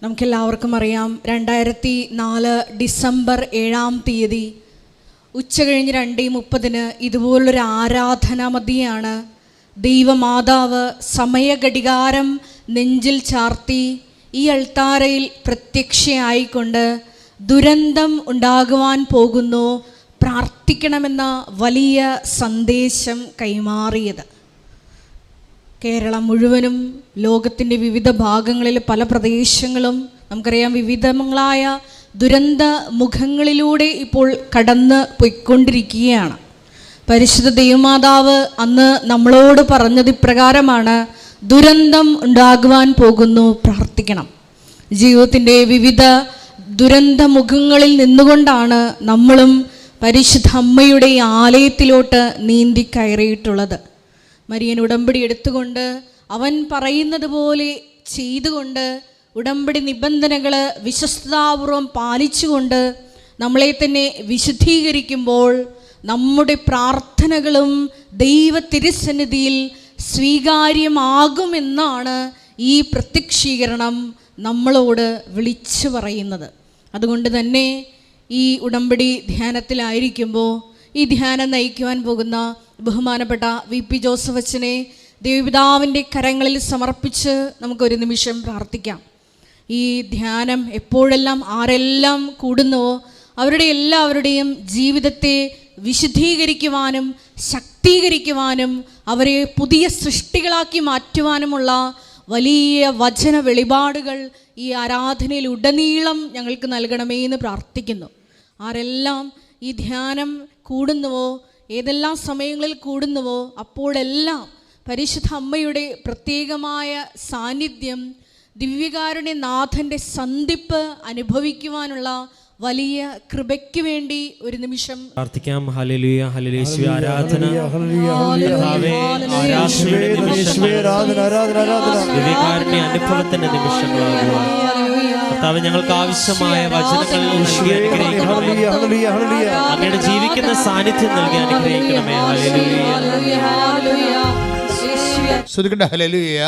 നമുക്കെല്ലാവർക്കും അറിയാം, 2004 ഡിസംബർ 7 ഉച്ചകഴിഞ്ഞ് 2:30 ഇതുപോലൊരു ആരാധനാ മധ്യയാണ് ദൈവമാതാവ് സമയഘടികാരം നെഞ്ചിൽ ചാർത്തി ഈ അൾത്താരയിൽ പ്രത്യക്ഷയായിക്കൊണ്ട് ദുരന്തം ഉണ്ടാകുവാൻ പോകുന്നു, പ്രാർത്ഥിക്കണമെന്ന വലിയ സന്ദേശം കൈമാറിയത്. കേരളം മുഴുവനും, ലോകത്തിൻ്റെ വിവിധ ഭാഗങ്ങളിൽ പല പ്രദേശങ്ങളും നമുക്കറിയാം വിവിധങ്ങളായ ദുരന്ത മുഖങ്ങളിലൂടെ ഇപ്പോൾ കടന്ന് പോയിക്കൊണ്ടിരിക്കുകയാണ്. പരിശുദ്ധ ദൈവമാതാവ് അന്ന് നമ്മളോട് പറഞ്ഞത് ഇപ്രകാരമാണ്: ദുരന്തം ഉണ്ടാകുവാൻ പോകുന്നു, പ്രാർത്ഥിക്കണം. ജീവിതത്തിൻ്റെ വിവിധ ദുരന്ത മുഖങ്ങളിൽ നിന്നുകൊണ്ടാണ് നമ്മളും പരിശുദ്ധ അമ്മയുടെ ആലയത്തിലോട്ട് നീന്തി കയറിയിട്ടുള്ളത്. മരിയൻ ഉടമ്പടി എടുത്തുകൊണ്ട് അവൻ പറയുന്നത് പോലെ ചെയ്തുകൊണ്ട് ഉടമ്പടി നിബന്ധനകൾ വിശ്വസ്തതാപൂർവം പാലിച്ചുകൊണ്ട് നമ്മളെ തന്നെ വിശുദ്ധീകരിക്കുമ്പോൾ നമ്മുടെ പ്രാർത്ഥനകളും ദൈവ തിരുസന്നിധിയിൽ സ്വീകാര്യമാകുമെന്നാണ് ഈ പ്രത്യക്ഷീകരണം നമ്മളോട് വിളിച്ചു പറയുന്നത്. അതുകൊണ്ട് തന്നെ ഈ ഉടമ്പടി ധ്യാനത്തിലായിരിക്കുമ്പോൾ ഈ ധ്യാനം നയിക്കുവാൻ പോകുന്ന ബഹുമാനപ്പെട്ട VP ജോസഫ് അച്ഛനെ ദൈവപിതാവിൻ്റെ കരങ്ങളിൽ സമർപ്പിച്ച് നമുക്കൊരു നിമിഷം പ്രാർത്ഥിക്കാം. ഈ ധ്യാനം എപ്പോഴെല്ലാം ആരെല്ലാം കൂടുന്നുവോ അവരുടെ എല്ലാവരുടെയും ജീവിതത്തെ വിശുദ്ധീകരിക്കുവാനും ശക്തീകരിക്കുവാനും അവരെ പുതിയ സൃഷ്ടികളാക്കി മാറ്റുവാനുമുള്ള വലിയ വചന വെളിപാടുകൾ ഈ ആരാധനയിൽ ഉടനീളം ഞങ്ങൾക്ക് നൽകണമേ എന്ന് പ്രാർത്ഥിക്കുന്നു. ആരെല്ലാം ഈ ധ്യാനം കൂടുന്നുവോ, ഏതെല്ലാം സമയങ്ങളിൽ കൂടുന്നുവോ അപ്പോഴെല്ലാം പരിശുദ്ധ അമ്മയുടെ പ്രത്യേകമായ സാന്നിധ്യം, ദിവ്യകാരുണ്യനാഥൻ്റെ സന്ധിപ്പ് അനുഭവിക്കുവാനുള്ള വലിയ കൃപയ്ക്ക് വേണ്ടി ഒരു നിമിഷം പ്രാർത്ഥിക്കാം. ഹല്ലേലൂയ, ഹല്ലേലൂയ, യേശുവേ ആരാധന. ദിവ്യകാരുണ്യ അനുഭവത്തിന്റെ നിമിഷങ്ങളാകുവാൻ കർത്താവേ ഞങ്ങൾക്ക് ആവശ്യമായ വചനങ്ങൾ നൽകി അനുഗ്രഹിക്കണമേ. അങ്ങയുടെ ജീവിക്കുന്ന സാന്നിധ്യം നൽകി അനുഗ്രഹിക്കണമേ. ഹല്ലേലൂയ.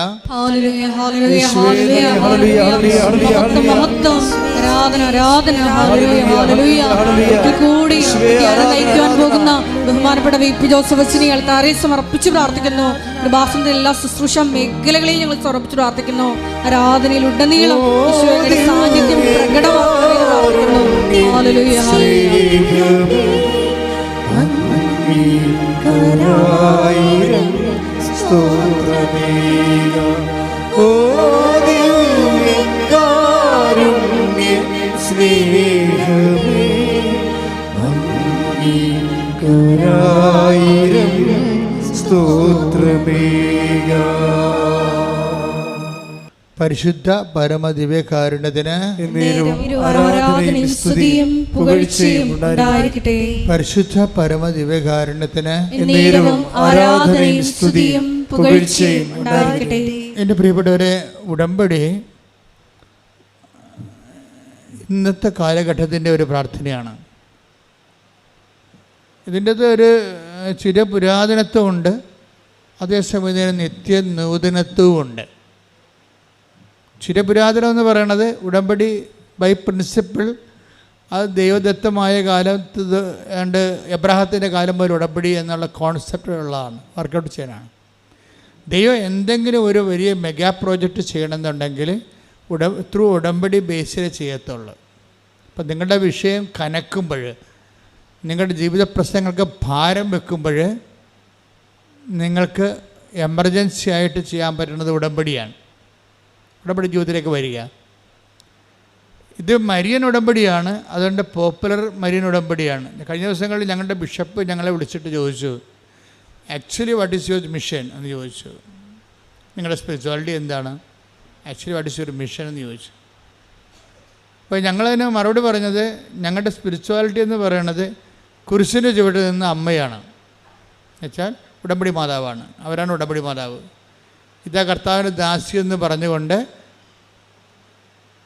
പോകുന്ന ബഹുമാനപ്പെട്ട VP ജോസഫ് അച്ഛനെ അൾത്താരയിൽ സമർപ്പിച്ച് പ്രാർത്ഥിക്കുന്നു. കൃപാസനത്തിന്റെ എല്ലാ ശുശ്രൂഷ മേഖലകളെയും ഞങ്ങൾ സമർപ്പിച്ച് പ്രാർത്ഥിക്കുന്നു. ആരാധനയിൽ ഉടനീളം ഈശോയുടെ സാന്നിധ്യം പ്രകടമാക്കണമെന്ന് പ്രാർത്ഥിക്കുന്നു. ഹല്ലേലൂയ, പരിശുദ്ധ പരമദിവ്യകാരുണ്യത്തിന് പരിശുദ്ധ പരമദിവ്യകാരുണ്യത്തിന് എൻ്റെ പ്രിയപ്പെട്ടവരെ, ഉടമ്പടി ഇന്നത്തെ കാലഘട്ടത്തിൻ്റെ ഒരു പ്രാർത്ഥനയാണ്. ഇതിൻ്റെ ഒരു ചിരപുരാതനത്വമുണ്ട്, അതേസമയം നിത്യ നൂതനത്വമുണ്ട്. ചിരപുരാതനം എന്ന് പറയുന്നത് ഉടമ്പടി ബൈ പ്രിൻസിപ്പിൾ അത് ദൈവദത്തമായ കാലത്ത് ഏണ്ട് എബ്രാഹത്തിൻ്റെ കാലം മുതൽ ഉടമ്പടി എന്നുള്ള കോൺസെപ്റ്റുള്ളതാണ്, വർക്കൗട്ട് ചെയ്യാനാണ്. ദൈവം എന്തെങ്കിലും ഒരു വലിയ മെഗാ പ്രോജക്റ്റ് ചെയ്യണമെന്നുണ്ടെങ്കിൽ ത്രൂ ഉടമ്പടി ബേസിൽ ചെയ്യത്തുള്ളൂ. അപ്പം നിങ്ങളുടെ വിഷയം കനക്കുമ്പോൾ, നിങ്ങളുടെ ജീവിത പ്രശ്നങ്ങൾക്ക് ഭാരം വെക്കുമ്പോൾ നിങ്ങൾക്ക് എമർജൻസി ആയിട്ട് ചെയ്യാൻ പറ്റുന്നത് ഉടമ്പടിയാണ്. ഉടമ്പടി ജീവിതത്തിലേക്ക് വരിക. ഇത് മരിയൻ ഉടമ്പടിയാണ്, അതുകൊണ്ട് പോപ്പുലർ മരിയൻ ഉടമ്പടിയാണ്. കഴിഞ്ഞ ദിവസങ്ങളിൽ ഞങ്ങളുടെ ബിഷപ്പ് ഞങ്ങളെ വിളിച്ചിട്ട് ചോദിച്ചു, actually what is your mission എന്ന് ചോദിച്ചു. നിങ്ങളുടെ സ്പിരിച്വാലിറ്റി എന്താണ്, actually what is your mission എന്ന് ചോദിച്ചു. അപ്പോൾ ഞങ്ങളതിന് മറുപടി പറഞ്ഞത്, ഞങ്ങളുടെ സ്പിരിച്വാലിറ്റി എന്ന് പറയുന്നത് കുരിശിൻ്റെ ചുവട്ടിൽ നിന്ന് അമ്മയാണ്, എന്നുവെച്ചാൽ ഉടമ്പടി മാതാവാണ്, അവരാണ് ഉടമ്പടി മാതാവ്. ഇതാ കർത്താവിൻ്റെ ദാസി എന്ന് പറഞ്ഞുകൊണ്ട്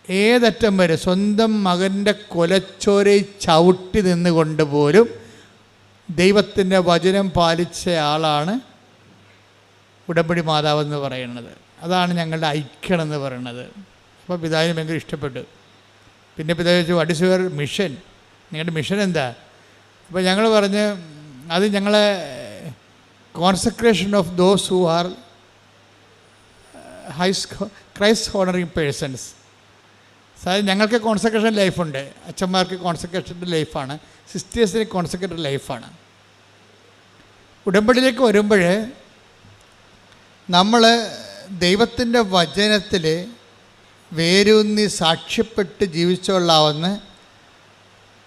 ഏതറ്റം വരെ സ്വന്തം മകൻ്റെ കൊലച്ചോരയിൽ ചവിട്ടി നിന്നുകൊണ്ട് പോലും ദൈവത്തിൻ്റെ വചനം പാലിച്ച ആളാണ് ഉടമ്പടി മാതാവെന്ന് പറയുന്നത്. അതാണ് ഞങ്ങളുടെ ഐക്യമെന്ന് പറയുന്നത്. അപ്പോൾ പിതാവിന് ഭയങ്കര ഇഷ്ടപ്പെട്ടു. പിന്നെ പിതാവ് ചോദിച്ചു, വാട്ട് ഈസ് യുവർ മിഷൻ? നിങ്ങളുടെ മിഷൻ എന്താ? അപ്പോൾ ഞങ്ങൾ പറഞ്ഞ് അത് ഞങ്ങളെ consecration of those who are Christ honouring persons. അതായത് ഞങ്ങൾക്ക് കോൺസെക്രേഷൻ ലൈഫുണ്ട്, അച്ഛന്മാർക്ക് കോൺസെക്രേഷൻ്റെ ലൈഫാണ്, സിസ്റ്റേഴ്സിന് കോൺസെക്രേറ്റഡ് ലൈഫാണ്. ഉടമ്പടിയിലേക്ക് വരുമ്പോൾ നമ്മൾ ദൈവത്തിൻ്റെ വചനത്തിൽ വേരൂന്നി സാക്ഷ്യപ്പെട്ട് ജീവിച്ചുകൊള്ളാവുന്ന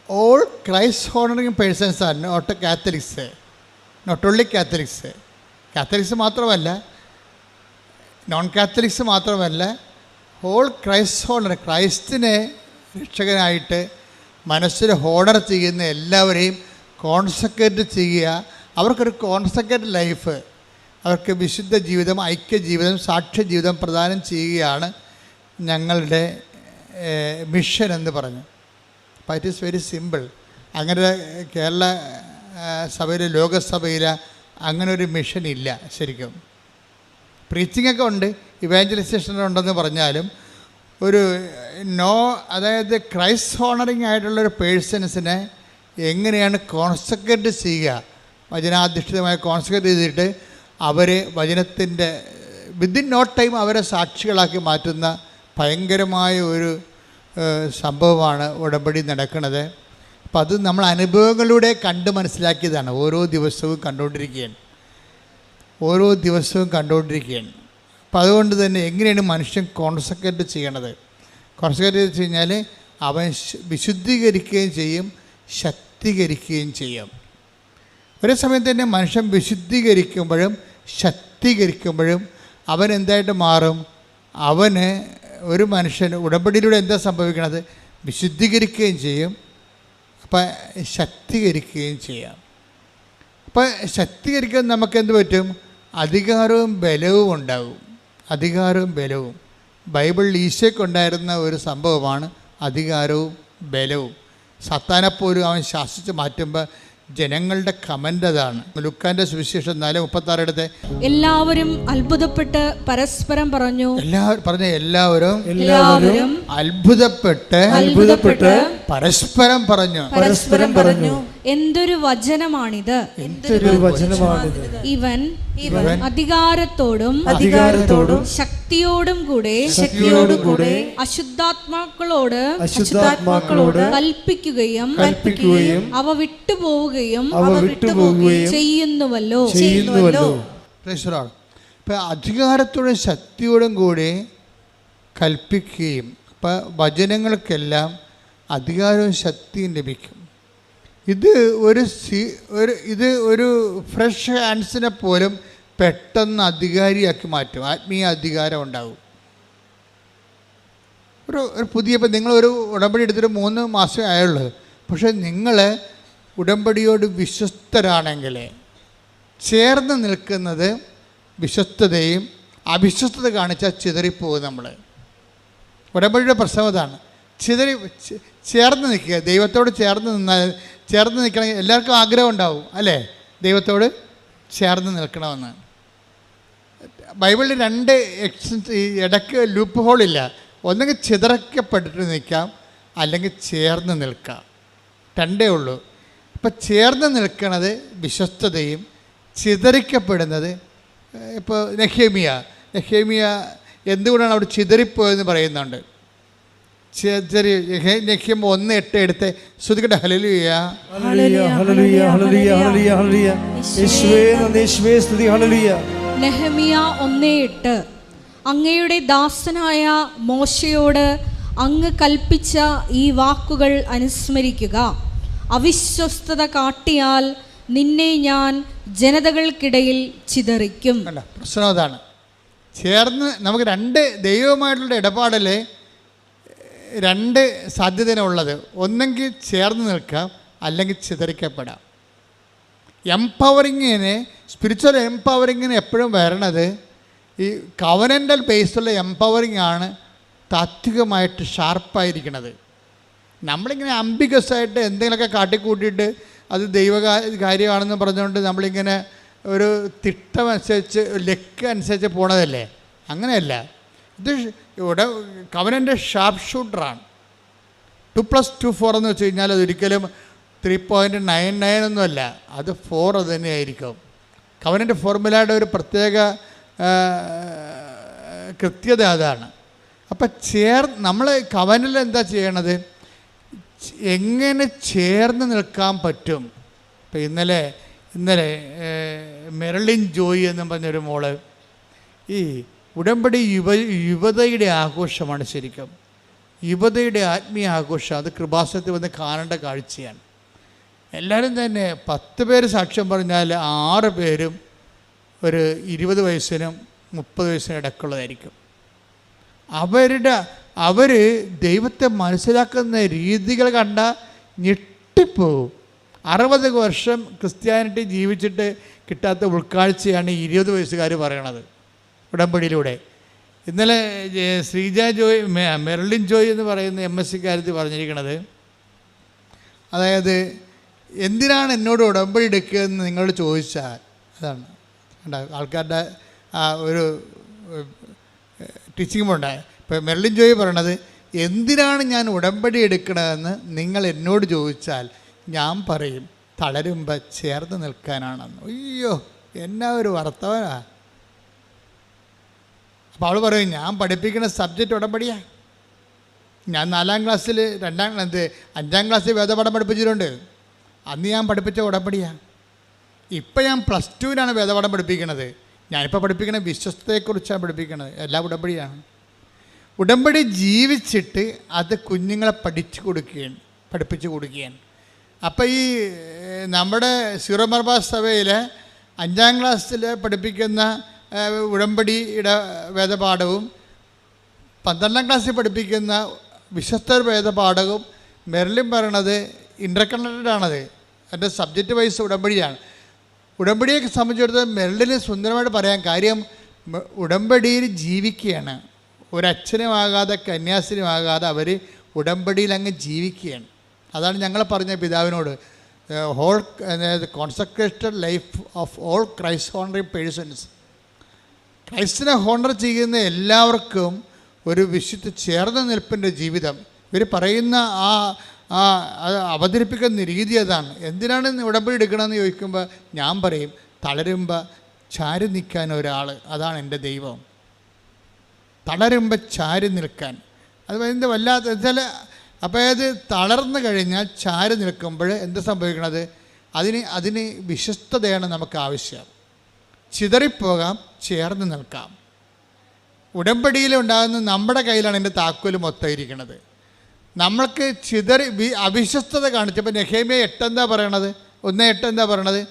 ഓൾ ക്രൈസ്റ്റ് ഹോണറിങ് പേഴ്സൺസ് ആണ്, not Catholics, not only Catholics. Catholics മാത്രമല്ല, നോൺ കാത്തലിക്സ് മാത്രമല്ല, ഹോൾ ക്രൈസ്റ്റ് ഹോണർ, ക്രൈസ്റ്റിനെ രക്ഷകനായിട്ട് മനസ്സിൽ ഹോണർ ചെയ്യുന്ന എല്ലാവരെയും കോൺസെക്രേറ്റ് ചെയ്യുക. അവർക്കൊരു കോൺസെക്രേറ്റ് ലൈഫ്, അവർക്ക് വിശുദ്ധ ജീവിതം, ഐക്യ ജീവിതം, സാക്ഷ്യ ജീവിതം പ്രദാനം ചെയ്യുകയാണ് ഞങ്ങളുടെ മിഷൻ എന്ന് പറഞ്ഞു. അപ്പോൾ ഇറ്റ് ഈസ് വെരി സിമ്പിൾ. അങ്ങനെ കേരള സഭയിൽ, ലോകസഭയിൽ അങ്ങനെ ഒരു മിഷൻ ഇല്ല. ശരിക്കും പ്രീച്ചിങ്ങൊക്കെ ഉണ്ട്, ഇവാഞ്ചലൈസേഷൻ ഉണ്ടെന്ന് പറഞ്ഞാലും ഒരു അതായത് ക്രൈസ്റ്റ് ഹോണറിങ് ആയിട്ടുള്ളൊരു പേഴ്സൺസിനെ എങ്ങനെയാണ് കോൺസെക്രേറ്റ് ചെയ്യുക, വചനാധിഷ്ഠിതമായി കോൺസെക്രേറ്റ് ചെയ്തിട്ട് അവരെ വചനത്തിൻ്റെ വിത്തിൻ നോ ടൈം അവരെ സാക്ഷികളാക്കി മാറ്റുന്ന ഭയങ്കരമായ ഒരു സംഭവമാണ് ഉടമ്പടി നടക്കുന്നത്. അപ്പം അത് നമ്മൾ അനുഭവങ്ങളിലൂടെ കണ്ട് മനസ്സിലാക്കിയതാണ്. ഓരോ ദിവസവും കണ്ടുകൊണ്ടിരിക്കുകയാണ്. അപ്പം അതുകൊണ്ട് തന്നെ എങ്ങനെയാണ് മനുഷ്യൻ കോൺസെക്രേറ്റ് ചെയ്യണത്? കോൺസെക്രേറ്റ് വെച്ച് കഴിഞ്ഞാൽ അവൻ വിശുദ്ധീകരിക്കുകയും ചെയ്യും, ശക്തീകരിക്കുകയും ചെയ്യും. ഒരേ സമയത്ത് തന്നെ മനുഷ്യൻ വിശുദ്ധീകരിക്കുമ്പോഴും ശക്തീകരിക്കുമ്പോഴും അവൻ എന്തായിട്ട് മാറും? അവന് ഒരു മനുഷ്യൻ ഉടമ്പടിയിലൂടെ എന്താ സംഭവിക്കണത്? വിശുദ്ധീകരിക്കുകയും ചെയ്യും, അപ്പം ശക്തീകരിക്കുകയും ചെയ്യാം. അപ്പം ശക്തീകരിക്കാൻ നമുക്ക് എന്ത് പറ്റും? അധികാരവും ബലവും ഉണ്ടാകും. അധികാരവും ബലവും ബൈബിളിൽ ഈശോയ്ക്കുണ്ടായിരുന്ന ഒരു സംഭവമാണ് അധികാരവും ബലവും. സത്താനെപ്പോലും അവൻ ശാസിച്ച് മാറ്റുമ്പോൾ ജനങ്ങളുടെ കമൻ്റ് അതാണ്. ലുക്കാൻ്റെ സുവിശേഷം 4:36 എടുത്ത് എല്ലാവരും അത്ഭുതപ്പെട്ട് പരസ്പരം പറഞ്ഞു. എല്ലാവരും അത്ഭുതപ്പെട്ട് പരസ്പരം പറഞ്ഞു, എന്തൊരു വചനമാണിത്, ഇവൻ അധികാരത്തോടും ശക്തിയോടും കൂടെ അശുദ്ധാത്മാക്കളോട് കൽപ്പിക്കുകയും അവ വിട്ടുപോവുകയും ചെയ്യുന്നുവല്ലോ. ഇപ്പം അധികാരത്തോടും ശക്തിയോടും കൂടി കൽപ്പിക്കുകയും, ഇപ്പം വചനങ്ങൾക്കെല്ലാം അധികാരവും ശക്തിയും ലഭിക്കും. ഇത് ഒരു ഫ്രഷ് ഹാൻഡ്സിനെ പോലും പെട്ടെന്ന് അധികാരിയാക്കി മാറ്റും. ആത്മീയ അധികാരം ഉണ്ടാകും. ഒരു പുതിയ, ഇപ്പം നിങ്ങളൊരു ഉടമ്പടി എടുത്തിട്ട് 3 മാസമേ ആയുള്ളൂ. പക്ഷേ നിങ്ങൾ ഉടമ്പടിയോട് വിശ്വസ്തരാണെങ്കിൽ ചേർന്ന് നിൽക്കുന്നത് വിശ്വസ്തതയും, അവിശ്വസ്തത കാണിച്ചാൽ ചിതറിപ്പോകും. നമ്മൾ ഉടമ്പടിയുടെ പ്രശ്നം അതാണ്. ചേർന്ന് നിൽക്കുക, ദൈവത്തോട് ചേർന്ന് നിൽക്കണമെങ്കിൽ എല്ലാവർക്കും ആഗ്രഹം ഉണ്ടാവും അല്ലേ, ദൈവത്തോട് ചേർന്ന് നിൽക്കണമെന്ന്. ബൈബിളിൽ 2 ഇടയ്ക്ക് ലൂപ്പ് ഹോളില്ല. ഒന്നെങ്കിൽ ചിതറക്കപ്പെട്ടിട്ട് നിൽക്കാം, അല്ലെങ്കിൽ ചേർന്ന് നിൽക്കാം. 2 ഉള്ളൂ. ഇപ്പം ചേർന്ന് നിൽക്കുന്നത് വിശ്വസ്തതയും, ചിതറിക്കപ്പെടുന്നത് ഇപ്പോൾ നെഹേമിയ എന്തുകൊണ്ടാണ് അവിടെ ചിതറിപ്പോയെന്ന് പറയുന്നുണ്ട്. നെഹ്യം 1:8 എടുത്ത് ശ്രുതികട്ടെ. ഹല്ലേലൂയ, നെഹെമിയ 1:8 അങ്ങയുടെ ദാസനായ മോശയോട് അങ്ങ് കൽപ്പിച്ച ഈ വാക്കുകൾ അനുസ്മരിക്കുക. അവിശ്വസ്തത കാട്ടിയാൽ നിന്നെ ഞാൻ ജനതകൾക്കിടയിൽ ചിതറിക്കും. പ്രശ്നം അതാണ്. ചേർന്ന് നമുക്ക് 2 ദൈവവുമായിട്ടുള്ള ഇടപാടിൽ 2 സാധ്യതയുള്ളത്. ഒന്നെങ്കിൽ ചേർന്ന് നിൽക്കാം, അല്ലെങ്കിൽ ചിതറിക്കപ്പെടാം. സ്പിരിച്വൽ എംപവറിങ്ങിന് എപ്പോഴും വരണത് ഈ കവനൻ്റൽ ബേസുള്ള എംപവറിങ് ആണ് താത്വികമായിട്ട് ഷാർപ്പായിരിക്കണത്. നമ്മളിങ്ങനെ അംബിഗസായിട്ട് എന്തെങ്കിലുമൊക്കെ കാട്ടിക്കൂട്ടിയിട്ട് അത് കാര്യമാണെന്ന് പറഞ്ഞുകൊണ്ട് നമ്മളിങ്ങനെ ഒരു തിട്ടമനുസരിച്ച് ലക്ക് അനുസരിച്ച് പോണതല്ലേ. അങ്ങനെയല്ല. ഇത് ഇവിടെ കവനൻ്റെ ഷാർപ്പ് ഷൂട്ടറാണ്. 2+2 4 എന്ന് വെച്ച് കഴിഞ്ഞാൽ അതൊരിക്കലും 3.99 ഒന്നുമല്ല, അത് 4 അത് തന്നെയായിരിക്കും. കവനൻ്റെ ഫോർമുലയുടെ ഒരു പ്രത്യേക കൃത്യത അതാണ്. അപ്പം നമ്മൾ കവനിൽ എന്താ ചെയ്യണത്, എങ്ങനെ ചേർന്ന് നിൽക്കാൻ പറ്റും. ഇപ്പം ഇന്നലെ മെർലിൻ ജോയി എന്ന് പറഞ്ഞൊരു മോള്, ഈ ഉടമ്പടി യുവതയുടെ ആഘോഷമാണ്. ശരിക്കും യുവതയുടെ ആത്മീയ ആഘോഷം. അത് കൃപാസനത്തിൽ വന്ന് കാണേണ്ട കാഴ്ചയാണ്. എല്ലാവരും തന്നെ 10 പേര് സാക്ഷ്യം പറഞ്ഞാൽ 6 പേരും ഒരു 20 വയസ്സിനും 30 വയസ്സിനും ഇടയ്ക്കുള്ളതായിരിക്കും. അവർ ദൈവത്തെ മനസ്സിലാക്കുന്ന രീതികൾ കണ്ട ഞെട്ടിപ്പോവും. 60 വർഷം ക്രിസ്ത്യാനിറ്റി ജീവിച്ചിട്ട് കിട്ടാത്ത ഉൾക്കാഴ്ചയാണ് 20 വയസ്സുകാർ പറയണത് ഉടമ്പടിയിലൂടെ. ഇന്നലെ ശ്രീജ ജോയ്, മെർലിൻ ജോയ് എന്ന് പറയുന്ന MSc-കാരത്തി പറഞ്ഞിരിക്കുന്നത്, അതായത് എന്തിനാണ് എന്നോട് ഉടമ്പടി എടുക്കുക എന്ന് നിങ്ങളോട് ചോദിച്ചാൽ, അതാണ് ആൾക്കാരുടെ ഒരു ടീച്ചിങ് ഉണ്ടായ. ഇപ്പോൾ മെർലിൻ ജോയ് പറയണത്, എന്തിനാണ് ഞാൻ ഉടമ്പടി എടുക്കണതെന്ന് നിങ്ങൾ എന്നോട് ചോദിച്ചാൽ ഞാൻ പറയും തളരുമ്പോൾ ചേർന്ന് നിൽക്കാനാണെന്ന്. അയ്യോ, എന്നാ ഒരു വർത്തമാനാ. അപ്പോൾ അവൾ പറയും, ഞാൻ പഠിപ്പിക്കുന്ന സബ്ജക്റ്റ് ഉടമ്പടിയാണ്. ഞാൻ 4ാം ക്ലാസ്സിൽ 5ാം ക്ലാസ്സിൽ വേദപാഠം പഠിപ്പിച്ചിട്ടുണ്ട്. അന്ന് ഞാൻ പഠിപ്പിച്ച ഉടമ്പടിയാണ്. ഇപ്പം ഞാൻ +2-നാണ് വേദപാഠം പഠിപ്പിക്കുന്നത്. ഞാനിപ്പോൾ പഠിപ്പിക്കുന്ന വിശ്വസ്തയെക്കുറിച്ചാണ് പഠിപ്പിക്കുന്നത്. എല്ലാം ഉടമ്പടിയാണ്. ഉടമ്പടി ജീവിച്ചിട്ട് അത് കുഞ്ഞുങ്ങളെ പഠിപ്പിച്ചു കൊടുക്കുകയാണ്. അപ്പോൾ ഈ നമ്മുടെ സീറോ മലബാർ സഭയിൽ 5ാം ക്ലാസ്സിൽ പഠിപ്പിക്കുന്ന ഉടമ്പടിയുടെ വേദപാഠവും 12ാം ക്ലാസ്സിൽ പഠിപ്പിക്കുന്ന വിശ്വസ്ത വേദപാഠവും മെർലിൻ പറയണത് ഇൻ്റർകണക്റ്റഡ് ആണത്. എൻ്റെ സബ്ജക്റ്റ് വൈസ് ഉടമ്പടിയാണ്. ഉടമ്പടിയെ സംബന്ധിച്ചിടത്തോളം മെർലിന് സുന്ദരമായിട്ട് പറയാൻ കാര്യം, ഉടമ്പടിയിൽ ജീവിക്കുകയാണ്. ഒരച്ഛനുമാകാതെ കന്യാസ്ത്രീയുമാകാതെ അവർ ഉടമ്പടിയിൽ അങ്ങ് ജീവിക്കുകയാണ്. അതാണ് ഞങ്ങൾ പറഞ്ഞ പിതാവിനോട്, whole consecrated life of all Christ honouring persons. ക്രൈസ്റ്റിനെ ഹോണർ ചെയ്യുന്ന എല്ലാവർക്കും ഒരു വിശുദ്ധ ചേർന്ന നിൽപ്പിൻ്റെ ജീവിതം. ഇവർ പറയുന്ന അവതരിപ്പിക്കുന്ന രീതി അതാണ്. എന്തിനാണ് ഉടമ്പടി എടുക്കണമെന്ന് ചോദിക്കുമ്പോൾ ഞാൻ പറയും, തളരുമ്പോൾ ചാരി നിൽക്കാൻ ഒരാൾ, അതാണ് എൻ്റെ ദൈവം. തളരുമ്പോൾ ചാരി നിൽക്കാൻ, അത് എന്ത് വല്ലാത്ത വെച്ചാൽ, അപ്പോൾ അത് തളർന്നു കഴിഞ്ഞാൽ ചാരി നിൽക്കുമ്പോൾ എന്ത് സംഭവിക്കണത്, അതിന് വിശ്വസ്തതയാണ് നമുക്ക് ആവശ്യം. ചിതറിപ്പോകാം, ചേർന്ന് നിൽക്കാം. ഉടമ്പടിയിലുണ്ടാകുന്ന നമ്മുടെ കയ്യിലാണ് എൻ്റെ താക്കോല് മൊത്തം ഇരിക്കുന്നത്. നമ്മൾക്ക് അവിശ്വസ്തത കാണിച്ചപ്പോൾ നെഹേമ്യ 8 എന്താ പറയണത്, 1:8 എന്താ പറയണത്,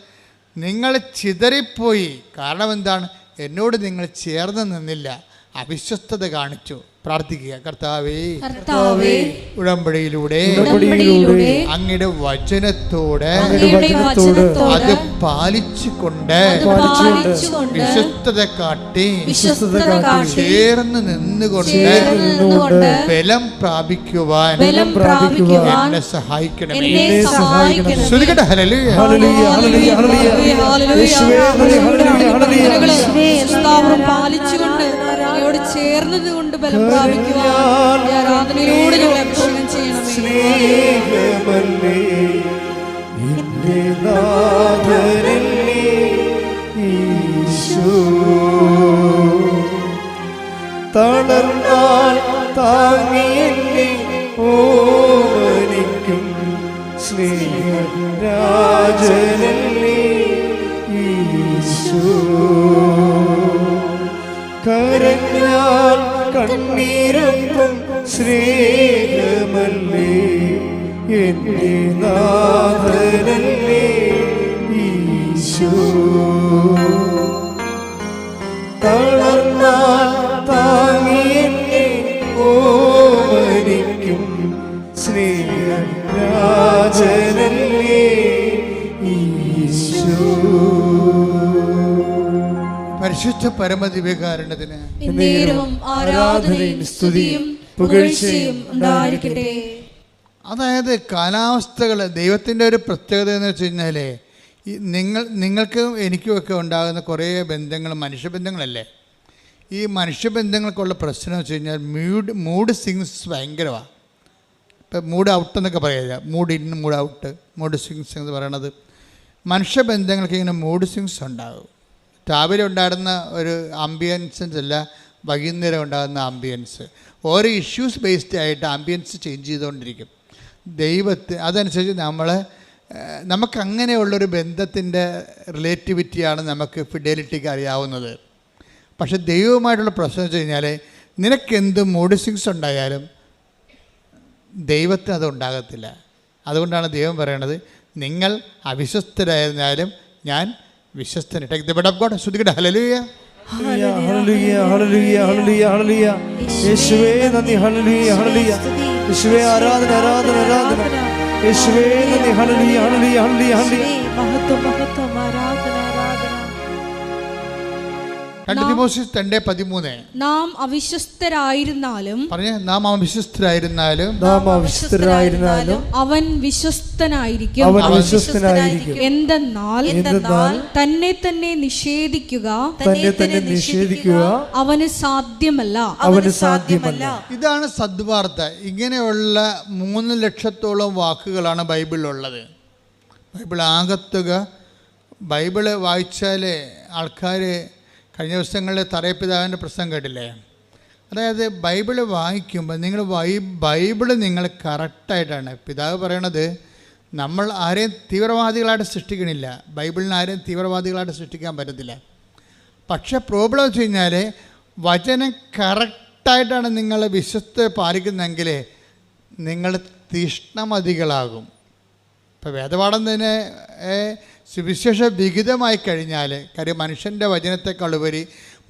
നിങ്ങൾ ചിതറിപ്പോയി. കാരണം എന്താണ്, എന്നോട് നിങ്ങൾ ചേർന്ന് നിന്നില്ല, അവിശ്വസ്തത കാണിച്ചു. പ്രാർത്ഥിക്കുക, കർത്താവേ ഉടമ്പടിയിലൂടെ അങ്ങയുടെ വചനത്തോടെ അത് പാലിച്ചുകൊണ്ട് വിശ്വസ്തത കാട്ടി ചേർന്ന് നിന്നുകൊണ്ട് ബലം പ്രാപിക്കുവാൻ എന്നെ സഹായിക്കണമേ. ശ്രദ്ധിക്കട്ടെ. ഹല്ലേലൂയ. പാലിച്ചുകൊണ്ട് ചേർന്നതുകൊണ്ട് ബലം പ്രാപിക്കുവാൻ ആരാധനയിലൂടെ ഞങ്ങളെ അഭിഷേകം ചെയ്യണമേ. സ്നേഹമല്ലേ എന്റെ നാഥനല്ലേ ഈശോ, തളർന്നാൽ താങ്ങിയെന്നെ ഓമനിക്കും സ്നേഹരാജനല്ലേ ഈശോ, കരഞ്ഞാൽ കണ്ണീരൊപ്പം സ്നേഹമല്ലേ എന്റെ നാഥനല്ലേ ഈശോ, തളർന്നാൽ താങ്ങിയെന്നെ ഓമനിക്കും സ്നേഹരാജനല്ലേ ഈശോ. പരിശുദ്ധ പരമദിവ്യകാരുണ്യത്തിന് ആരാധനയും സ്തുതിയും പുകഴ്ചയും ഉണ്ടായിരിക്കട്ടെ. അതായത് കാലാവസ്ഥകൾ ദൈവത്തിൻ്റെ ഒരു പ്രത്യേകത എന്ന് വെച്ച് കഴിഞ്ഞാൽ, നിങ്ങൾക്കും എനിക്കുമൊക്കെ ഉണ്ടാകുന്ന കുറേ ബന്ധങ്ങൾ മനുഷ്യബന്ധങ്ങളല്ലേ. ഈ മനുഷ്യബന്ധങ്ങൾക്കുള്ള പ്രശ്നം വെച്ച് കഴിഞ്ഞാൽ മൂഡ് സ്വിങ്സ് ഭയങ്കരമാണ്. ഇപ്പം മൂഡ് ഔട്ട് എന്നൊക്കെ പറയുക, mood in mood out, mood swings എന്ന് പറയണത് മനുഷ്യബന്ധങ്ങൾക്ക് ഇങ്ങനെ മൂഡ് സ്വിങ്സ് ഉണ്ടാകും. രാവിലെ ഉണ്ടായിരുന്ന ഒരു ആംബിയൻസ് അല്ല വൈകുന്നേരം ഉണ്ടാകുന്ന ആംബിയൻസ്. ഓരോ ഇഷ്യൂസ് ബേസ്ഡ് ആയിട്ട് ആംബിയൻസ് ചേഞ്ച് ചെയ്തുകൊണ്ടിരിക്കും. അതനുസരിച്ച് നമുക്കങ്ങനെയുള്ളൊരു ബന്ധത്തിൻ്റെ റിലേറ്റിവിറ്റിയാണ് നമുക്ക് ഫിഡലിറ്റിക്ക് അറിയാവുന്നത്. പക്ഷെ ദൈവവുമായിട്ടുള്ള പ്രശ്നം വെച്ച് കഴിഞ്ഞാൽ നിനക്കെന്ത് മൂഡ് സ്വിങ്സ് ഉണ്ടായാലും ദൈവത്തിന് അത് ഉണ്ടാകത്തില്ല. അതുകൊണ്ടാണ് ദൈവം പറയണത്, നിങ്ങൾ അവിശ്വസ്തരായിരുന്നാലും ഞാൻ വിശ്വസ്തൻ. Take the word of God. ശ്രുതിക്കട്ടെ ഹല്ലേലൂയ. ഹല്ലേലൂയ ഹല്ലേലൂയ ഹല്ലേലൂയ ഹല്ലേലൂയ. യേശുവേ നന്ദി. ഹല്ലേലൂയ ഹല്ലേലൂയ. യേശുവേ ആരാധന ആരാധന ആരാധന. യേശുവേ നന്ദി. ഹല്ലേലൂയ ഹല്ലേലൂയ ഹല്ലേലൂയ ഹല്ലേലൂയ. മഹത്വം മഹത്വം ആരാധന ആരാധന. 2 തിമോഥെയോസ് 2:13 നാം അവിശ്വസ്തരായിരുന്നാലും നാം അവിശ്വസ്തരായിരുന്നാലും അവൻ വിശ്വസ്തനായിരിക്കും. എന്തെന്നാൽ തന്നെ തന്നെ നിഷേധിക്കുക അവന് സാധ്യമല്ല. ഇതാണ് സദ്വാർത്ത. ഇങ്ങനെയുള്ള 3 ലക്ഷത്തോളം വാക്കുകളാണ് ബൈബിളിലുള്ളത്. ബൈബിൾ ആകത്തുക, ബൈബിള് വായിച്ചാൽ ആൾക്കാർ കഴിഞ്ഞ ദിവസങ്ങളിൽ തറയപ്പിതാവിൻ്റെ പ്രസംഗം കേട്ടില്ലേ? അതായത് ബൈബിള് വായിക്കുമ്പോൾ ബൈബിള് നിങ്ങൾ കറക്റ്റായിട്ടാണ് പിതാവ് പറയണത്. നമ്മൾ ആരെയും തീവ്രവാദികളായിട്ട് സൃഷ്ടിക്കണില്ല. ബൈബിളിന് ആരെയും തീവ്രവാദികളായിട്ട് സൃഷ്ടിക്കാൻ പറ്റത്തില്ല. പക്ഷേ പ്രോബ്ലം വെച്ച് കഴിഞ്ഞാൽ വചനം കറക്റ്റായിട്ടാണ് നിങ്ങൾ വിശ്വസ്ത പാലിക്കുന്നതെങ്കിൽ നിങ്ങൾ തീഷ്ണമതികളാകും. ഇപ്പോൾ വേദപാഠം തന്നെ സുവിശേഷ വിഹിതമായി കഴിഞ്ഞാൽ, കാര്യം മനുഷ്യൻ്റെ വചനത്തെക്കാളുപരി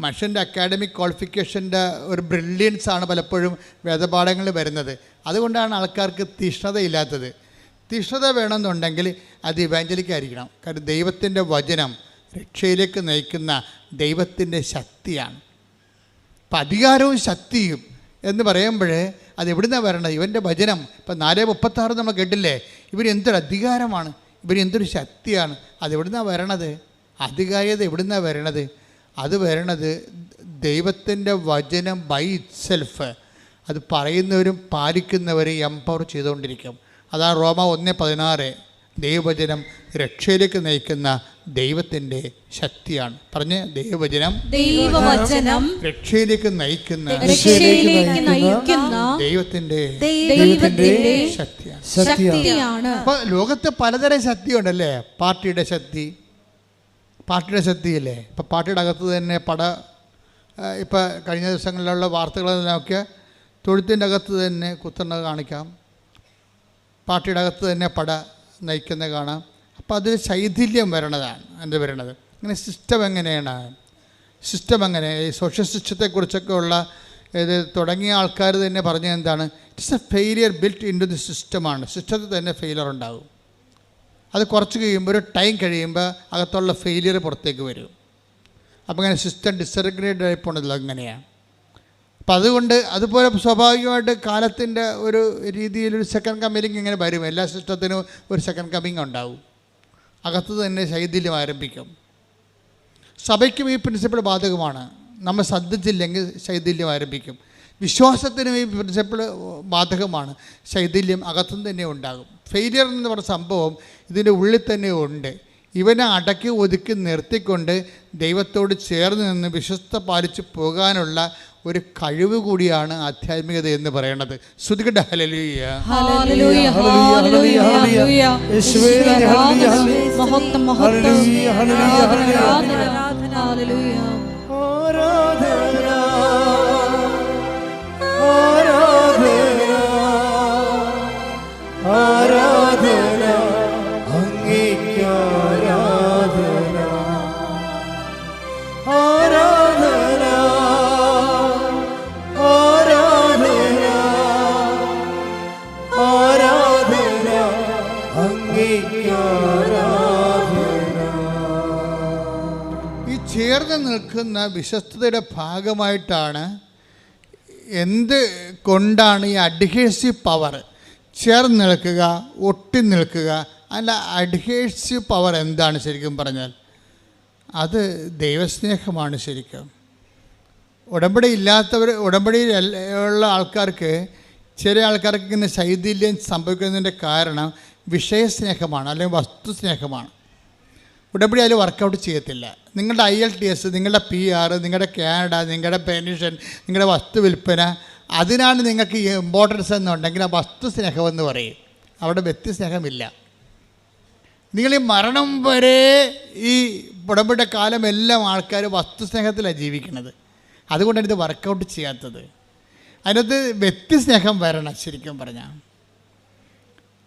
മനുഷ്യൻ്റെ അക്കാഡമിക് ക്വാളിഫിക്കേഷൻ്റെ ഒരു ബ്രില്യൻസാണ് പലപ്പോഴും വേദപാഠങ്ങളിൽ വരുന്നത്. അതുകൊണ്ടാണ് ആൾക്കാർക്ക് തീഷ്ണതയില്ലാത്തത്. തീഷ്ണത വേണമെന്നുണ്ടെങ്കിൽ അത് ഇവാഞ്ചലിക്കായിരിക്കണം. കാര്യം ദൈവത്തിൻ്റെ വചനം രക്ഷയിലേക്ക് നയിക്കുന്ന ദൈവത്തിൻ്റെ ശക്തിയാണ്. അപ്പം അധികാരവും ശക്തിയും എന്ന് പറയുമ്പോൾ അത് എവിടുന്നാണ് വരണത്? ഇവൻ്റെ വചനം. ഇപ്പം 4:36 നമ്മൾ കേട്ടില്ലേ? ഇവരെന്തൊരു അധികാരമാണ്, ഇവരെന്തൊരു ശക്തിയാണ്. അതെവിടുന്നാണ് വരണത്? അധികാരിയത എവിടുന്നാണ് വരണത്? അത് വരണത് ദൈവത്തിൻ്റെ വചനം ബൈ ഇറ്റ്സെൽഫ്. അത് പറയുന്നവരും പാലിക്കുന്നവരും എംപവർ ചെയ്തുകൊണ്ടിരിക്കും. അതാണ് റോമ 1:16. ദൈവവചനം രക്ഷയിലേക്ക് നയിക്കുന്ന ദൈവത്തിൻ്റെ ശക്തിയാണ്. പറഞ്ഞ് ദൈവവചനം രക്ഷയിലേക്ക് നയിക്കുന്ന ദൈവത്തിൻ്റെ ശക്തിയാണ്. അപ്പോൾ ലോകത്ത് പലതരം ശക്തിയുണ്ടല്ലേ? പാർട്ടിയുടെ ശക്തിയില്ലേ? ഇപ്പം പാർട്ടിയുടെ അകത്ത് തന്നെ ഇപ്പം കഴിഞ്ഞ ദിവസങ്ങളിലുള്ള വാർത്തകൾ നോക്കിയ തൊഴുത്തിൻ്റെ അകത്ത് തന്നെ കുത്തുന്നത് കാണിക്കാം. പാർട്ടിയുടെ അകത്ത് തന്നെ നയിക്കുന്നത് കാണാം. അപ്പോൾ അത് ശൈഥില്യം വരണതാണ്. എന്ത് വരണത്? അങ്ങനെ സിസ്റ്റം എങ്ങനെയാണ്? ഈ സോഷ്യൽ സിസ്റ്റത്തെക്കുറിച്ചൊക്കെ ഉള്ള ഇത് തുടങ്ങിയ ആൾക്കാർ തന്നെ പറഞ്ഞത് എന്താണ്? It's a failure built in to the സിസ്റ്റമാണ്. സിസ്റ്റത്തിൽ തന്നെ ഫെയിലിയർ ഉണ്ടാകും. അത് കുറച്ച് കഴിയുമ്പോൾ, ഒരു ടൈം കഴിയുമ്പോൾ അകത്തുള്ള ഫെയിലിയർ പുറത്തേക്ക് വരും. അപ്പോൾ അങ്ങനെ സിസ്റ്റം ഡിസറഗുലേറ്റഡ് ആയി പോണതില്ല. അങ്ങനെയാണ്. അപ്പം അതുകൊണ്ട് അതുപോലെ സ്വാഭാവികമായിട്ട് കാലത്തിൻ്റെ ഒരു രീതിയിലൊരു സെക്കൻഡ് കമ്മിങ് ഇങ്ങനെ വരും. എല്ലാ സിസ്റ്റത്തിനും ഒരു സെക്കൻഡ് കമ്മിങ് ഉണ്ടാവും. അകത്ത് തന്നെ ശൈഥില്യം ആരംഭിക്കും. സഭയ്ക്കും ഈ പ്രിൻസിപ്പിൾ ബാധകമാണ്. നമ്മൾ ശ്രദ്ധിച്ചില്ലെങ്കിൽ ശൈഥില്യം ആരംഭിക്കും. വിശ്വാസത്തിനും ഈ പ്രിൻസിപ്പിൾ ബാധകമാണ്. ശൈഥില്യം അകത്തുനിന്ന് തന്നെ ഉണ്ടാകും. ഫെയിലിയർ എന്ന് പറഞ്ഞ സംഭവം ഇതിൻ്റെ ഉള്ളിൽ തന്നെ ഉണ്ട്. ഇവനെ അടക്കി ഒതുക്കി നിർത്തിക്കൊണ്ട് ദൈവത്തോട് ചേർന്ന് നിന്ന് വിശ്വസ്ത പാലിച്ച് പോകാനുള്ള ഒരു കഴിവ് കൂടിയാണ് ആധ്യാത്മികത എന്ന് പറയുന്നത്. ശ്രുതികട്ടെ ഹല്ലേലൂയ. ഹല്ലേലൂയ ഹല്ലേലൂയ ഹല്ലേലൂയ. യേശുവേ ഹല്ലേലൂയ മഹത്വം മഹത്വം ഹല്ലേലൂയ ഹല്ലേലൂയ. ആരാധന ആരാധന ആരാധന അങ്ങേക്ക് ആരാധന ആരാധന ആരാധന ആരാധന അങ്ങേക്ക് ആരാധന. ഈ ചേർന്ന് നിൽക്കുന്ന വിശ്വസ്തയുടെ ഭാഗമായിട്ടാണ് എന്ത് കൊണ്ടാണ് ഈ അഡ്ഹേസീവ് പവർ, ചേർന്ന് നിൽക്കുക, ഒട്ടി നിൽക്കുക. അല്ല, അഡ്ഹേസീവ് പവർ എന്താണ് ശരിക്കും പറഞ്ഞാൽ? അത് ദൈവസ്നേഹമാണ് ശരിക്കും. ഉടമ്പടി ഇല്ലാത്തവർ, ഉടമ്പടിയിൽ ഉള്ള ആൾക്കാർക്ക്, ചില ആൾക്കാർക്ക് ഇങ്ങനെ ശൈഥില്യം സംഭവിക്കുന്നതിൻ്റെ കാരണം വിഷയസ്നേഹമാണ്, അല്ലെങ്കിൽ വസ്തുസ്നേഹമാണ്. ഉടമ്പടി അതിൽ വർക്കൗട്ട് ചെയ്യത്തില്ല. നിങ്ങളുടെ IELTS, നിങ്ങളുടെ PR, നിങ്ങളുടെ കാനഡ, നിങ്ങളുടെ പെൻഷൻ, നിങ്ങളുടെ വസ്തു വിൽപ്പന, അതിനാണ് നിങ്ങൾക്ക് ഇമ്പോർട്ടൻസ് എന്നുണ്ടെങ്കിൽ ആ വസ്തു സ്നേഹമെന്ന് പറയും. അവിടെ വ്യക്തിസ്നേഹമില്ല. നിങ്ങൾ ഈ മരണം വരെ ഈ ഉടമ്പടിയുടെ കാലമെല്ലാം ആൾക്കാർ വസ്തുസ്നേഹത്തിലാണ് ജീവിക്കുന്നത്. അതുകൊണ്ടാണ് ഇത് വർക്കൗട്ട് ചെയ്യാത്തത്. അതിനകത്ത് വ്യക്തിസ്നേഹം വരണം ശരിക്കും പറഞ്ഞാൽ.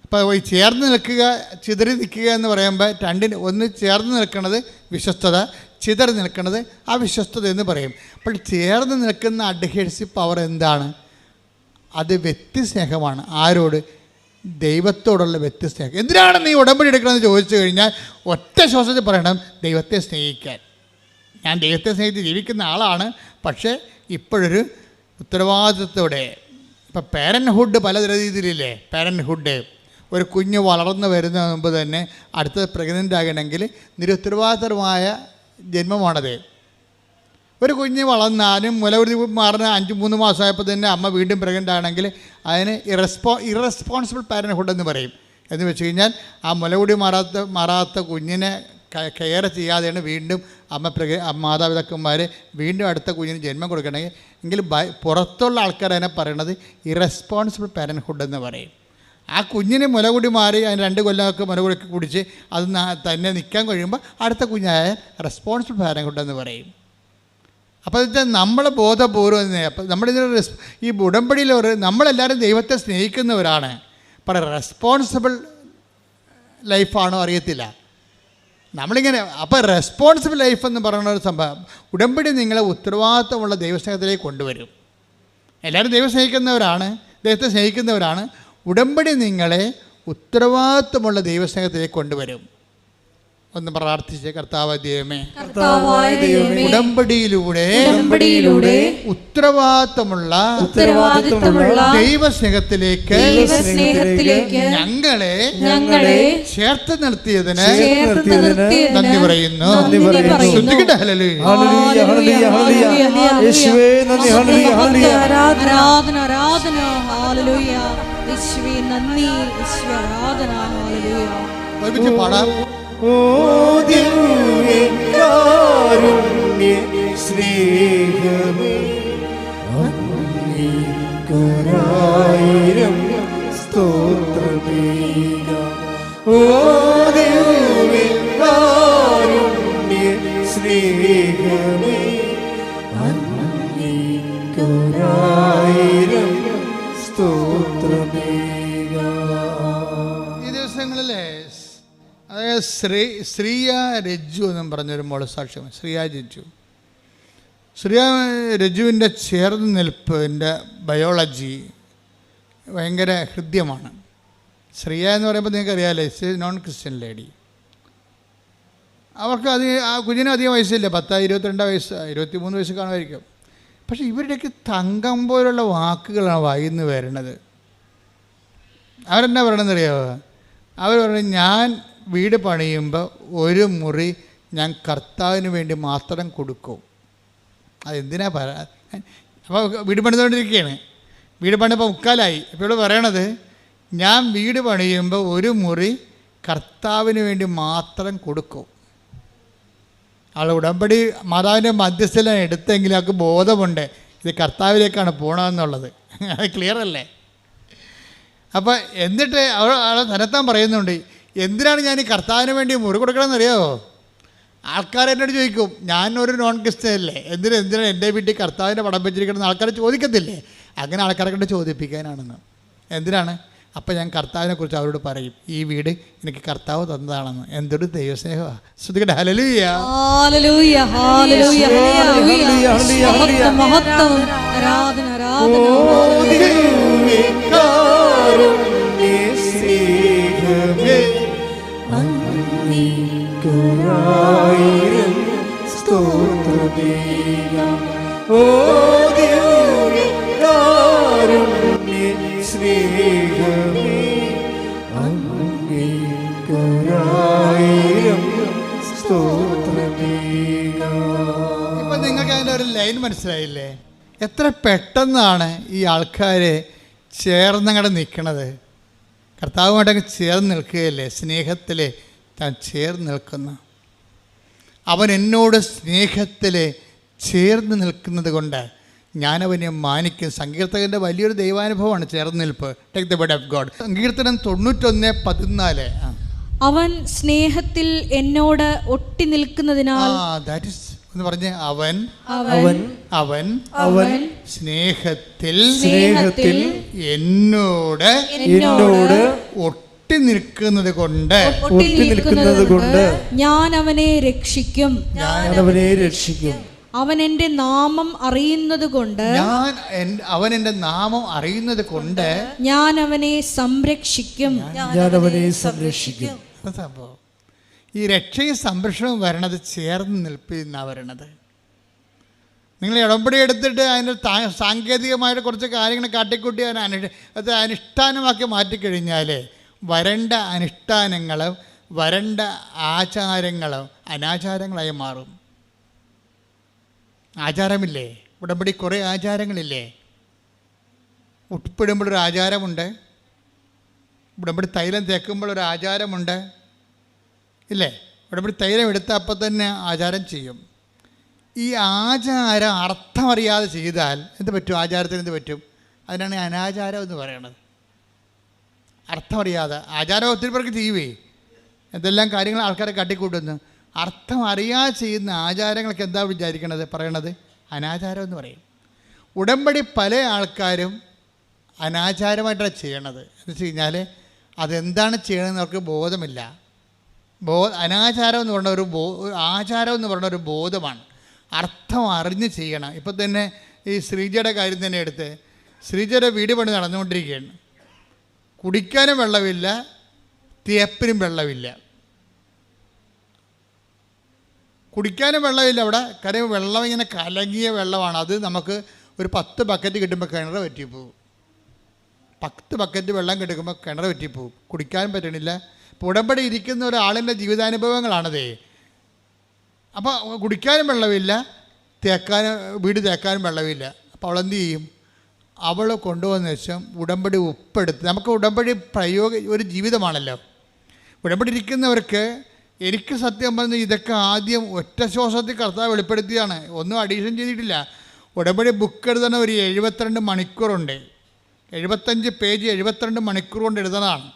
അപ്പോൾ ഈ ചേർന്ന് നിൽക്കുക, ചിതറി നിൽക്കുക എന്ന് പറയുമ്പോൾ രണ്ടിന്, ഒന്ന് ചേർന്ന് നിൽക്കുന്നത് വിശ്വസ്തത, ചിതറി നിൽക്കുന്നത് അവിശ്വസ്തത എന്ന് പറയും. അപ്പോൾ ചേർന്ന് നിൽക്കുന്ന അഡ്ഹേഴ്സിവ് പവർ എന്താണ്? അത് വ്യക്തിസ്നേഹമാണ്. ആരോട്? ദൈവത്തോടുള്ള വ്യക്തിസ്നേഹം. എന്തിനാണ് നീ ഉടമ്പടി എടുക്കണമെന്ന് ചോദിച്ചു കഴിഞ്ഞാൽ ഒറ്റ ശ്വാസത്തിൽ പറയണം, ദൈവത്തെ സ്നേഹിക്കാൻ. ഞാൻ ദൈവത്തെ സ്നേഹിച്ച് ജീവിക്കുന്ന ആളാണ്, പക്ഷേ ഇപ്പോഴൊരു ഉത്തരവാദിത്വത്തോടെ. ഇപ്പം പേരൻറ്ഹുഡ് പല രീതിയിലില്ലേ. പേരൻറ്ഹുഡ്, ഒരു കുഞ്ഞ് വളർന്നു വരുന്ന മുമ്പ് തന്നെ അടുത്തത് പ്രഗ്നൻ്റ് ആകണമെങ്കിൽ നിരുത്തരവാദിത്തരമായ ജന്മമാണത്. ഒരു കുഞ്ഞ് വളർന്നാലും മുലകുടി മാറുന്ന 3 മാസമായപ്പോൾ തന്നെ അമ്മ വീണ്ടും പ്രഗ്നൻ്റ് ആണെങ്കിൽ അതിന് ഇറസ്പോൺസിബിൾ പാരൻറ്ഹുഡ് എന്ന് പറയും. എന്ന് വെച്ച് കഴിഞ്ഞാൽ ആ മുലകുടി മാറാത്ത കുഞ്ഞിനെ കെയർ ചെയ്യാതെയാണ് വീണ്ടും മാതാപിതാക്കന്മാർ വീണ്ടും അടുത്ത കുഞ്ഞിന് ജന്മം കൊടുക്കണമെങ്കിൽ എങ്കിൽ പുറത്തുള്ള ആൾക്കാർ അതിനെ പറയണത് ഇറസ്പോൺസിബിൾ പാരൻറ്ഹുഡ് എന്ന് പറയും. ആ കുഞ്ഞിന് മുലകുടി മാറി അതിന് 2 കൊല്ലമൊക്കെ മുലകുടിക്ക് കുടിച്ച് അത് തന്നെ നിൽക്കാൻ കഴിയുമ്പോൾ അടുത്ത കുഞ്ഞായ റെസ്പോൺസിബിൾ പാരൻറ്ഹുഡ് എന്ന് പറയും. അപ്പോൾ ഇത് നമ്മൾ ബോധപൂർവ്വം തന്നെ. അപ്പം നമ്മളിതിന് ഈ ഉടമ്പടിയിൽ നമ്മളെല്ലാവരും ദൈവത്തെ സ്നേഹിക്കുന്നവരാണ്. പക്ഷേ റെസ്പോൺസിബിൾ ലൈഫാണോ അറിയത്തില്ല നമ്മളിങ്ങനെ. അപ്പോൾ റെസ്പോൺസിബിൾ ലൈഫ് എന്ന് പറയുന്ന ഒരു സംഭവം ഉടമ്പടി നിങ്ങളെ ഉത്തരവാദിത്തമുള്ള ദൈവസ്നേഹത്തിലേക്ക് കൊണ്ടുവരും. എല്ലാവരും ദൈവം സ്നേഹിക്കുന്നവരാണ്, ദൈവത്തെ സ്നേഹിക്കുന്നവരാണ്. ഉടമ്പടി നിങ്ങളെ ഉത്തരവാദിത്തമുള്ള ദൈവസ്നേഹത്തിലേക്ക് കൊണ്ടുവരും. ഒന്ന് പ്രാർത്ഥിച്ച്, കർത്താവായ ദൈവമേ, ഉടമ്പടിയിലൂടെ ഉത്തരവാദിത്തമുള്ള ദൈവസ്നേഹത്തിലേക്ക് ഞങ്ങളെ ചേർത്ത് നിർത്തിയതിന് നന്ദി പറയുന്നു. പാടാം. ഓ ദിവ്യകാരുണ്യ സ്നേഹമേ, അങ്ങേക്കൊരായിരം സ്തോത്രമേകാം. ഓ ദിവ്യകാരുണ്യ സ്നേഹമേ, അങ്ങേക്കൊരായിരം സ്തോത്രമേകാം. ഈ ദിവസങ്ങളിലെ അതായത് ശ്രീയ രജ്ജു എന്നും പറഞ്ഞൊരു മോള് സാക്ഷ്യം. ശ്രീയ രജ്ജുവിൻ്റെ ചേർന്ന് നിൽപ്പിൻ്റെ ബയോളജി ഭയങ്കര ഹൃദ്യമാണ്. ശ്രീയ എന്ന് പറയുമ്പോൾ നിങ്ങൾക്കറിയാമല്ലോ, നോൺ ക്രിസ്ത്യൻ ലേഡി. അവർക്ക് ആ കുഞ്ഞിന് അധികം വയസ്സില്ല, 22 വയസ്സ്, 23 വയസ്സ് കാണുമായിരിക്കും. പക്ഷേ ഇവരുടെയൊക്കെ തങ്കം പോലുള്ള വാക്കുകളാണ് വായിന്ന് വരുന്നത്. അവരെന്നാ പറയണമെന്നറിയാമോ? അവർ പറഞ്ഞു, ഞാൻ വീട് പണിയുമ്പോൾ ഒരു മുറി ഞാൻ കർത്താവിന് വേണ്ടി മാത്രം കൊടുക്കും. അതെന്തിനാ അപ്പോൾ വീട് പണിതുകൊണ്ടിരിക്കുകയാണ്. വീട് പണിപ്പോൾ 3/4 ഇപ്പോൾ ഇവിടെ പറയണത്, ഞാൻ വീട് പണിയുമ്പോൾ ഒരു മുറി കർത്താവിന് വേണ്ടി മാത്രം കൊടുക്കും. ആൾ ഉടമ്പടി മാതാവിൻ്റെ മധ്യസ്ഥലം എടുത്തെങ്കിൽ അവർക്ക് ബോധമുണ്ട് ഇത് കർത്താവിലേക്കാണ് പോകണമെന്നുള്ളത്. അത് ക്ലിയർ അല്ലേ? അപ്പോൾ എന്നിട്ട് അവൾ തന്നെത്താൻ പറയുന്നുണ്ട്, എന്തിനാണ് ഞാൻ ഈ കർത്താവിന് വേണ്ടി മുറി കൊടുക്കണമെന്നറിയാമോ? ആൾക്കാർ എന്നോട് ചോദിക്കും, ഞാനൊരു നോൺ ക്രിസ്ത്യൻ അല്ലേ, എന്തിനാണ് എൻ്റെ വീട്ടിൽ കർത്താവിൻ്റെ പടം വെച്ചിരിക്കണമെന്ന് ആൾക്കാർ ചോദിക്കത്തില്ലേ? അങ്ങനെ ആൾക്കാരെ കൊണ്ട് ചോദിപ്പിക്കാനാണെന്ന്. എന്തിനാണ്? അപ്പം ഞാൻ കർത്താവിനെ കുറിച്ച് അവരോട് പറയും, ഈ വീട് എനിക്ക് കർത്താവ് തന്നതാണെന്ന്. എന്തൊരു ദൈവസ്നേഹമാണ്. ശ്രദ്ധിക്കട്ടെ. ഹല്ലേലൂയ, ഹല്ലേലൂയ, ഹല്ലേലൂയ, ഹല്ലേലൂയ. മഹത്വം, ആരാധന, ആരാധന. അങ്ങേക്കൊരായിരം സ്തോത്രമേകാം. ഓ ദിവ്യകാരുണ്യ സ്നേഹമേ, അങ്ങേക്കൊരായിരം സ്തോത്രമേകാം. ഇപ്പം നിങ്ങൾക്ക് അതിൻ്റെ ഒരു ലൈൻ മനസ്സിലായില്ലേ? എത്ര പെട്ടെന്നാണ് ഈ ആൾക്കാർ ചേർന്നങ്ങടെ നിൽക്കണത്. കർത്താവുമായിട്ടങ്ങ് ചേർന്ന് നിൽക്കുകയല്ലേ, സ്നേഹത്തിൽ താൻ ചേർന്ന് നിൽക്കുന്ന. അവൻ എന്നോട് സ്നേഹത്തിൽ ചേർന്ന് നിൽക്കുന്നത് കൊണ്ട് ഞാനവനെ മാനിക്കും. സങ്കീർത്തകൻ്റെ വലിയൊരു ദൈവാനുഭവമാണ് ചേർന്ന് നിൽപ്പ്. Take the word of God. സങ്കീർത്തനം 91:14. അവൻ സ്നേഹത്തിൽ എന്നോട് ഒട്ടി നിൽക്കുന്നതിനാൽ. ദാറ്റ് ഈസ് എന്ന് പറഞ്ഞ് അവൻ അവൻ അവൻ അവൻ സ്നേഹത്തിൽ എന്നോട് ഒട്ടി നിൽക്കുന്നത് കൊണ്ട് ഞാൻ അവനെ രക്ഷിക്കും. അവൻ എൻ്റെ നാമം അറിയുന്നത് കൊണ്ട് അവൻ എൻ്റെ നാമം അറിയുന്നത് കൊണ്ട് ഞാൻ അവനെ സംരക്ഷിക്കും. സംഭവം ഈ രക്ഷയും സംരക്ഷണവും വരണത് ചേർന്ന് നിൽപ്പിന്നാണ് വരണത്. നിങ്ങൾ ഇടമ്പടി എടുത്തിട്ട് അതിൻ്റെ സാങ്കേതികമായിട്ട് കുറച്ച് കാര്യങ്ങൾ കാട്ടിക്കൂട്ടി അത് അനുഷ്ഠാനമാക്കി മാറ്റിക്കഴിഞ്ഞാൽ വരണ്ട അനുഷ്ഠാനങ്ങളും വരണ്ട ആചാരങ്ങളും അനാചാരങ്ങളായി മാറും. ആചാരമില്ലേ? ഉടമ്പടി കുറേ ആചാരങ്ങളില്ലേ? ഉപ്പിടുമ്പോഴൊരു ആചാരമുണ്ട്, ഉടമ്പടി തൈലം തേക്കുമ്പോഴൊരു ആചാരമുണ്ട് ഇല്ലേ? ഉടമ്പടി തൈലം എടുത്ത അപ്പം തന്നെ ആചാരം ചെയ്യും. ഈ ആചാരം അർത്ഥമറിയാതെ ചെയ്താൽ എന്ത് പറ്റും? ആചാരത്തിന് എന്ത് പറ്റും? അതിനാണ് അനാചാരം എന്ന് പറയണത്. അർത്ഥമറിയാതെ ആചാരം ഒത്തിരി പേർക്ക് ചെയ്യുവേ, എന്തെല്ലാം കാര്യങ്ങൾ ആൾക്കാരെ കാട്ടിക്കൂട്ടുന്നു. അർത്ഥം അറിയാതെ ചെയ്യുന്ന ആചാരങ്ങൾക്ക് എന്താ വിചാരിക്കണത്? പറയണത് അനാചാരം എന്ന് പറയും. ഉടമ്പടി പല ആൾക്കാരും അനാചാരമായിട്ടാണ് ചെയ്യണത്. എന്ന് വെച്ച് കഴിഞ്ഞാൽ അതെന്താണ് ചെയ്യണമെന്ന് അവർക്ക് ബോധമില്ല. അനാചാരം എന്ന് പറഞ്ഞ ആചാരം എന്ന് പറഞ്ഞ ഒരു ബോധമാണ്. അർത്ഥം അറിഞ്ഞ് ചെയ്യണം. ഇപ്പം തന്നെ ഈ ശ്രീജയുടെ കാര്യം തന്നെ എടുത്ത്, ശ്രീജയുടെ വീട് പണി നടന്നുകൊണ്ടിരിക്കുകയാണ്. കുടിക്കാനും വെള്ളമില്ല, തേപ്പിനും വെള്ളമില്ല. കുടിക്കാനും വെള്ളമില്ല അവിടെ. കാര്യം വെള്ളം ഇങ്ങനെ കലങ്ങിയ വെള്ളമാണ്. അത് നമുക്ക് ഒരു 10 ബക്കറ്റ് കിട്ടുമ്പോൾ കിണർ പറ്റിപ്പോവും. 10 ബക്കറ്റ് വെള്ളം കിടക്കുമ്പോൾ കിണർ പറ്റിപ്പോവും. കുടിക്കാനും പറ്റണില്ല. ഇപ്പോൾ ഉടമ്പടി ഇരിക്കുന്ന ഒരാളിൻ്റെ ജീവിതാനുഭവങ്ങളാണതേ. അപ്പോൾ കുടിക്കാനും വെള്ളമില്ല, വീട് തേക്കാനും വെള്ളമില്ല. അപ്പോൾ അവളെന്ത് ചെയ്യും? അവൾ കൊണ്ടുവന്ന ശേഷം ഉടമ്പടി ഉപ്പെടുത്ത്, നമുക്ക് ഉടമ്പടി ഒരു ജീവിതമാണല്ലോ. ഉടമ്പടി ഇരിക്കുന്നവർക്ക് എനിക്ക് സത്യം പറഞ്ഞ് ഇതൊക്കെ ആദ്യം ഒറ്റ ശ്വാസത്തിൽ കർത്താവ് വെളിപ്പെടുത്തിയാണ്, ഒന്നും അഡീഷൻ ചെയ്തിട്ടില്ല. ഉടമ്പടി ബുക്ക് എഴുതണ ഒരു 72 മണിക്കൂറുണ്ട്. 75 പേജ് 72 മണിക്കൂർ കൊണ്ട് എഴുതണതാണ്.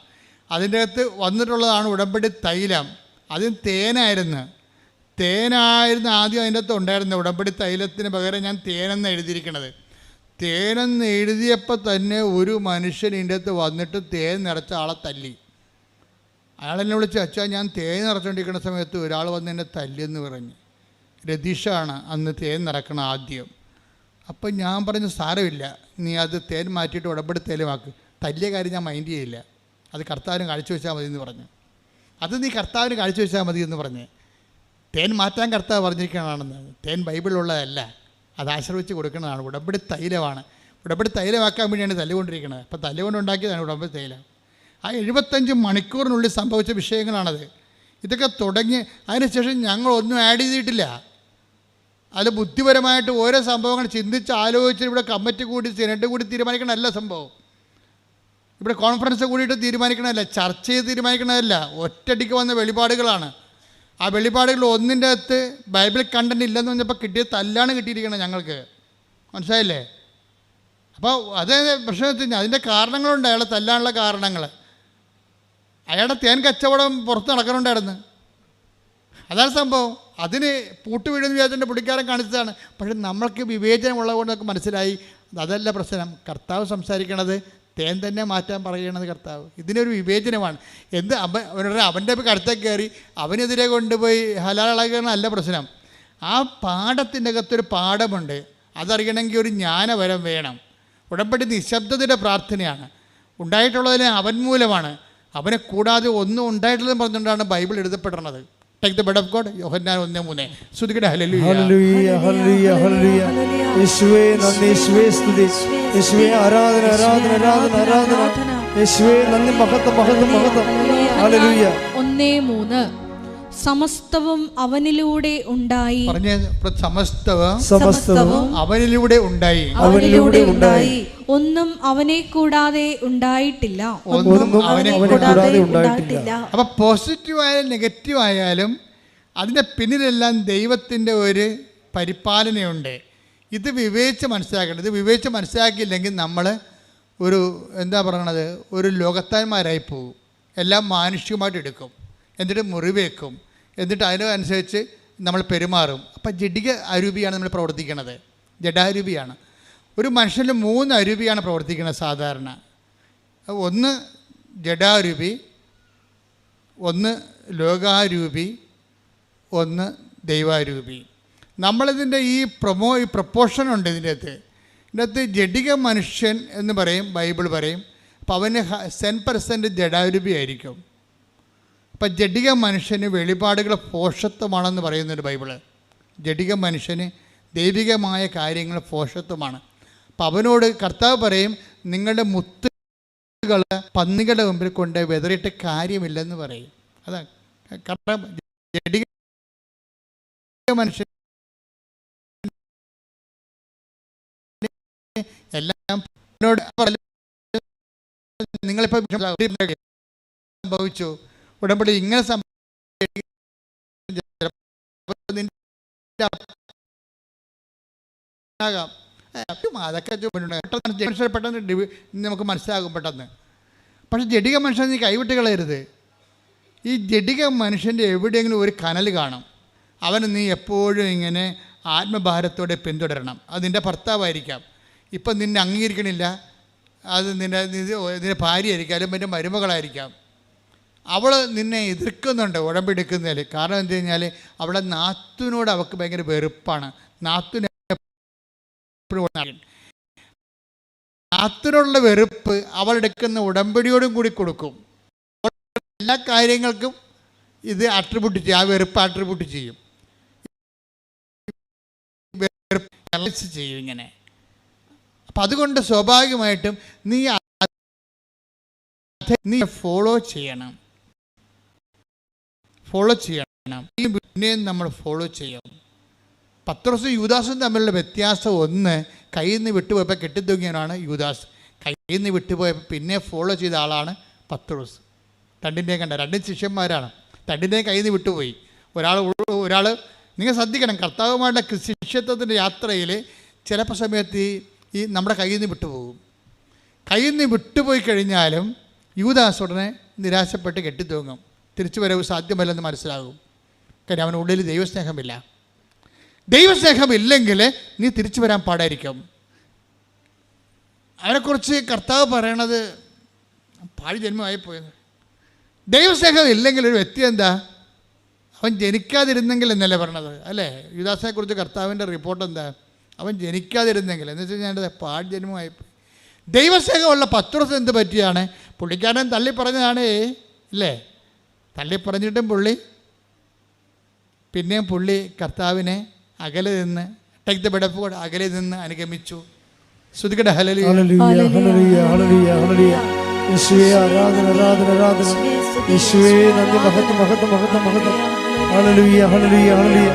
അതിൻ്റെ അകത്ത് വന്നിട്ടുള്ളതാണ് ഉടമ്പടി തൈലം. അതും തേനായിരുന്നു ആദ്യം അതിൻ്റെ അകത്ത് ഉണ്ടായിരുന്നത്. ഉടമ്പടി തൈലത്തിന് പകരം ഞാൻ തേനെന്ന് എഴുതിയിരിക്കണത്. തേനെന്ന് എഴുതിയപ്പോൾ തന്നെ ഒരു മനുഷ്യൻ ഇതിൻ്റെ അകത്ത് വന്നിട്ട് തേൻ നിറച്ച ആളെ തല്ലി. അയാളെന്നെ വിളിച്ച്, അച്ഛാ ഞാൻ തേൻ നിറച്ചുകൊണ്ടിരിക്കുന്ന സമയത്ത് ഒരാൾ വന്ന് എന്നെ തല്ലിയെന്ന് പറഞ്ഞ്. രതീഷാണ് അന്ന് തേൻ നിറക്കണം ആദ്യം. അപ്പം ഞാൻ പറഞ്ഞു, സാരമില്ല, നീ അത് തേൻ മാറ്റിയിട്ട് ഉടമ്പടി തേലുമാക്ക്. തല്ലിയ കാര്യം ഞാൻ മൈൻഡ് ചെയ്യില്ല, അത് കർത്താവിന് കാഴ്ചവെച്ചാൽ മതി എന്ന് പറഞ്ഞു. അത് നീ കർത്താവിന് കാഴ്ചവെച്ചാൽ മതി എന്ന് പറഞ്ഞ്. തേൻ മാറ്റാൻ കർത്താവ് പറഞ്ഞിരിക്കണതാണെന്ന്. തേൻ ബൈബിളിലുള്ളതല്ല, അത് ആശ്രയിച്ച് കൊടുക്കുന്നതാണ്. ഉടമ്പടി തൈലമാണ്. ഉടമ്പടി തൈലമാക്കാൻ വേണ്ടിയാണ് തല്ലുകൊണ്ടിരിക്കുന്നത്. അപ്പം തല്ലുകൊണ്ടുണ്ടാക്കിയതാണ് ഉടമ്പടി തൈലം. ആ 75 മണിക്കൂറിനുള്ളിൽ സംഭവിച്ച വിഷയങ്ങളാണത്. ഇതൊക്കെ തുടങ്ങി അതിനുശേഷം ഞങ്ങളൊന്നും ആഡ് ചെയ്തിട്ടില്ല. അതിൽ ബുദ്ധിപരമായിട്ട് ഓരോ സംഭവങ്ങൾ ചിന്തിച്ച് ആലോചിച്ച് ഇവിടെ കമ്മിറ്റി കൂടി സെനറ്റ് കൂടി തീരുമാനിക്കണമല്ല സംഭവം. ഇവിടെ കോൺഫറൻസ് കൂടിയിട്ട് തീരുമാനിക്കണമല്ല, ചർച്ച ചെയ്ത് തീരുമാനിക്കണമല്ല. ഒറ്റയടിക്ക് വന്ന വെളിപാടുകളാണ്. ആ വെളിപാടുകൾ ഒന്നിൻ്റെ അകത്ത് ബൈബിൾ കണ്ടന്റ് ഇല്ലെന്ന് പറഞ്ഞപ്പോൾ കിട്ടിയ തല്ലാണ് കിട്ടിയിരിക്കുന്നത് ഞങ്ങൾക്ക്. മനസ്സിലായില്ലേ? അപ്പോൾ അതേ പ്രശ്നത്തിന് അതിൻ്റെ കാരണങ്ങളുണ്ട്. അയാളെ തല്ലാനുള്ള കാരണങ്ങൾ. അയാളുടെ തേൻ കച്ചവടം പുറത്ത് നടക്കുന്നുണ്ടായിരുന്നു. അതാണ് സംഭവം. അതിന് പൂട്ടുവീഴുന്ന വിചാരിച്ചിട്ട് പുള്ളിക്കാരൻ കാണിച്ചതാണ്. പക്ഷെ നമ്മൾക്ക് വിവേചനമുള്ളത് കൊണ്ട് നമുക്ക് മനസ്സിലായി അതല്ല പ്രശ്നം. കർത്താവ് സംസാരിക്കണത് തേൻ തന്നെ മാറ്റാൻ പറയണത് കർത്താവ്. ഇതിനൊരു വിവേചനമാണ്. അവൻ്റെ കരുത്തേക്ക് കയറി അവനെതിരെ കൊണ്ടുപോയി ഹലാളാകണമല്ല പ്രശ്നം. ആ പാഠത്തിൻ്റെ അകത്തൊരു പാഠമുണ്ട്. അതറിയണമെങ്കിൽ ഒരു ജ്ഞാനവരം വേണം. ഉടമ്പടി നിശബ്ദതയുടെ പ്രാർത്ഥനയാണ്. ഉണ്ടായിട്ടുള്ളതിന് അവൻ മൂലമാണ്. അവനെ കൂടാതെ ഒന്നും ഉണ്ടായിട്ടില്ലെന്ന് പറഞ്ഞുകൊണ്ടാണ് ബൈബിൾ എഴുതപ്പെടുന്നത്. Take the word of God. യോഹന്നാൻ 1:3. സ്തുതിക്കട്ടെ. ഹല്ലേലൂയ ഹല്ലേലൂയ ഹല്ലേലൂയ ഹല്ലേലൂയ. യേശുവേ നന്ദി, യേശുവേ സ്തുതി, യേശുവേ ആരാധന ആരാധന ആരാധന ആരാധന, യേശുവേ നന്ദി, മഹത്വം മഹത്വം മഹത്വം. ഹല്ലേലൂയ. 1:3. സമസ്തവും അവനിലൂടെ ഉണ്ടായി. പറഞ്ഞ സമസ്തവും സമസ്തവും അവനിലൂടെ ഉണ്ടായി. അവനിലൂടെ ഉണ്ടായി. ഒന്നും അവനെ കൂടാതെ ഉണ്ടായിട്ടില്ല. ഒന്നും അവനെ കൂടാതെ ഉണ്ടായിട്ടില്ല. അപ്പൊ പോസിറ്റീവായാലും നെഗറ്റീവ് ആയാലും അതിൻ്റെ പിന്നിലെല്ലാം ദൈവത്തിൻ്റെ ഒരു പരിപാലനയുണ്ട്. ഇത് വിവേചിച്ച് മനസ്സിലാക്കേണ്ടത്. ഇത് വിവേചിച്ച് മനസ്സിലാക്കിയില്ലെങ്കിൽ നമ്മൾ ഒരു എന്താ പറയണത്, ഒരു ലോകത്താന്മാരായി പോകും. എല്ലാം മാനുഷികമായിട്ട് എടുക്കും, എന്നിട്ട് മുറിവേക്കും, എന്നിട്ട് അതിനനുസരിച്ച് നമ്മൾ പെരുമാറും. അപ്പം ജഡിക അരൂപിയാണ് നമ്മൾ പ്രവർത്തിക്കുന്നത്, ജഡാരൂപിയാണ്. ഒരു മനുഷ്യനിൽ 3 അരൂപിയാണ് പ്രവർത്തിക്കുന്നത് സാധാരണ. ഒന്ന് ജഡാരൂപി, ഒന്ന് ലോകാരൂപി, ഒന്ന് ദൈവാരൂപി. നമ്മളിതിൻ്റെ ഈ പ്രൊപ്പോർഷനുണ്ട് ഇതിൻ്റെ അകത്ത്. ജഡിക മനുഷ്യൻ എന്ന് പറയും, ബൈബിൾ പറയും. അപ്പോൾ അവന് 10% ജഡാരൂപി ആയിരിക്കും. അപ്പം ജഡിക മനുഷ്യന് വെളിപാടുകൾ പോഷത്വമാണെന്ന് പറയുന്നുണ്ട് ബൈബിള്. ജഡിക മനുഷ്യന് ദൈവികമായ കാര്യങ്ങൾ പോഷത്വമാണ്. അപ്പം അവനോട് കർത്താവ് പറയും, നിങ്ങളുടെ മുത്തുകൾ പന്നികളുടെ മുമ്പിൽ കൊണ്ട് വെതറിയിട്ട് കാര്യമില്ലെന്ന് പറയും. അതാ കാരണം ജഡിക മനുഷ്യൻ എല്ലാം നിങ്ങളിപ്പോൾ സംഭവിച്ചു ഉടമ്പടി ഇങ്ങനെ അതൊക്കെ പെട്ടെന്ന് നമുക്ക് മനസ്സിലാകും പെട്ടെന്ന്. പക്ഷെ ജഡിക മനുഷ്യൻ നീ കൈവിട്ട് കളയരുത്. ഈ ജഡിക മനുഷ്യൻ്റെ എവിടെയെങ്കിലും ഒരു കനൽ കാണും. അവന് നീ എപ്പോഴും ഇങ്ങനെ ആത്മഭാരത്തോടെ പിന്തുടരണം. അത് നിൻ്റെ ഭർത്താവായിരിക്കാം, ഇപ്പം നിന്നെ അംഗീകരിക്കണില്ല, അത് നിൻ്റെ ഭാര്യയായിരിക്കാം, അല്ലെങ്കിൽ എൻ്റെ മരുമകളായിരിക്കാം. അവൾ നിന്നെ എതിർക്കുന്നുണ്ട് ഉടമ്പെടുക്കുന്നതിൽ. കാരണം എന്താ കഴിഞ്ഞാൽ അവളെ നാത്തുവിനോട് അവൾക്ക് ഭയങ്കര വെറുപ്പാണ്. നാത്തുവിനോടുള്ള വെറുപ്പ് അവളെടുക്കുന്ന ഉടമ്പടിയോടും കൂടി കൊടുക്കും. എല്ലാ കാര്യങ്ങൾക്കും ഇത് അട്രിബ്യൂട്ട് ചെയ്യും, ആ വെറുപ്പ് അട്രിബ്യൂട്ട് ചെയ്യും, ചെയ്യും ഇങ്ങനെ. അപ്പം അതുകൊണ്ട് സ്വാഭാവികമായിട്ടും നീ ഫോളോ ചെയ്യണം. ഈ പിന്നെയും നമ്മൾ ഫോളോ ചെയ്യണം. പത്രോസും യൂദാസും തമ്മിലുള്ള വ്യത്യാസം ഒന്ന്, കയ്യിൽ നിന്ന് വിട്ടുപോയപ്പോൾ കെട്ടിത്തൂങ്ങിയവനാണ് യൂദാസ്. കയ്യിൽ നിന്ന് വിട്ടുപോയപ്പോൾ പിന്നെ ഫോളോ ചെയ്ത ആളാണ് പത്രോസ്. രണ്ടിൻ്റെയും കണ്ട, രണ്ടും ശിഷ്യന്മാരാണ്. രണ്ടിൻ്റെയും കയ്യിൽ നിന്ന് വിട്ടുപോയി. ഒരാൾ നിങ്ങൾ ശ്രദ്ധിക്കണം, കർത്താവുമായിട്ടുള്ള ശിഷ്യത്വത്തിൻ്റെ യാത്രയിൽ ചിലപ്പോൾ സമയത്ത് ഈ നമ്മുടെ കയ്യിൽ നിന്ന് വിട്ടുപോകും. കയ്യിൽ നിന്ന് വിട്ടുപോയി കഴിഞ്ഞാലും യൂദാസ് ഉടനെ നിരാശപ്പെട്ട് കെട്ടിത്തൂങ്ങും. തിരിച്ചു വരവ് സാധ്യമല്ലെന്ന് മനസ്സിലാകും. കാര്യം അവനുള്ളിൽ ദൈവസ്നേഹമില്ല. ദൈവസ്നേഹമില്ലെങ്കിൽ നീ തിരിച്ചു വരാൻ പാടായിരിക്കും. അവനെക്കുറിച്ച് കർത്താവ് പറയണത് പാഴ് ജന്മമായി പോയത്. ദൈവസ്നേഹം ഇല്ലെങ്കിൽ ഒരു വ്യക്തി എന്താ, അവൻ ജനിക്കാതിരുന്നെങ്കിൽ എന്നല്ലേ പറയണത്, അല്ലേ? യൂദാസിനെക്കുറിച്ച് കർത്താവിൻ്റെ റിപ്പോർട്ട് എന്താ, അവൻ ജനിക്കാതിരുന്നെങ്കിൽ എന്ന് വെച്ച് കഴിഞ്ഞാൽ പാഴ് ജന്മമായിപ്പോയി. ദൈവസ്നേഹമുള്ള പത്രോസ് എന്ത് പറ്റിയാണ്, പുള്ളിക്കാരൻ തള്ളി പറഞ്ഞതാണ്, ഇല്ലേ? തള്ളി പറഞ്ഞിട്ടും പിന്നെയും പുള്ളി കർത്താവിനെ അകലെ നിന്ന് take the word of God അകലെ നിന്ന് അനുഗമിച്ചു. ശ്രുതികട ഹല്ലേലൂയ ഹല്ലേലൂയ ഹല്ലേലൂയ ഹല്ലേലൂയ. യേശുവേ ആരാധന ആരാധന ആരാധന. യേശുവേ നന്ദി, മഹത്വം മഹത്വം മഹത്വം മഹത്വം. ഹല്ലേലൂയ ഹല്ലേലൂയ ഹല്ലേലൂയ.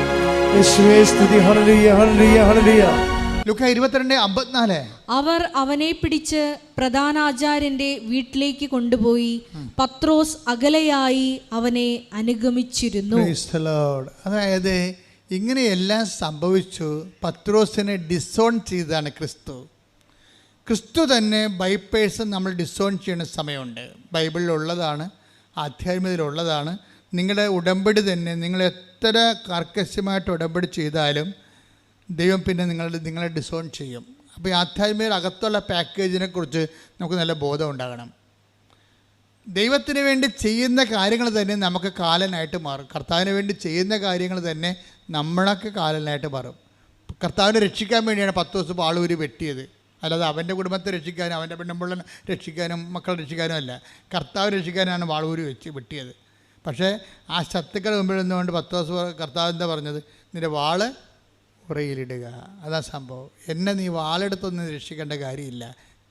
യേശുവേ സ്തുതി. ഹല്ലേലൂയ ഹല്ലേലൂയ ഹല്ലേലൂയ. ലൂക്ക 22:54. അവർ അവനെ പിടിച്ച് പ്രധാനാചാര്യന്റെ വീട്ടിലേക്ക് കൊണ്ടുപോയി പത്രോസ് അകലെയായി അവനെ അനുഗമിച്ചിരുന്നു. അതായത് ഇങ്ങനെയെല്ലാം സംഭവിച്ചു. പത്രോസിനെ ഡിസോൺ ചെയ്തതാണ് ക്രിസ്തു തന്നെ. ബൈ പേഴ്സൺ നമ്മൾ ഡിസോൺ ചെയ്യുന്ന സമയമുണ്ട്. ബൈബിളിലുള്ളതാണ്, ആധ്യാത്മികതയിലുള്ളതാണ്. നിങ്ങളുടെ ഉടമ്പടി തന്നെ നിങ്ങൾ എത്ര കർക്കശമായിട്ട് ഉടമ്പടി ചെയ്താലും ദൈവം പിന്നെ നിങ്ങളെ ഡിസോൺ ചെയ്യും. അപ്പോൾ ഈ ആധ്യാത്മിക അകത്തുള്ള പാക്കേജിനെ കുറിച്ച് നമുക്ക് നല്ല ബോധം ഉണ്ടാകണം. ദൈവത്തിന് വേണ്ടി ചെയ്യുന്ന കാര്യങ്ങൾ തന്നെ നമുക്ക് കാലനായിട്ട് മാറും. കർത്താവിന് വേണ്ടി ചെയ്യുന്ന കാര്യങ്ങൾ തന്നെ നമ്മളൊക്കെ കാലനായിട്ട് മാറും. കർത്താവിനെ രക്ഷിക്കാൻ വേണ്ടിയാണ് 10 ദിവസം ആളൂരി വെട്ടിയത്, അല്ലാതെ അവൻ്റെ കുടുംബത്തെ രക്ഷിക്കാനും അവൻ്റെ പെണ്ണുമ്പിള്ളനെ രക്ഷിക്കാനും മക്കളെ രക്ഷിക്കാനും അല്ല. കർത്താവ് രക്ഷിക്കാനാണ് വാളൂരി വെട്ടിയത്. പക്ഷേ ആ ശത്രുക്കളുടെ മുമ്പിൽ നിന്നുകൊണ്ട് 10 ദിവസം കർത്താവ് എന്താ പറഞ്ഞത്, നിൻ്റെ വാള് ഉറയിലിടുക. അതാ സംഭവം. എന്നെ നീ വാളെടുത്തൊന്നും രക്ഷിക്കേണ്ട കാര്യമില്ല.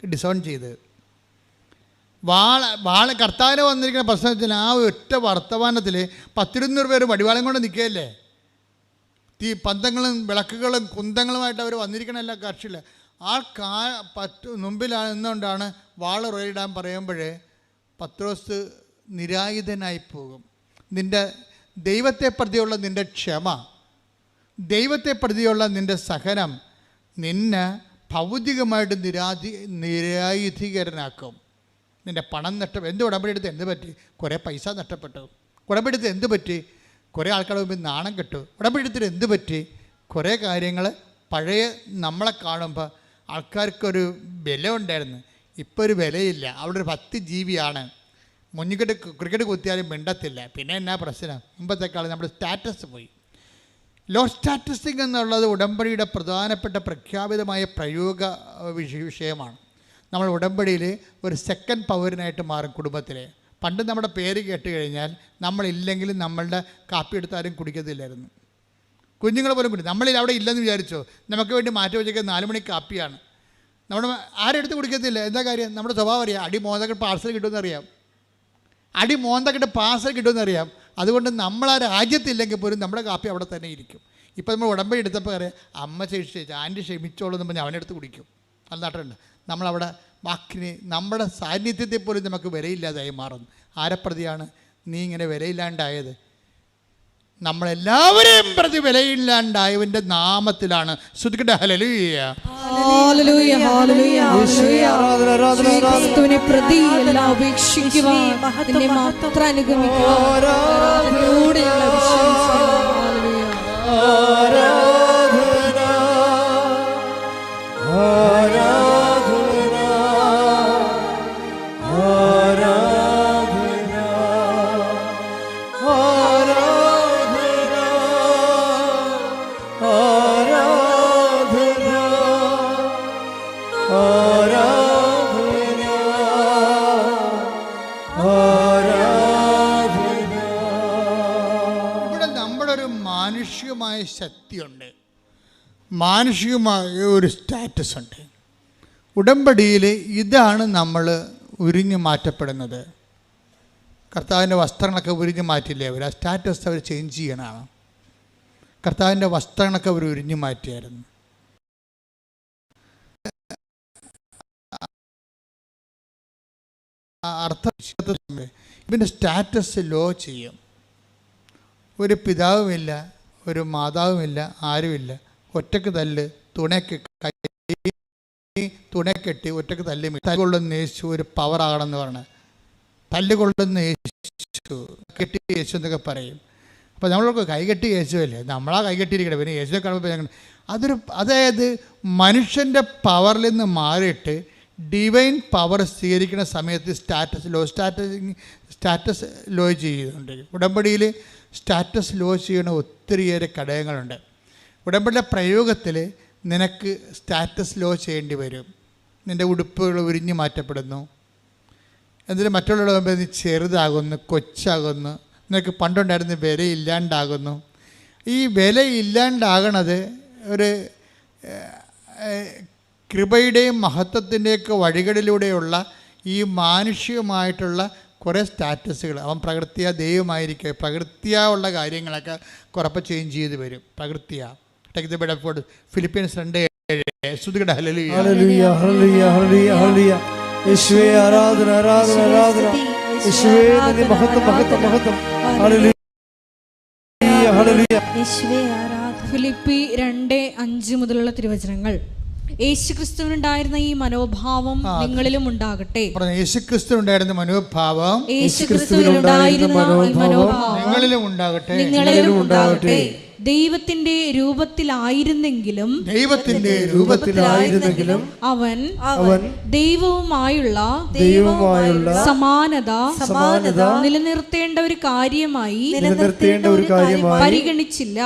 ഡിസോൺ ചെയ്ത് വാള കർത്താവിന് വന്നിരിക്കുന്ന പ്രശ്നത്തിൽ ആ ഒറ്റ വർത്തമാനത്തിൽ 10-200 പേര് വടിവാളം കൊണ്ട് നിൽക്കുകയല്ലേ. പന്തങ്ങളും വിളക്കുകളും കുന്തങ്ങളുമായിട്ട് അവർ വന്നിരിക്കണമല്ല കക്ഷിയിൽ. ആ മുമ്പിലാണ് നിന്നുകൊണ്ടാണ് വാള് റോയിടാൻ പറയുമ്പോൾ പത്രോസ് നിരായുധനായി പോകും. നിൻ്റെ ദൈവത്തെ പ്രതിയുള്ള നിൻ്റെ ക്ഷമ, ദൈവത്തെ പ്രതിയുള്ള നിൻ്റെ സഹനം നിന്നെ ഭൗതികമായിട്ട് നിരായുധീകരനാക്കും. നിൻ്റെ പണം എന്ത് ഉടമ്പടി എടുത്ത് എന്ത് പറ്റി? കുറേ പൈസ നഷ്ടപ്പെട്ടു. ഉടമ്പടി എടുത്ത് എന്ത് പറ്റി? കുറേ ആൾക്കാരുടെ മുമ്പിൽ നാണം കെട്ടു. ഉടമ്പടി എടുത്തിട്ട് എന്ത് പറ്റി? കുറേ കാര്യങ്ങൾ പഴയ നമ്മളെ കാണുമ്പോൾ ആൾക്കാർക്കൊരു വില ഉണ്ടായിരുന്നു, ഇപ്പോൾ ഒരു വിലയില്ല. അവിടെ ഒരു 10 ജീവിയാണ്. മുന്നിക്കെട്ട് ക്രിക്കറ്റ് കുത്തിയാലും മിണ്ടത്തില്ല. പിന്നെ എന്നാ പ്രശ്നം? മുമ്പത്തെക്കാളും നമ്മുടെ സ്റ്റാറ്റസ് പോയി. ലോ സ്റ്റാറ്റിസ്റ്റിക് എന്നുള്ളത് ഉടമ്പടിയുടെ പ്രധാനപ്പെട്ട പ്രഖ്യാപിതമായ പ്രയോഗ വിഷയമാണ്. നമ്മൾ ഉടമ്പടിയിൽ ഒരു സെക്കൻഡ് പൗരനായിട്ട് മാറും കുടുംബത്തിൽ. പണ്ട് നമ്മുടെ പേര് കേട്ട് കഴിഞ്ഞാൽ നമ്മളില്ലെങ്കിലും നമ്മളുടെ കാപ്പി എടുത്താലും കുടിക്കത്തില്ലായിരുന്നു. കുഞ്ഞുങ്ങൾ പോലും കുടി. നമ്മളിൽ അവിടെ ഇല്ലെന്ന് വിചാരിച്ചോ, നമുക്ക് വേണ്ടി മാറ്റി വെച്ചേക്കുന്നത് 4 മണി കാപ്പിയാണ്. നമ്മുടെ ആരും എടുത്ത് കുടിക്കത്തില്ല. എന്താ കാര്യം? നമ്മുടെ സ്വഭാവം അറിയാം. അടി മോന്തക്കെട്ട് പാർസൽ കിട്ടുമെന്നറിയാം. അടി മോന്തക്കെട്ട് പാർസൽ കിട്ടുമെന്നറിയാം. അതുകൊണ്ട് നമ്മൾ ആ രാജ്യത്തില്ലെങ്കിൽ പോലും നമ്മുടെ കാപ്പി അവിടെ തന്നെ ഇരിക്കും. ഇപ്പോൾ നമ്മൾ ഉടമ്പടി എടുത്തപ്പോൾ അറിയാം, അമ്മ ആൻറ്റി ക്ഷമിച്ചോളൂ എന്ന് പറഞ്ഞാൽ അവനെടുത്ത് കുടിക്കും. അത് നാട്ടുണ്ട്. നമ്മളവിടെ വാക്കിന് നമ്മുടെ സാന്നിധ്യത്തെ പോലും നമുക്ക് വിലയില്ലാതായി മാറുന്നു. ആരെപ്രതിയാണ് നീ ഇങ്ങനെ വിലയില്ലാണ്ടായത്? നമ്മളെല്ലാവരെയും പ്രതി വിലയില്ലാണ്ടായവൻ്റെ നാമത്തിലാണ്. ശ്രുതിക്കട്ടെ ഹല്ലേലൂയ. ഹല്ലേലൂയ, ഹല്ലേലൂയ, ക്രിസ്തുവിനെ പ്രതി എല്ലാം ഉപേക്ഷിക്കുവാൻ, നിന്നെ മാത്രം അനുഗമിക്കുവാൻ ആരാധനയോടെ ഞങ്ങൾ അഭിഷേകിക്കുന്നു. മാനുഷികമായ ശക്തിയുണ്ട്, മാനുഷികമായ ഒരു സ്റ്റാറ്റസ് ഉണ്ട്. ഉടമ്പടിയിൽ ഇതാണ് നമ്മൾ ഉരിഞ്ഞു മാറ്റപ്പെടുന്നത്. കർത്താവിൻ്റെ വസ്ത്രങ്ങളൊക്കെ ഉരിഞ്ഞു മാറ്റില്ലേ അവർ? ആ സ്റ്റാറ്റസ് അവർ ചേഞ്ച് ചെയ്യണമാണ്. കർത്താവിൻ്റെ വസ്ത്രങ്ങളൊക്കെ അവർ ഉരിഞ്ഞു മാറ്റിയായിരുന്നു. അർത്ഥം ഇവൻ്റെ സ്റ്റാറ്റസ് ലോ ചെയ്യും. ഒരു പിതാവുമില്ല, ഒരു മാതാവുമില്ല, ആരുമില്ല. ഒറ്റക്ക് തല്ല്, തുണക്കെട്ടി ഒറ്റക്ക് തല്ലി. തല്ലുകൊള്ളുന്ന യേശു ഒരു പവറാകണമെന്ന് പറഞ്ഞ് തല്ലുകൊള്ളുന്ന യേശു, കെട്ടി യേശു എന്നൊക്കെ പറയും. അപ്പോൾ നമ്മളൊക്കെ കൈകെട്ടി യേശുവല്ലേ, നമ്മളാ കൈകെട്ടിയിരിക്കണം. പിന്നെ യേശുവിനെ കാണുമ്പോൾ അതായത് മനുഷ്യൻ്റെ പവറിൽ നിന്ന് മാറിയിട്ട് ഡിവൈൻ പവർ സ്വീകരിക്കുന്ന സമയത്ത് സ്റ്റാറ്റസ് ലോ ചെയ്യുന്നുണ്ട്. ഉടമ്പടിയിൽ സ്റ്റാറ്റസ് ലോ ചെയ്യുന്ന ഒത്തിരിയേറെ ഘടകങ്ങളുണ്ട്. ഉടമ്പടിയുടെ പ്രയോഗത്തിൽ നിനക്ക് സ്റ്റാറ്റസ് ലോ ചെയ്യേണ്ടി വരും. നിൻ്റെ ഉടുപ്പുകൾ ഉരിഞ്ഞു മാറ്റപ്പെടുന്നു. എന്നിട്ട് മറ്റുള്ളവരുടെ മുമ്പ് നീ ചെറുതാകുന്നു, കൊച്ചാകുന്നു. നിനക്ക് പണ്ടുണ്ടായിരുന്ന വിലയില്ലാണ്ടാകുന്നു. ഈ വിലയില്ലാണ്ടാകണത് ഒരു കൃപയുടെയും മഹത്വത്തിൻ്റെയൊക്കെ വഴികളിലൂടെയുള്ള ഈ മാനുഷികമായിട്ടുള്ള കുറേ സ്റ്റാറ്റസുകൾ. അവൻ പ്രകൃത്യാ ദൈവമായിരിക്കുക, പ്രകൃത്യാ ഉള്ള കാര്യങ്ങളൊക്കെ കുറപ്പം ചേഞ്ച് ചെയ്ത് വരും. പ്രകൃത്യാ take the word of God. Philippians 2:7. ശ്രുതികട ഹല്ലേലൂയ, ഹല്ലേലൂയ, ഹല്ലേലൂയ, ഹല്ലേലൂയ, ഹല്ലേലൂയ. യേശുവേ ആരാധന, ആരാധന, ആരാധന. യേശുവേ നന്ദി, മഹത്വം, മഹത്വം, മഹത്വം. ഹല്ലേലൂയ, ഹല്ലേലൂയ. യേശുവേ ആരാധന. ഫിലിപ്പി 2:5 മുതലുള്ള തിരുവചനങ്ങൾ. യേശുക്രിസ്തുവിനുണ്ടായിരുന്ന ഈ മനോഭാവം നിങ്ങളിലും ഉണ്ടാകട്ടെ. യേശുക്രിസ്തുവിനുണ്ടായിരുന്ന മനോഭാവം നിങ്ങളിലും ഉണ്ടാകട്ടെ. ദൈവത്തിന്റെ രൂപത്തിലായിരുന്നെങ്കിലും അവൻ ദൈവവുമായുള്ള സമാനത നിലനിർത്തേണ്ട ഒരു കാര്യമായി പരിഗണിച്ചില്ല.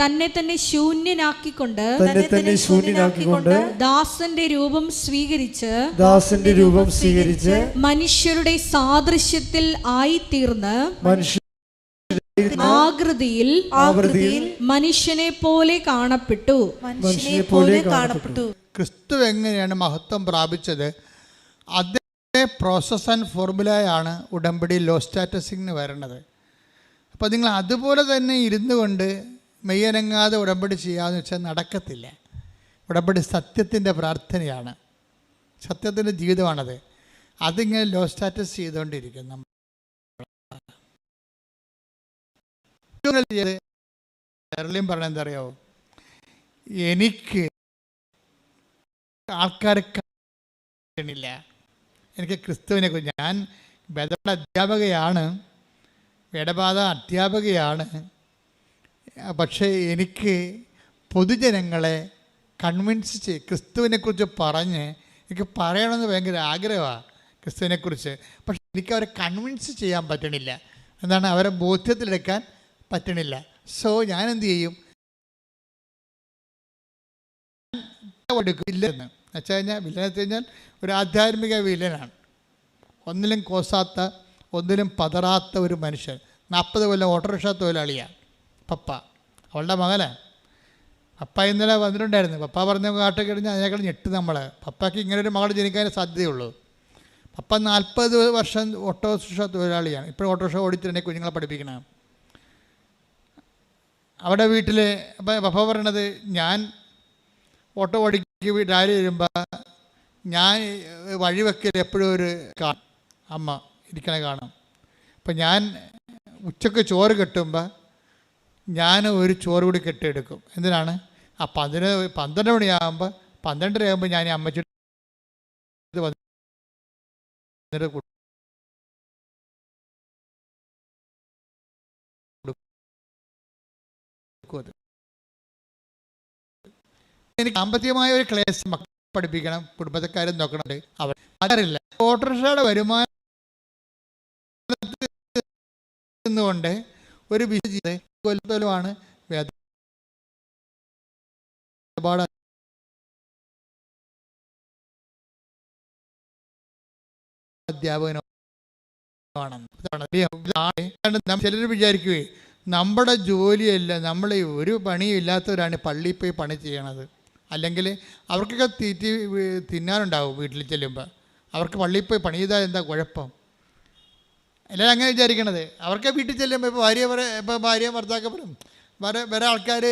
തന്നെ തന്നെ ശൂന്യനാക്കിക്കൊണ്ട് ദാസന്റെ രൂപം സ്വീകരിച്ച് മനുഷ്യരുടെ സാദൃശ്യത്തിൽ ആയിത്തീർന്ന് ആകൃതിയിൽ മനുഷ്യനെ പോലെ കാണപ്പെട്ടു. ക്രിസ്തു എങ്ങനെയാണ് മഹത്വം പ്രാപിച്ചത്? പ്രോസസ് ആൻഡ് ഫോർമുലയാണ് ഉടമ്പടി ലോ സ്റ്റാറ്റസിന് വരണത്. അപ്പോൾ നിങ്ങൾ അതുപോലെ തന്നെ ഇരുന്നു കൊണ്ട് മെയ്യനങ്ങാതെ ഉടമ്പടി ചെയ്യാമെന്ന് വെച്ചാൽ നടക്കത്തില്ല. ഉടമ്പടി സത്യത്തിൻ്റെ പ്രാർത്ഥനയാണ്, സത്യത്തിൻ്റെ ജീവിതമാണത്. അതിങ്ങനെ ലോ സ്റ്റാറ്റസ് ചെയ്തുകൊണ്ടിരിക്കും. നമ്മൾ കേരളീയം പറഞ്ഞ എന്താ അറിയാമോ, എനിക്ക് ആൾക്കാരെ കാണില്ല, എനിക്ക് ക്രിസ്തുവിനെ കുറിച്ച്, ഞാൻ വേദപാഠ അധ്യാപകയാണ്, വേദപാഠ അധ്യാപകയാണ്, പക്ഷേ എനിക്ക് പൊതുജനങ്ങളെ കൺവിൻസ് ക്രിസ്തുവിനെക്കുറിച്ച് പറഞ്ഞ് എനിക്ക് പറയണമെന്ന് ഭയങ്കര ആഗ്രഹമാണ് ക്രിസ്തുവിനെക്കുറിച്ച്. പക്ഷെ എനിക്ക് അവരെ കൺവിൻസ് ചെയ്യാൻ പറ്റണില്ല. എന്താണ്, അവരെ ബോധ്യത്തിലെടുക്കാൻ പറ്റണില്ല. സോ ഞാൻ എന്ത് ചെയ്യും, വില്ലെന്ന് വെച്ച് കഴിഞ്ഞാൽ, വില്ലെന്ന് വെച്ച് കഴിഞ്ഞാൽ ഒരു ആധ്യാത്മിക വില്ലനാണ്. ഒന്നിലും കോസാത്ത, ഒന്നിലും പതറാത്ത ഒരു മനുഷ്യൻ. 40 കൊല്ലം ഓട്ടോറിക്ഷ തൊഴിലാളിയാണ് പപ്പ, അവളുടെ മകനാണ്. പപ്പ ഇന്നലെ വന്നിട്ടുണ്ടായിരുന്നു. പപ്പ പറഞ്ഞ കാട്ട് കഴിഞ്ഞാൽ അതിനേക്കാൾ ഞെട്ട് നമ്മൾ. പപ്പയ്ക്ക് ഇങ്ങനൊരു മകൾ ജനിക്കാൻ സാധ്യതയുള്ളൂ. പപ്പ 40 വർഷം ഓട്ടോറിക്ഷ തൊഴിലാളിയാണ്. ഇപ്പോഴും ഓട്ടോറിക്ഷ ഓടിച്ചിട്ടുണ്ടെങ്കിൽ കുഞ്ഞുങ്ങളെ പഠിപ്പിക്കണം. അവിടെ വീട്ടിൽ അപ്പം പപ്പ പറയണത്, ഞാൻ ഓട്ടോ ഓടിക്ക് രാവിലെ വരുമ്പോൾ ഞാൻ വഴിവെക്കൽ എപ്പോഴും ഒരു കാണും, അമ്മ ഇരിക്കണ കാണും. അപ്പം ഞാൻ ഉച്ചക്ക് ചോറ് കെട്ടുമ്പോൾ ഞാൻ ഒരു ചോറ് കൂടി കെട്ടിയെടുക്കും. എന്തിനാണ്, ആ 12 മണിയാകുമ്പോൾ 12:30 ആകുമ്പോൾ ഞാൻ അമ്മച്ചിട്ട് എനിക്ക് സാമ്പത്തികമായ ഒരു ക്ലേശം പഠിപ്പിക്കണം, കുടുംബക്കാരും നോക്കണം. അവർ അതറിയില്ല. ഓട്ടോറിക്ഷയുടെ വരുമാനം കൊണ്ട് ഒരു കൊല്ലത്തോലുമാണ് വേദപാഠ അധ്യാപകനാണെന്ന്. ചിലർ വിചാരിക്കുകയെ നമ്മുടെ ജോലിയല്ല, നമ്മൾ ഒരു പണിയും ഇല്ലാത്തവരാണ് പള്ളിയിൽ പോയി പണി ചെയ്യണത്. അല്ലെങ്കിൽ അവർക്കൊക്കെ തിന്നാനുണ്ടാവും വീട്ടിൽ ചെല്ലുമ്പോൾ. അവർക്ക് പള്ളിയിൽ പോയി പണി ചെയ്താൽ എന്താ കുഴപ്പം? എല്ലാവരും അങ്ങനെ വിചാരിക്കണത്. അവർക്ക് വീട്ടിൽ ചെല്ലുമ്പോൾ ഇപ്പോൾ ഭാര്യ ഭർത്താക്കപ്പെടും വേറെ ആൾക്കാർ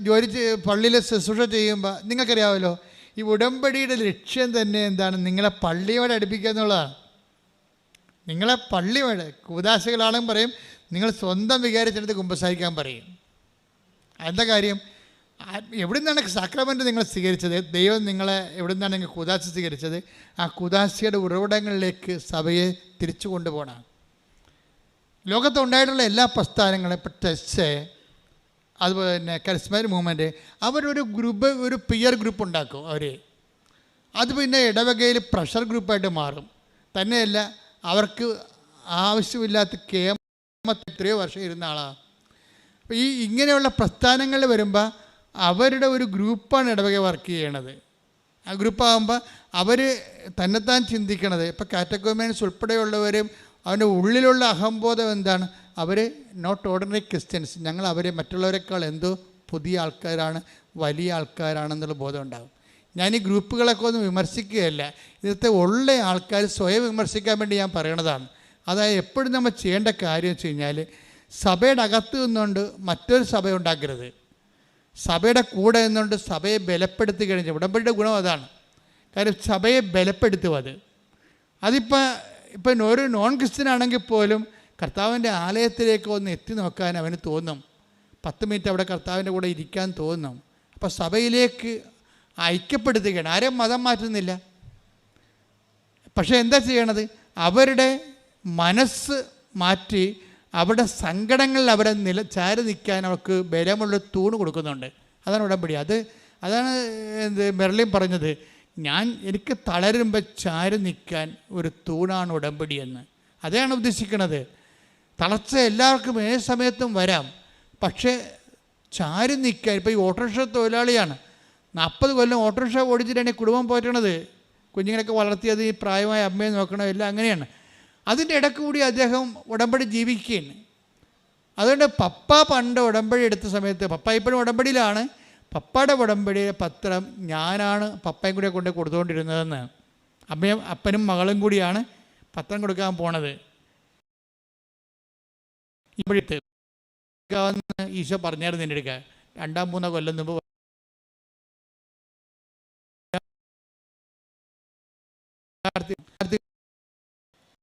ജോലി പള്ളിയിൽ ശുശ്രൂഷ ചെയ്യുമ്പോൾ നിങ്ങൾക്കറിയാമല്ലോ, ഈ ഉടമ്പടിയുടെ ലക്ഷ്യം തന്നെ എന്താണ്, നിങ്ങളെ പള്ളിയോട് അടുപ്പിക്കുക എന്നുള്ളതാണ്. നിങ്ങളെ പള്ളിയോട്, കൂദാശകളാണെന്ന് പറയും, നിങ്ങൾ സ്വന്തം വികാരിച്ചെടുത്ത് കുമ്പസാരിക്കാൻ പറയും. എന്താ കാര്യം, എവിടെ നിന്നാണ് സാക്രമെൻ്റ് നിങ്ങൾ സ്വീകരിച്ചത്, ദൈവം നിങ്ങളെ എവിടെ നിന്നാണ് നിങ്ങൾ കൂദാശ സ്വീകരിച്ചത്, ആ കൂദാശയുടെ ഉറവിടങ്ങളിലേക്ക് സഭയെ തിരിച്ചു കൊണ്ടുപോകണം. ലോകത്തുണ്ടായിട്ടുള്ള എല്ലാ പ്രസ്ഥാനങ്ങളും, ഇപ്പോൾ ടെസ്റ്റ്, അതുപോലെ തന്നെ കരിസ്മാറ്റിക് മൂവ്മെൻറ്റ്, അവരൊരു ഗ്രൂപ്പ്, ഒരു പിയർ ഗ്രൂപ്പ് ഉണ്ടാക്കും അവർ. അത് പിന്നെ ഇടവകയിൽ പ്രഷർ ഗ്രൂപ്പായിട്ട് മാറും. തന്നെയല്ല, അവർക്ക് ആവശ്യമില്ലാത്ത എത്രയോ വർഷം ഇരുന്ന ആളാണ്. അപ്പോൾ ഈ ഇങ്ങനെയുള്ള പ്രസ്ഥാനങ്ങൾ വരുമ്പോൾ അവരുടെ ഒരു ഗ്രൂപ്പാണ് ഇടവക വർക്ക് ചെയ്യണത്. ആ ഗ്രൂപ്പാകുമ്പോൾ അവർ തന്നെത്താൻ ചിന്തിക്കണത്, ഇപ്പോൾ കാറ്റഗോമൻസ് ഉൾപ്പെടെയുള്ളവരും അവൻ്റെ ഉള്ളിലുള്ള അഹംബോധം എന്താണ്, അവർ നോട്ട് ഓർഡിനറി ക്രിസ്ത്യൻസ്, ഞങ്ങൾ അവരെ മറ്റുള്ളവരെക്കാൾ എന്തോ പുതിയ ആൾക്കാരാണ്, വലിയ ആൾക്കാരാണെന്നുള്ള ബോധം ഉണ്ടാകും. ഞാൻ ഈ ഗ്രൂപ്പുകളൊക്കെ ഒന്നും വിമർശിക്കുകയല്ല, ഇന്നത്തെ ഉള്ള ആൾക്കാർ സ്വയം വിമർശിക്കാൻ വേണ്ടി ഞാൻ പറയണതാണ്. അതായത് എപ്പോഴും നമ്മൾ ചെയ്യേണ്ട കാര്യം വെച്ച് കഴിഞ്ഞാൽ, സഭയുടെ അകത്ത് നിന്നുകൊണ്ട് മറ്റൊരു സഭ ഉണ്ടാക്കരുത്. സഭയുടെ കൂടെ നിന്നുകൊണ്ട് സഭയെ ബലപ്പെടുത്തി കഴിഞ്ഞാൽ, ഉടമ്പടിയുടെ ഗുണം അതാണ്. കാര്യം സഭയെ ബലപ്പെടുത്തും. അതിപ്പോൾ ഒരു നോൺ ക്രിസ്ത്യൻ ആണെങ്കിൽ പോലും കർത്താവിൻ്റെ ആലയത്തിലേക്ക് ഒന്ന് എത്തി നോക്കാൻ അവന് തോന്നും. 10 മിനിറ്റ് അവിടെ കർത്താവിൻ്റെ കൂടെ ഇരിക്കാൻ തോന്നും. അപ്പോൾ സഭയിലേക്ക് ഐക്യപ്പെടുത്തുകയാണ്. ആരെയും മതം മാറ്റുന്നില്ല. പക്ഷേ എന്താ ചെയ്യണത്, അവരുടെ മനസ്സ് മാറ്റി അവരുടെ സങ്കടങ്ങളിൽ അവരെ ചാരി നിൽക്കാൻ അവർക്ക് ബലമുള്ള തൂണ് കൊടുക്കുന്നുണ്ട്. അതാണ് ഉടമ്പടി. അതാണ് മെർലിൻ പറഞ്ഞത്, എനിക്ക് തളരുമ്പോൾ ചാരി നിൽക്കാൻ ഒരു തൂണാണ് ഉടമ്പടി എന്ന്. അതാണ് ഉദ്ദേശിക്കുന്നത്. തളർച്ച എല്ലാവർക്കും ഏത് സമയത്തും വരാം, പക്ഷേ ചാരി നിൽക്കാൻ. ഇപ്പോൾ ഈ ഓട്ടോറിക്ഷ തൊഴിലാളിയാണ്, 40 കൊല്ലം ഓട്ടോറിക്ഷ ഓടിച്ചിട്ടാണ് കുടുംബം പോറ്റണത്. കുഞ്ഞുങ്ങളൊക്കെ വളർത്തിയത്, ഈ പ്രായമായ അമ്മയെ നോക്കണം, എല്ലാം അങ്ങനെയാണ്. അതിൻ്റെ ഇടയ്ക്ക് കൂടി അദ്ദേഹം ഉടമ്പടി ജീവിക്കുകയാണ്. അതുകൊണ്ട് പപ്പ പണ്ട് ഉടമ്പടി എടുത്ത സമയത്ത്, പപ്പ ഇപ്പോഴും ഉടമ്പടിയിലാണ്, പപ്പയുടെ ഉടമ്പടിയുടെ പത്രം ഞാനാണ് പപ്പയും കൂടെ കൊണ്ട് കൊടുത്തുകൊണ്ടിരുന്നതെന്ന് അപ്പനും മകളും കൂടിയാണ് പത്രം കൊടുക്കാൻ പോണത്. ഇപ്പോഴത്തെ ഈശോ പറഞ്ഞായിരുന്നു എൻ്റെ അടുക്ക 2-3 കൊല്ലം മുമ്പ്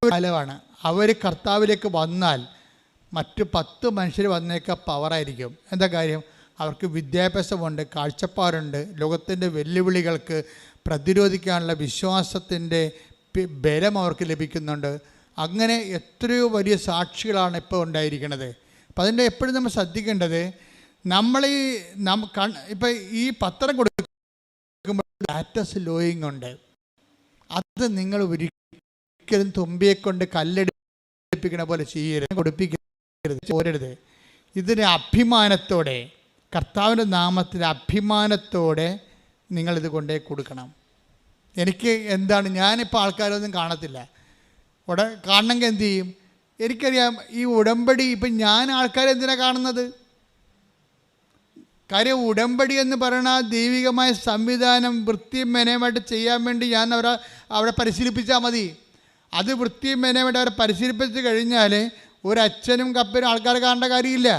കാലമാണ്. അവർ കർത്താവിലേക്ക് വന്നാൽ മറ്റ് 10 മനുഷ്യർ വന്നേക്ക പവറായിരിക്കും. എന്താ കാര്യം? അവർക്ക് വിദ്യാഭ്യാസമുണ്ട്, കാഴ്ചപ്പാടുണ്ട്, ലോകത്തിൻ്റെ വെല്ലുവിളികൾക്ക് പ്രതിരോധിക്കാനുള്ള വിശ്വാസത്തിൻ്റെ ബലം അവർക്ക് ലഭിക്കുന്നുണ്ട്. അങ്ങനെ എത്രയോ വലിയ സാക്ഷികളാണ് ഇപ്പോൾ ഉണ്ടായിരിക്കുന്നത്. അപ്പം അതിൻ്റെ എപ്പോഴും നമ്മൾ ശ്രദ്ധിക്കേണ്ടത്, നമ്മൾ ഇപ്പം ഈ പത്രം കൊടുക്കുമ്പോൾ സ്റ്റാറ്റസ് ലോയിങ് ഉണ്ട്. അത് നിങ്ങൾ ഒരിക്കലും തുമ്പിയെ കൊണ്ട് കല്ലെടുപ്പിക്കണ പോലെ ചെയ്യരുത്, കൊടുപ്പിക്കരുത്, ചോരരുത്. ഇതിന് അഭിമാനത്തോടെ, കർത്താവിൻ്റെ നാമത്തിൽ അഭിമാനത്തോടെ നിങ്ങളിത് കൊണ്ടേ കൊടുക്കണം. എനിക്ക് എന്താണ്, ഞാനിപ്പോൾ ആൾക്കാരൊന്നും കാണത്തില്ല. കാണണമെങ്കിൽ എന്ത് ചെയ്യും? എനിക്കറിയാം ഈ ഉടമ്പടി. ഇപ്പം ഞാൻ ആൾക്കാരെ എന്തിനാണ് കാണുന്നത്? കാര്യം ഉടമ്പടി എന്ന് പറയുന്ന ദൈവികമായ സംവിധാനം വൃത്തിയും മെനയുമായിട്ട് ചെയ്യാൻ വേണ്ടി ഞാൻ അവരെ പരിശീലിപ്പിച്ചാൽ മതി. അത് വൃത്തിയും മെനയുമായിട്ട് അവരെ പരിശീലിപ്പിച്ച് കഴിഞ്ഞാൽ ഒരച്ഛനും കപ്പനും ആൾക്കാർ കാണേണ്ട കാര്യമില്ല.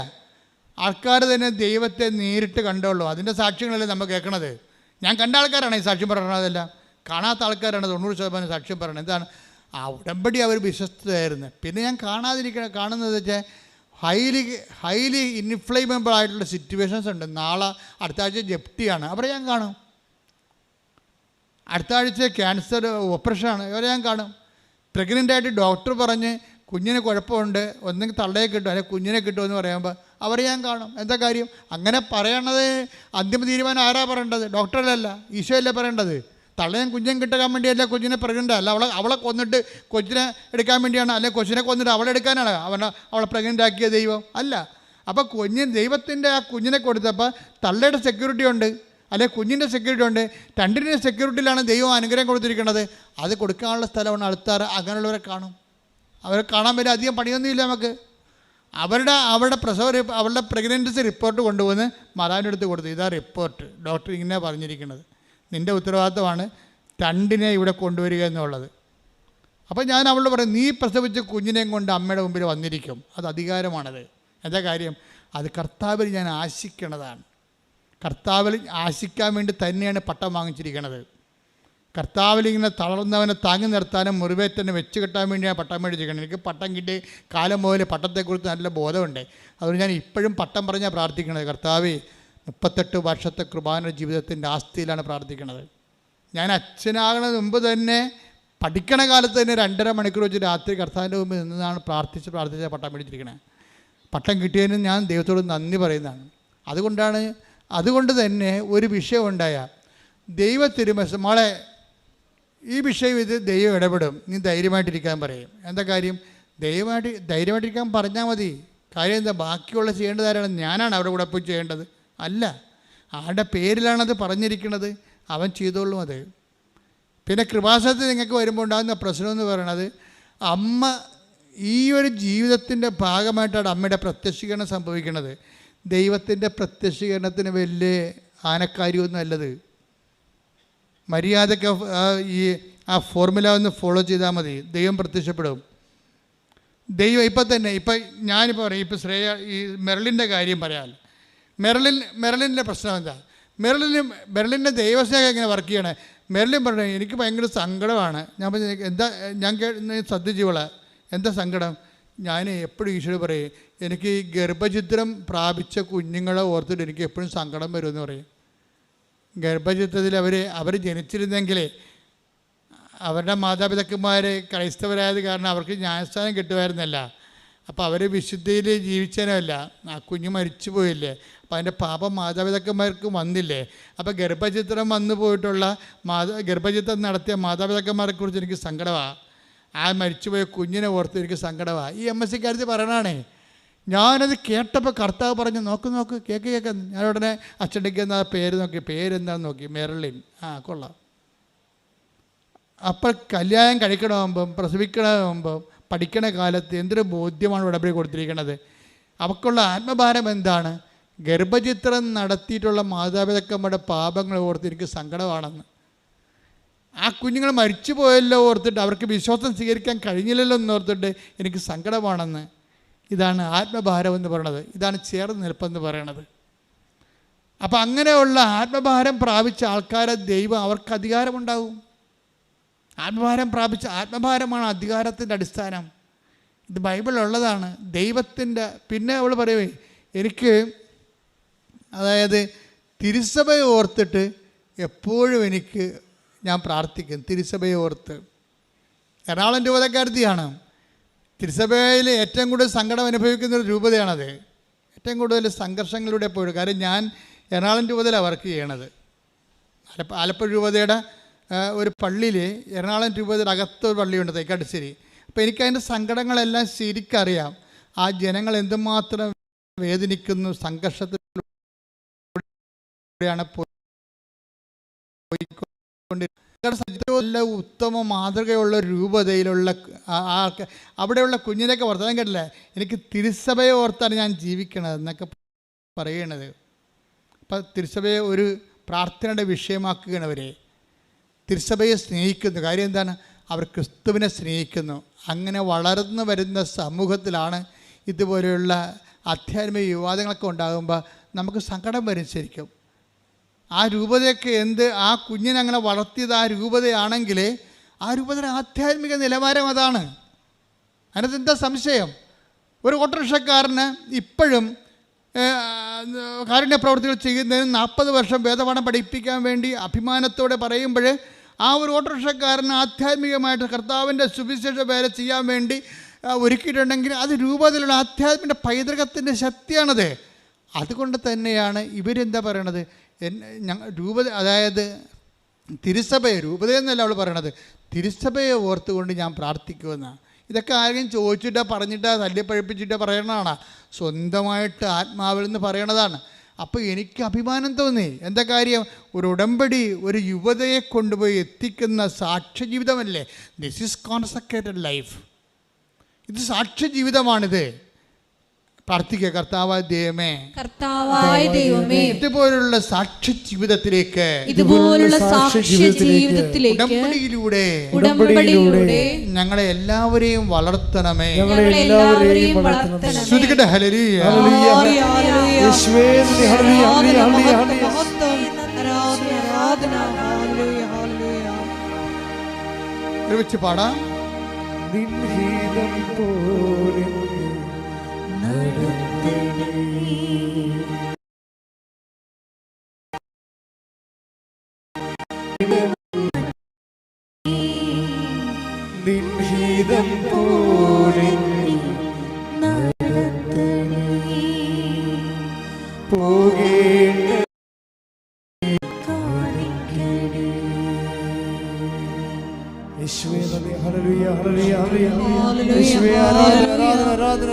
ആൾക്കാർ തന്നെ ദൈവത്തെ നേരിട്ട് കണ്ടോളൂ. അതിൻ്റെ സാക്ഷ്യങ്ങളല്ലേ നമ്മൾ കേൾക്കണത്. ഞാൻ കണ്ട ആൾക്കാരാണ് ഈ സാക്ഷ്യം പറയണതെല്ലാം. കാണാത്ത ആൾക്കാരാണ് 90% സാക്ഷ്യം പറയണത്. എന്താണ്? ആ ഉടമ്പടി അവർ വിശ്വസ്തയായിരുന്നു. പിന്നെ ഞാൻ കാണുന്നത് വെച്ചാൽ ഹൈലി ഇൻഫ്ലേമബിൾ ആയിട്ടുള്ള സിറ്റുവേഷൻസ് ഉണ്ട്. നാളെ അടുത്ത ആഴ്ച ജപ്തിയാണ്, അവരെ ഞാൻ കാണും. അടുത്ത ആഴ്ച ക്യാൻസർ ഓപ്പറേഷനാണ്, അവരെ ഞാൻ കാണും. പ്രഗ്നൻ്റായിട്ട് ഡോക്ടർ പറഞ്ഞ് കുഞ്ഞിന് കുഴപ്പമുണ്ട്, ഒന്നെങ്കിൽ തള്ളയെ കിട്ടും അല്ലെങ്കിൽ കുഞ്ഞിനെ കിട്ടുമെന്ന് പറയുമ്പോൾ അവരെ ഞാൻ കാണും. എന്താ കാര്യം? അങ്ങനെ പറയണത് അന്തിമ തീരുമാനം ആരാ പറയേണ്ടത്? ഡോക്ടറല്ല, ഈശോയല്ലേ പറയേണ്ടത്. തള്ളയും കുഞ്ഞും കിട്ടാൻ വേണ്ടിയല്ല കുഞ്ഞിനെ പ്രഗ്നൻ്റ് അല്ല. അവളെ കൊന്നിട്ട് കൊച്ചിനെ എടുക്കാൻ വേണ്ടിയാണ്, അല്ലെങ്കിൽ കൊച്ചിനെ കൊന്നിട്ട് അവളെ എടുക്കാനാണ് അവളെ പ്രഗ്നൻ്റ് ആക്കിയ ദൈവം അല്ല. അപ്പോൾ ദൈവത്തിൻ്റെ ആ കുഞ്ഞിനെ കൊടുത്തപ്പോൾ തള്ളയുടെ സെക്യൂരിറ്റി ഉണ്ട്, അല്ലെങ്കിൽ കുഞ്ഞിൻ്റെ സെക്യൂരിറ്റി ഉണ്ട്. രണ്ടിൻ്റെ സെക്യൂരിറ്റിയിലാണ് ദൈവം അനുഗ്രഹം കൊടുത്തിരിക്കുന്നത്. അത് കൊടുക്കാനുള്ള സ്ഥലമാണ് ആൾക്കാർ. അങ്ങനെയുള്ളവരെ കാണും. അവരെ കാണാൻ പറ്റും. അധികം പണിയൊന്നുമില്ല നമുക്ക്. അവരുടെ പ്രഗ്നൻസി റിപ്പോർട്ട് കൊണ്ടുവന്ന് മാതാവിൻ്റെ അടുത്ത് കൊടുത്തു. ഇതാ റിപ്പോർട്ട്, ഡോക്ടർ ഇങ്ങനെ പറഞ്ഞിരിക്കുന്നത്, നിൻ്റെ ഉത്തരവാദിത്തമാണ് 2 ഇവിടെ കൊണ്ടുവരിക എന്നുള്ളത്. അപ്പോൾ ഞാൻ അവളോട് പറയും, നീ പ്രസവിച്ച കുഞ്ഞിനെയും കൊണ്ട് അമ്മയുടെ മുമ്പിൽ വന്നിരിക്കും. അത് അധികാരമാണത്. എന്താ കാര്യം? അത് കർത്താവിൽ ഞാൻ ആശിക്കണതാണ്. കർത്താവിൽ ആശിക്കാൻ വേണ്ടി തന്നെയാണ് പട്ടം വാങ്ങിച്ചിരിക്കുന്നത്. കർത്താവിൽ ഇങ്ങനെ തളർന്നവനെ താങ്ങി നിർത്താനും മുറിവേറ്റനെ വെച്ച് കെട്ടാൻ വേണ്ടിയാണ് പട്ടം മേടിച്ചിരിക്കുന്നത്. എനിക്ക് പട്ടം കിട്ടി കാലം മുതൽ പട്ടത്തെക്കുറിച്ച് നല്ല ബോധമുണ്ട്. അതുകൊണ്ട് ഞാൻ ഇപ്പോഴും പട്ടം പറഞ്ഞാൽ പ്രാർത്ഥിക്കുന്നത്. കർത്താവേ, 38 വർഷത്തെ കൃപാന ജീവിതത്തിൻ്റെ ആസ്തിയിലാണ് പ്രാർത്ഥിക്കുന്നത്. ഞാൻ അച്ഛനാകുന്നതിന് മുമ്പ് തന്നെ പഠിക്കണ കാലത്ത് തന്നെ 2.5 മണിക്കൂർ വെച്ച് രാത്രി കർത്താവിൻ്റെ മുമ്പ് നിന്നാണ് പ്രാർത്ഥിച്ച് പട്ടം മേടിച്ചിരിക്കുന്നത്. പട്ടം കിട്ടിയതിന് ഞാൻ ദൈവത്തോട് നന്ദി പറയുന്നതാണ്. അതുകൊണ്ട് തന്നെ ഒരു വിഷയം ഉണ്ടായ ദൈവ തിരുമനസ് മോളെ, ഈ വിഷയം ഇത് ദൈവം ഇടപെടും, നീ ധൈര്യമായിട്ടിരിക്കാൻ പറയും. എന്താ കാര്യം? ധൈര്യമായിട്ടിരിക്കാൻ പറഞ്ഞാൽ മതി. കാര്യം എന്താ? ബാക്കിയുള്ള ചെയ്യേണ്ടത് ആരാണ്? ഞാനാണ് അവരുടെ കൂടെ പോയി ചെയ്യേണ്ടത്? അല്ല. ആരുടെ പേരിലാണത് പറഞ്ഞിരിക്കുന്നത്? അവൻ ചെയ്തോളും അത്. പിന്നെ കൃപാസനത്തിൽ നിങ്ങൾക്ക് വരുമ്പോൾ ഉണ്ടാകുന്ന പ്രശ്നം എന്ന് പറയുന്നത്, അമ്മ ഈ ഒരു ജീവിതത്തിൻ്റെ ഭാഗമായിട്ടാണ് അമ്മയുടെ പ്രത്യക്ഷീകരണം സംഭവിക്കുന്നത്. ദൈവത്തിൻ്റെ പ്രത്യക്ഷീകരണത്തിന് വലിയ ആനക്കാര്യമൊന്നും അല്ലത്. മര്യാദയ്ക്ക് ആ ഫോർമുല ഒന്ന് ഫോളോ ചെയ്താൽ മതി, ദൈവം പ്രത്യക്ഷപ്പെടും. ദൈവം ഇപ്പം ഞാനിപ്പോൾ പറയും, ഇപ്പോൾ ഈ മെർലിൻ്റെ കാര്യം പറയാമല്ലോ. മെർലിൻ്റെ പ്രശ്നം എന്താ? മെർലിൻ്റെ ദൈവസ്നേഹം എങ്ങനെ വർക്ക് ചെയ്യണേ? മെർലിൻ പറഞ്ഞു, എനിക്ക് ഭയങ്കര സങ്കടമാണ്. ഞാൻ പറഞ്ഞു, എന്താ? ഞാൻ ശ്രദ്ധിച്ചോളാം. എന്താ സങ്കടം? ഞാൻ എപ്പോഴും ഈശോട് പറയും, എനിക്ക് ഈ ഗർഭഛിദ്രം പ്രാപിച്ച കുഞ്ഞുങ്ങളെ ഓർത്തിട്ട് എനിക്ക് എപ്പോഴും സങ്കടം വരുമെന്ന് പറയും. ഗർഭഛിദ്രത്തിൽ അവർ ജനിച്ചിരുന്നെങ്കിൽ അവരുടെ മാതാപിതാക്കന്മാർ ക്രൈസ്തവരായത് കാരണം അവർക്ക് ന്യായസ്ഥാനം കിട്ടുമായിരുന്നല്ല. അപ്പോൾ അവർ വിശുദ്ധിയിൽ ജീവിച്ചതിനല്ല, ആ കുഞ്ഞ് മരിച്ചു പോയില്ലേ, അപ്പോൾ അതിൻ്റെ പാപം മാതാപിതാക്കന്മാർക്ക് വന്നില്ലേ. അപ്പോൾ ഗർഭഛിദ്രം വന്നു പോയിട്ടുള്ള ഗർഭഛിദ്രം നടത്തിയ മാതാപിതാക്കന്മാരെ കുറിച്ച് എനിക്ക് സങ്കടമാണ്. ആ മരിച്ചുപോയ കുഞ്ഞിനെ ഓർത്ത് എനിക്ക് സങ്കടമാണ്. ഈ MSc കാര്യത്തിൽ പറയണേ. ഞാനത് കേട്ടപ്പോൾ കർത്താവ് പറഞ്ഞു, നോക്ക് കേക്ക്. ഞാൻ ഉടനെ അച്ചടിക്കുന്ന പേര് നോക്കി, പേരെന്താണെന്ന് നോക്കി, മെർലിൻ. കൊള്ളാം. അപ്പോൾ കല്യാണം കഴിക്കണമെമ്പം പ്രസവിക്കണമെമ്പം പഠിക്കണ കാലത്ത് എന്തൊരു ബോധ്യമാണ് ഉടമ്പടി കൊടുത്തിരിക്കുന്നത്. അവൾക്കുള്ള ആത്മഭാരം എന്താണ്? ഗർഭചിത്രം നടത്തിയിട്ടുള്ള മാതാപിതാക്കന്മാരുടെ പാപങ്ങൾ ഓർത്ത് എനിക്ക് സങ്കടമാണെന്ന്. ആ കുഞ്ഞുങ്ങൾ മരിച്ചു പോയല്ലോ ഓർത്തിട്ട്, അവർക്ക് വിശ്വാസം സ്വീകരിക്കാൻ കഴിഞ്ഞില്ലല്ലോ എന്നോർത്തിട്ട് എനിക്ക് സങ്കടമാണെന്ന്. ഇതാണ് ആത്മഭാരം എന്ന് പറയണത്. ഇതാണ് ചേർന്ന് നിൽപ്പെന്ന് പറയണത്. അപ്പം അങ്ങനെയുള്ള ആത്മഭാരം പ്രാപിച്ച ആൾക്കാരെ ദൈവം അവർക്ക് അധികാരമുണ്ടാകും. ആത്മഭാരമാണ് അധികാരത്തിൻ്റെ അടിസ്ഥാനം. ഇത് ബൈബിളുള്ളതാണ്, ദൈവത്തിൻ്റെ. പിന്നെ അവൾ പറയുവേ, എനിക്ക് അതായത് തിരുസഭയെ ഓർത്തിട്ട് എപ്പോഴും ഞാൻ പ്രാർത്ഥിക്കും. തിരുസഭയെ ഓർത്ത്. എറണാകുളം രൂപതക്കാരത്തിയാണ്. തിരുസഭയിൽ ഏറ്റവും കൂടുതൽ സങ്കടം അനുഭവിക്കുന്ന ഒരു രൂപതയാണത്. ഏറ്റവും കൂടുതൽ സംഘർഷങ്ങളിലൂടെ പോയി. കാര്യം ഞാൻ എറണാകുളം രൂപതയിലാണ് വർക്ക് ചെയ്യണത്. ആലപ്പുഴ രൂപതയുടെ ഒരു പള്ളിയിൽ, എറണാകുളം രൂപതയുടെ അകത്തൊരു പള്ളിയുണ്ട്, തേക്കാട്ടുശ്ശേരി. അപ്പോൾ എനിക്കതിൻ്റെ സങ്കടങ്ങളെല്ലാം ശരിക്കറിയാം. ആ ജനങ്ങൾ എന്തുമാത്രം വേദനിക്കുന്നു, സംഘർഷത്തിലൂടെയാണ് പോയിക്കൊണ്ടിരിക്കുന്നത്. ഉത്തമ മാതൃകയുള്ള രൂപതയിലുള്ള അവിടെയുള്ള കുഞ്ഞിനെയൊക്കെ വർത്തമാനം കേട്ടില്ലേ, എനിക്ക് തിരുസഭയെ ഓർത്താണ് ഞാൻ ജീവിക്കണത് എന്നൊക്കെ പറയണത്. അപ്പം തിരുസഭയെ ഒരു പ്രാർത്ഥനയുടെ വിഷയമാക്കുകയാണ് അവരെ. തിരുസഭയെ സ്നേഹിക്കുന്നു. കാര്യം എന്താണ്? അവർ ക്രിസ്തുവിനെ സ്നേഹിക്കുന്നു. അങ്ങനെ വളർന്നു വരുന്ന സമൂഹത്തിലാണ് ഇതുപോലെയുള്ള ആധ്യാത്മിക വിവാദങ്ങളൊക്കെ ഉണ്ടാകുമ്പോൾ നമുക്ക് സങ്കടം വരും ശരിക്കും. ആ രൂപതയൊക്കെ ആ കുഞ്ഞിനെ അങ്ങനെ വളർത്തിയത് ആ രൂപതയാണെങ്കിൽ ആ രൂപതയുടെ ആധ്യാത്മിക നിലവാരം അതാണ്. അതിനകത്ത് എന്താ സംശയം? ഒരു ഓട്ടോറിക്ഷക്കാരന് ഇപ്പോഴും കാരുണ്യ പ്രവർത്തികൾ ചെയ്യുന്നതിന് 40 വർഷം വേദപാഠം പഠിപ്പിക്കാൻ വേണ്ടി അഭിമാനത്തോടെ പറയുമ്പോൾ ആ ഒരു ഓട്ടോറിക്ഷക്കാരന് ആധ്യാത്മികമായിട്ട് കർത്താവിൻ്റെ സുവിശേഷ വേല ചെയ്യാൻ വേണ്ടി ഒരുക്കിയിട്ടുണ്ടെങ്കിൽ അത് രൂപത്തിലുള്ള ആധ്യാത്മിക പൈതൃകത്തിൻ്റെ ശക്തിയാണത്. അതുകൊണ്ട് തന്നെയാണ് ഇവരെന്താ പറയണത്, രൂപത, അതായത് തിരുസഭയെ, രൂപതയെന്നല്ല അവൾ പറയണത്, തിരുസഭയെ ഓർത്തുകൊണ്ട് ഞാൻ പ്രാർത്ഥിക്കുമെന്നാണ്. ഇതൊക്കെ ആരെങ്കിലും ചോദിച്ചിട്ടോ പറഞ്ഞിട്ടോ തല്ലിപ്പഴിപ്പിച്ചിട്ടോ പറയണതാണ്, സ്വന്തമായിട്ട് ആത്മാവിൽ നിന്ന് പറയണതാണ്. അപ്പോൾ എനിക്ക് അഭിമാനം തോന്നി. എന്താ കാര്യം? ഒരു ഉടമ്പടി ഒരു യുവതയെ കൊണ്ടുപോയി എത്തിക്കുന്ന സാക്ഷ്യജീവിതമല്ലേ. This is consecrated life. ഇത് സാക്ഷ്യജീവിതമാണിത്. പ്രാർത്ഥിക്കുക, കർത്താവായ ദൈവമേ, ഇതുപോലുള്ള സാക്ഷ്യ ജീവിതത്തിലേക്ക്, ഉടമ്പടിയിലൂടെ ഞങ്ങളെ എല്ലാവരെയും വളർത്തണമേ. ശ്രുതിക്കട്ടെ, ഹല്ലേലൂയ. ഒരുമിച്ച് പാടാം. നിൻഹിതം പോലെ പോകേണ്ട യേശുവേ നന്ദി. ഹല്ലേലൂയ, ഹല്ലേലൂയ, ഹല്ലേലൂയ. യേശുവേ ആരാധന, ആരാധന, ആരാധന.